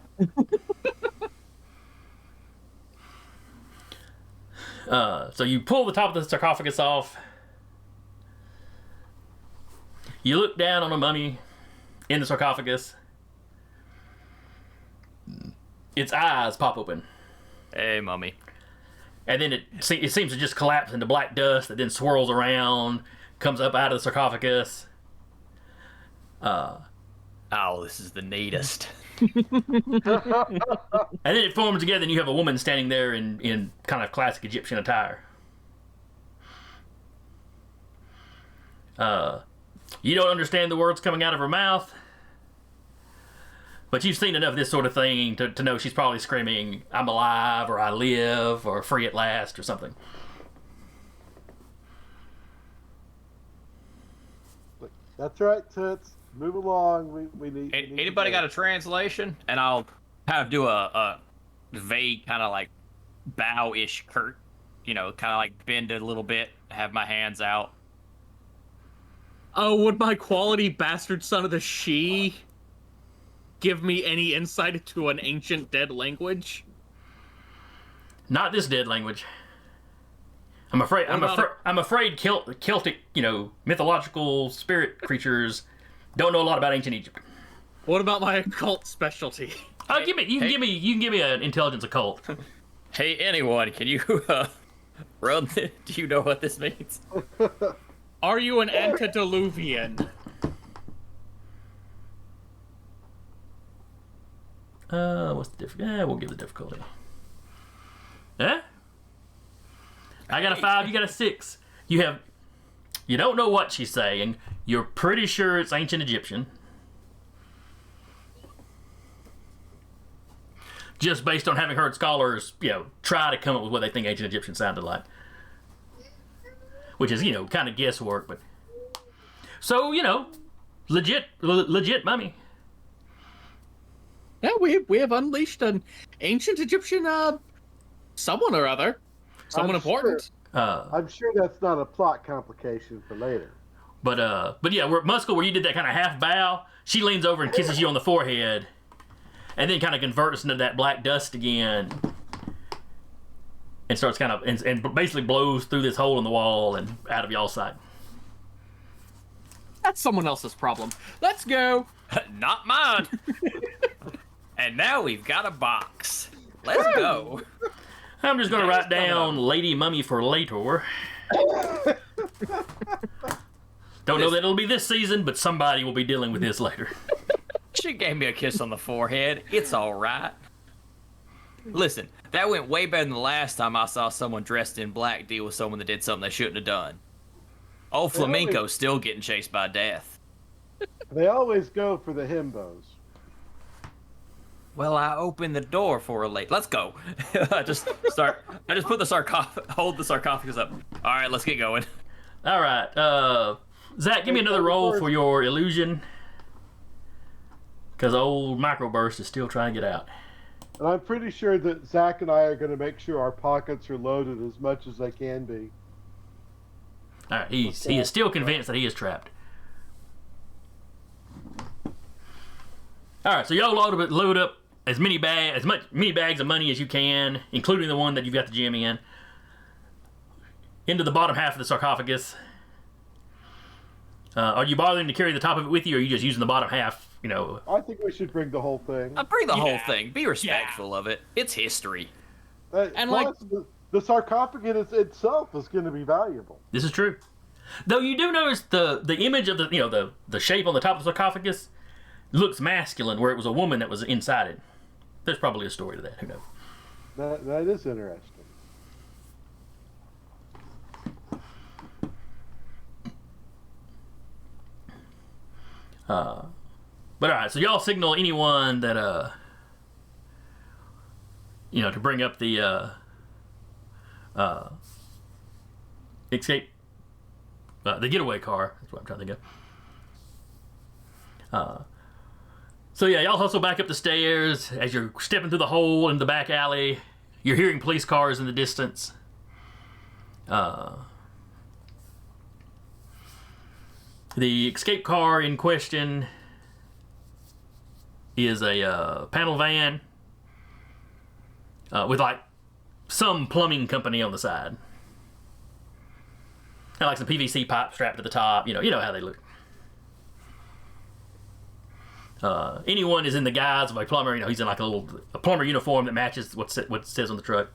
So you pull the top of the sarcophagus off. You look down on a mummy in the sarcophagus. Its eyes pop open. Hey, mummy. And then it seems to just collapse into black dust that then swirls around, comes up out of the sarcophagus. Oh, this is the neatest. And then it forms together and you have a woman standing there in kind of classic Egyptian attire. You don't understand the words coming out of her mouth, but you've seen enough of this sort of thing to know she's probably screaming, "I'm alive," or "I live," or "free at last," or something. That's right, Toots. Move along. We need. Anybody got a translation? And I'll kind of do a vague kind of like bow-ish curt, kind of like bend it a little bit, have my hands out. Oh, would my quality bastard son of the she give me any insight into an ancient dead language? Not this dead language. I'm afraid Celtic, mythological spirit creatures don't know a lot about ancient Egypt. What about my occult specialty? Oh, you can give me an intelligence occult. Hey, anyone, can you run this? Do you know what this means? Are you an antediluvian? What's the difficulty? We'll give the difficulty. Eh? I got a 5, you got a 6. You don't know what she's saying. You're pretty sure it's ancient Egyptian. Just based on having heard scholars, try to come up with what they think ancient Egyptian sounded like. Which is, kind of guesswork, but... So, legit mummy. Yeah, we have unleashed an ancient Egyptian, someone or other. Someone important. I'm sure that's not a plot complication for later. But yeah, where you did that kind of half bow, she leans over and kisses you on the forehead, and then kind of converts into that black dust again, and starts kind of and basically blows through this hole in the wall and out of y'all's sight. That's someone else's problem. Let's go. Not mine. And now we've got a box. Let's go. I'm just going to write Coming down up. Lady Mummy for later. Don't know that it'll be this season, but somebody will be dealing with this later. She gave me a kiss on the forehead. It's all right. Listen, that went way better than the last time I saw someone dressed in black deal with someone that did something they shouldn't have done. Old Flamenco's still getting chased by death. They always go for the himbos. Well, I opened the door for a late. Let's go. I just put the hold the sarcophagus up. All right, let's get going. All right. Zach, give me another roll for your illusion. Because old Microburst is still trying to get out. And I'm pretty sure that Zach and I are going to make sure our pockets are loaded as much as they can be. All right, he is still convinced that he is trapped. All right, so y'all load up as many bags of money as you can, including the one that you've got the gem in, into the bottom half of the sarcophagus. Are you bothering to carry the top of it with you, or are you just using the bottom half? You know. I think we should bring the whole thing. Bring the whole thing. Be respectful of it. It's history. And like- the sarcophagus itself is going to be valuable. This is true. Though you do notice the image of the shape on the top of the sarcophagus looks masculine, where it was a woman that was inside it. There's probably a story to that. Who knows? That is interesting. But all right, so y'all signal anyone that to bring up the escape, the getaway car. That's what I'm trying to think of. So yeah, y'all hustle back up the stairs as you're stepping through the hole in the back alley. You're hearing police cars in the distance. The escape car in question is a panel van with like some plumbing company on the side. And like some PVC pipe strapped to the top. You know how they look. Anyone is in the guise of a plumber. He's in like a plumber uniform that matches what it says on the truck.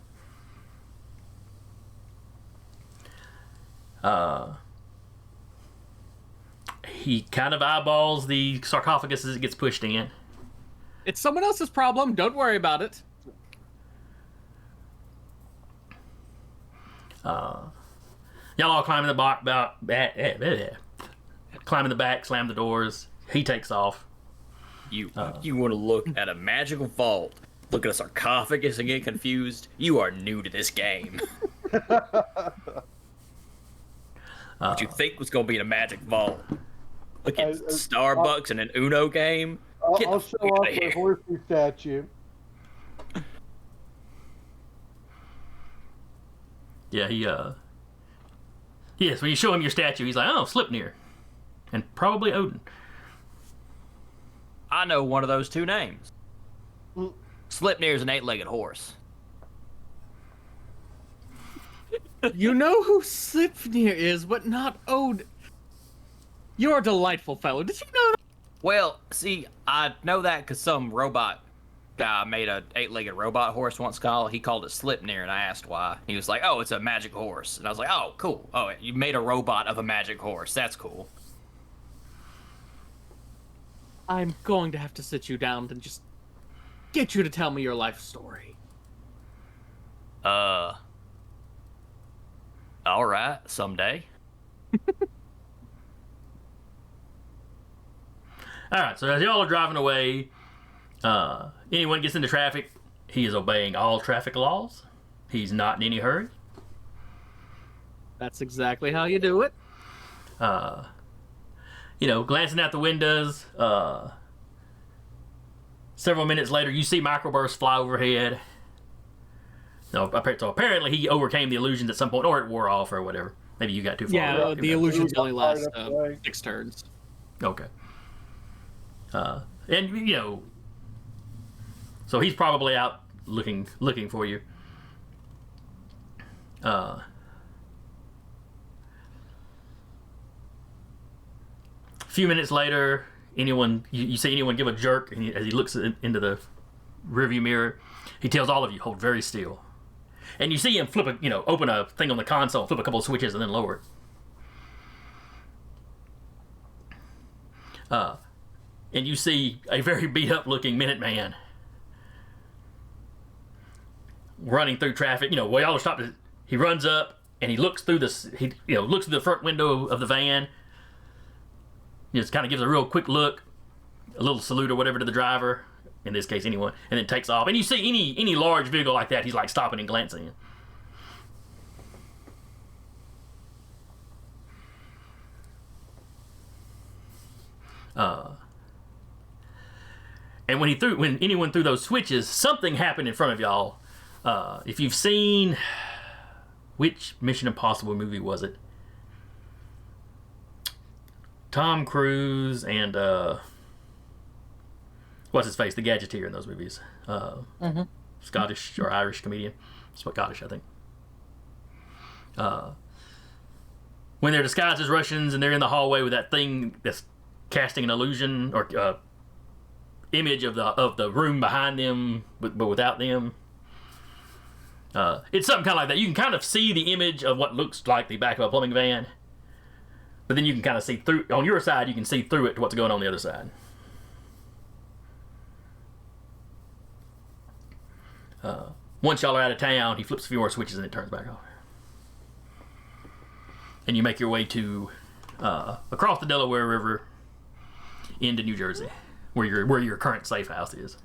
He kind of eyeballs the sarcophagus as it gets pushed in. It's someone else's problem. Don't worry about it. Y'all all climb in the climb in the back, slam the doors. He takes off. You want to look at a magical vault, look at a sarcophagus and get confused? You are new to this game. What you think was going to be in a magic vault? Look at Starbucks and an Uno game. I'll show off my horsey statue. Yeah, yes, when you show him your statue, he's like, oh, Slipnir. And probably Odin. I know one of those two names. Slipnir is an 8-legged horse. You know who Slipnir is, but not Odin. You're a delightful fellow. Did you know that? Well, see, I know that because some robot guy made a 8-legged robot horse once he called it Slipnir, and I asked why. He was like, oh, it's a magic horse. And I was like, oh, cool. Oh, you made a robot of a magic horse. That's cool. I'm going to have to sit you down and just get you to tell me your life story. All right, someday. All right, so as y'all are driving away, anyone gets into traffic, he is obeying all traffic laws. He's not in any hurry. That's exactly how you do it. Glancing out the windows, several minutes later, you see microbursts fly overhead. So apparently he overcame the illusions at some point, or it wore off, or whatever. Maybe you got too far. Yeah, away. the illusions only last Right. 6 turns. Okay. So he's probably out looking for you. A few minutes later, you see anyone give a jerk, and as he looks into the rearview mirror, he tells all of you, hold very still. And you see him flip open a thing on the console, flip a couple of switches, and then lower it. And you see a very beat up looking Minuteman running through traffic. While y'all are stopped, he runs up and he looks through looks through the front window of the van. Just kind of gives a real quick look, a little salute or whatever to the driver, in this case anyone, and then takes off. And you see any large vehicle like that, he's like stopping and glancing. And when anyone threw those switches, something happened in front of y'all. If you've seen, which Mission Impossible movie was it? Tom Cruise and what's his face, the Gadgeteer in those movies. Scottish or Irish comedian. Scottish, I think. When they're disguised as Russians and they're in the hallway with that thing that's casting an illusion or image of the room behind them, but without them. It's something kind of like that. You can kind of see the image of what looks like the back of a plumbing van, but then you can kind of see through. On your side, you can see through it to what's going on the other side. Once y'all are out of town, he flips a few more switches and it turns back off. And you make your way to across the Delaware River into New Jersey, where your current safe house is.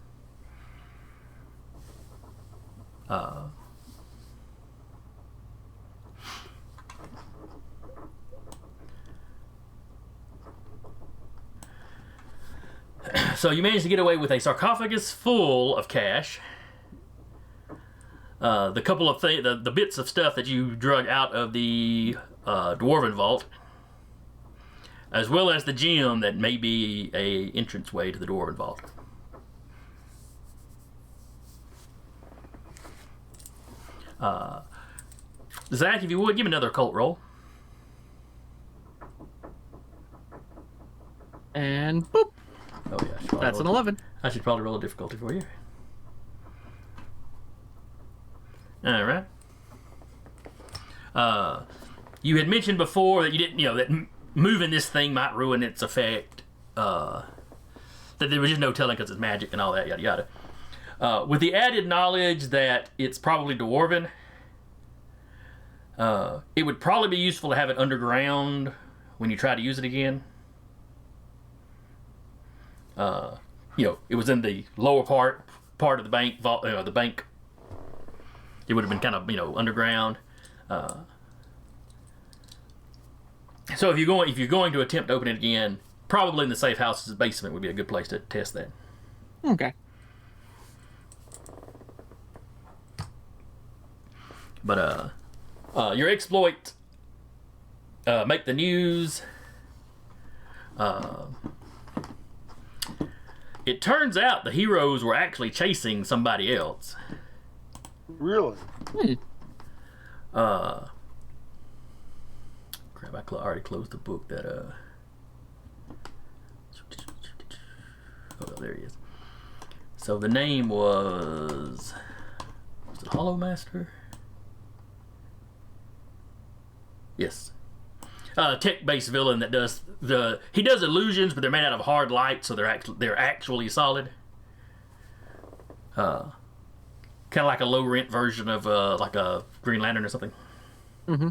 So you managed to get away with a sarcophagus full of cash. The couple of the bits of stuff that you drug out of the Dwarven Vault, as well as the gem that may be a entranceway to the Dwarven Vault. Zach, if you would, give me another occult roll. And boop. Oh yeah, That's an 11. I should probably roll a difficulty for you. All right. You had mentioned before that you didn't, that moving this thing might ruin its effect. That there was just no telling because it's magic and all that, yada yada. With the added knowledge that it's probably Dwarven, it would probably be useful to have it underground when you try to use it again. It was in the lower part of the bank vault, the bank. It would have been kind of, underground. So if you're going to attempt to open it again, probably in the safe house's basement would be a good place to test that. Okay. But your exploit make the news. It turns out the heroes were actually chasing somebody else. Really? Crap! I already closed the book. That oh, there he is. So the name was it Hollow Master? Yes. Tech-based villain that does he does illusions, but they're made out of hard light, so they're actually solid. Kind of like a low rent version of like a Green Lantern or something. Mm-hmm.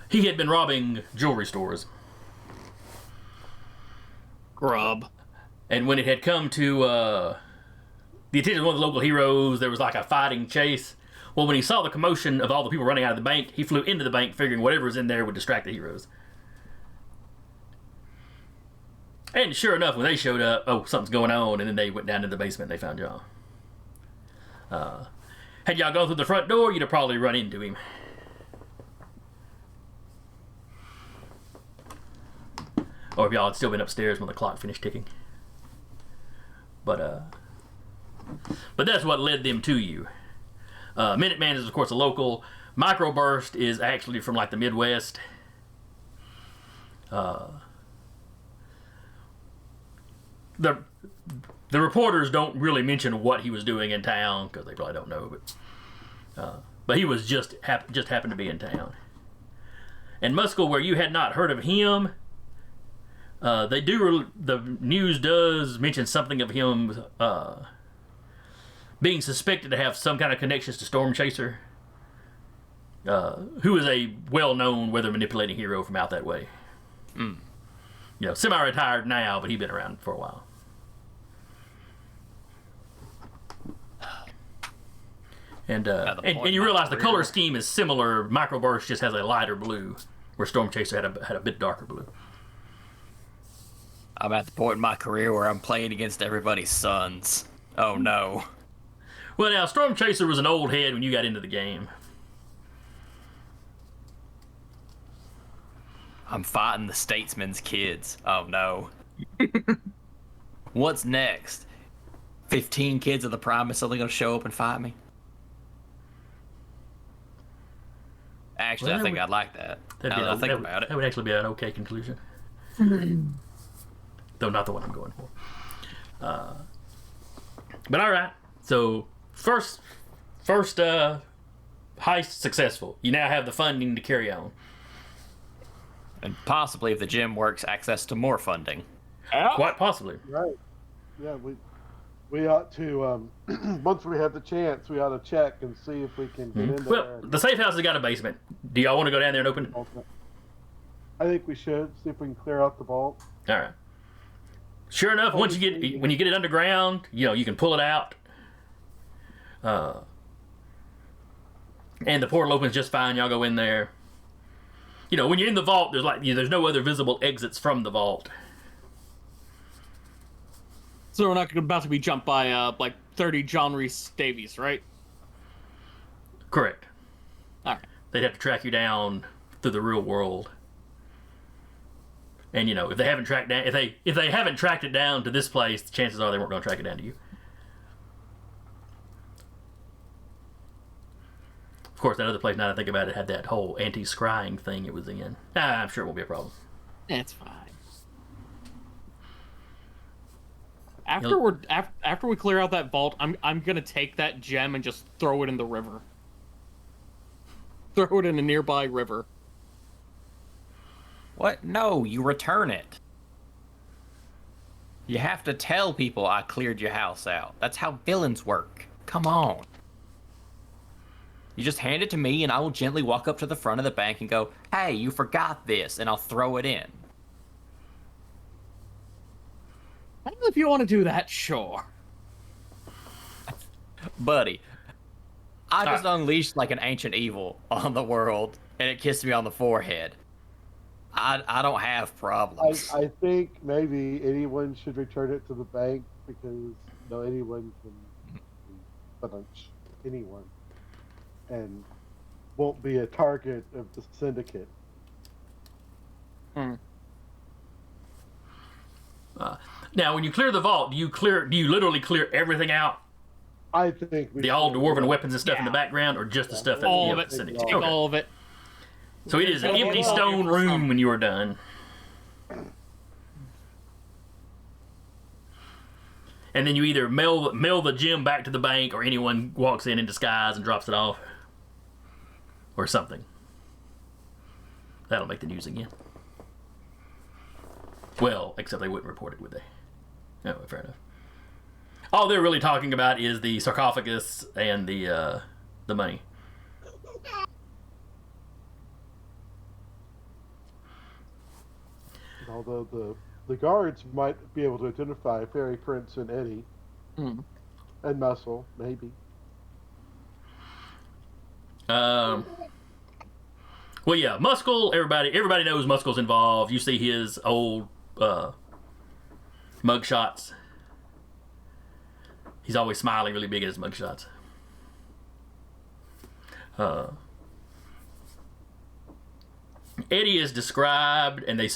He had been robbing jewelry stores, Grub. and when it had come to the attention of one of the local heroes, there was like a fighting chase. Well, when he saw the commotion of all the people running out of the bank, he flew into the bank, figuring whatever was in there would distract the heroes. And sure enough, when they showed up, oh, something's going on, and then they went down to the basement and they found y'all. Had y'all gone through the front door, you'd have probably run into him. Or if y'all had still been upstairs when the clock finished ticking. But that's what led them to you. Minuteman is, of course, a local. Microburst is actually from, like, the Midwest. The reporters don't really mention what he was doing in town because they probably don't know, but he was just happened to be in town. And Muskell, where you had not heard of him, the news does mention something of him being suspected to have some kind of connections to Storm Chaser, who is a well-known weather manipulating hero from out that way. You know, semi-retired now, but he's been around for a while. And you realize the color scheme is similar. Microburst just has a lighter blue, where Storm Chaser had a bit darker blue. I'm at the point in my career where I'm playing against everybody's sons. Oh no. Well, now Storm Chaser was an old head when you got into the game. I'm fighting the Statesman's kids. Oh no. What's next? 15 kids of the Prime is suddenly going to show up and fight me? Actually, I think I'd like that. Now that I think about it. That would actually be an okay conclusion. Though not the one I'm going for. But all right. So first heist successful. You now have the funding to carry on. And possibly, if the gym works, access to more funding. Quite possibly. Right. Yeah, we ought to, once we have the chance, we ought to check and see if we can get in there. Well, the safe house has got a basement. Do y'all want to go down there and open it? I think we should see if we can clear out the vault. All right. Sure enough, when you get it underground, you know, you can pull it out. And the portal opens just fine. Y'all go in there. You know, when you're in the vault, there's no other visible exits from the vault. So we're not about to be jumped by like 30 John Rhys Davies, right? Correct. All right. They'd have to track you down through the real world. And you know, if they haven't tracked it down to this place, the chances are they weren't going to track it down to you. Of course, that other place, now that I think about it, had that whole anti-scrying thing it was in. I'm sure it won't be a problem. It's fine. After we clear out that vault, I'm gonna take that gem and just throw it in the river. Throw it in a nearby river. What? No, you return it. You have to tell people I cleared your house out. That's how villains work. Come on. You just hand it to me and I will gently walk up to the front of the bank and go, hey, you forgot this, and I'll throw it in. Well, if you want to do that, sure. Buddy, I just unleashed like an ancient evil on the world and it kissed me on the forehead. I don't have problems. I think maybe anyone should return it to the bank because anyone can punch anyone and won't be a target of the Syndicate. Now, when you clear the vault, do you literally clear everything out? I think the all dwarven weapons and stuff in the background, or just the stuff that all of the it. Syndicate? Take all of it. So it is an empty stone room when you are done. And then you either mail the gem back to the bank, or anyone walks in disguise and drops it off, or something. That'll make the news again. Well, except they wouldn't report it, would they? No, fair enough. All they're really talking about is the sarcophagus and the money. Although the guards might be able to identify Fairy Prince and Eddie. And Muscle, maybe. Well, yeah, Muskell. Everybody knows Muskell's involved. You see his old mugshots. He's always smiling really big at his mugshots. Eddie is described, and they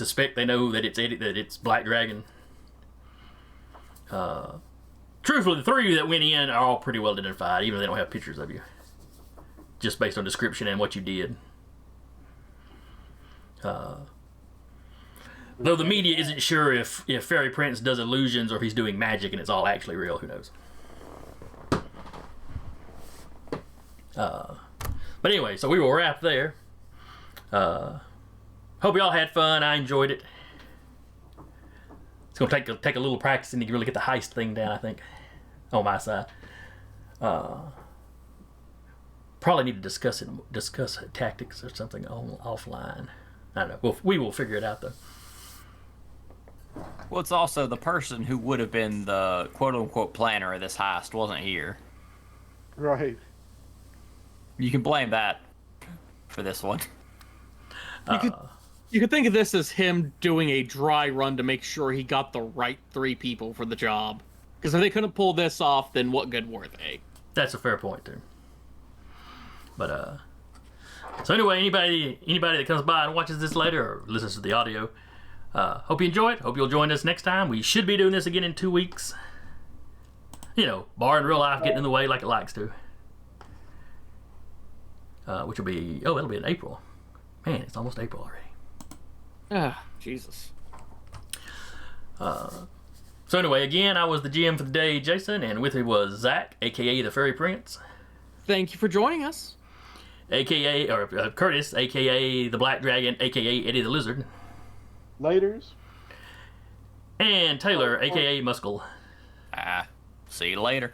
know that it's Eddie, that it's Black Dragon. Truthfully, the three of you that went in are all pretty well identified, even though they don't have pictures of you. Just based on description and what you did. Though the media isn't sure if Fairy Prince does illusions or if he's doing magic and it's all actually real. Who knows? But anyway, so we will wrap there. Hope y'all had fun. I enjoyed it. It's gonna take a little practicing to really get the heist thing down, I think, on my side. Probably need to discuss tactics or something offline. I don't know. We will figure it out though. Well, it's also the person who would have been the quote-unquote planner of this heist wasn't here. Right. You can blame that for this one. You could think of this as him doing a dry run to make sure he got the right 3 people for the job. Because if they couldn't pull this off, then what good were they? That's a fair point too. But so anyway, anybody that comes by and watches this later or listens to the audio, hope you enjoy it. Hope you'll join us next time. We should be doing this again in 2 weeks. You know, barring real life getting in the way like it likes to. Which will be, it'll be in April. Man, it's almost April already. Ah, Jesus. So anyway, again, I was the GM for the day, Jason, and with me was Zach, aka the Fairy Prince. Thank you for joining us. Curtis, aka the Black Dragon, aka Eddie the Lizard. Laters. And Taylor, aka Muscle. See you later.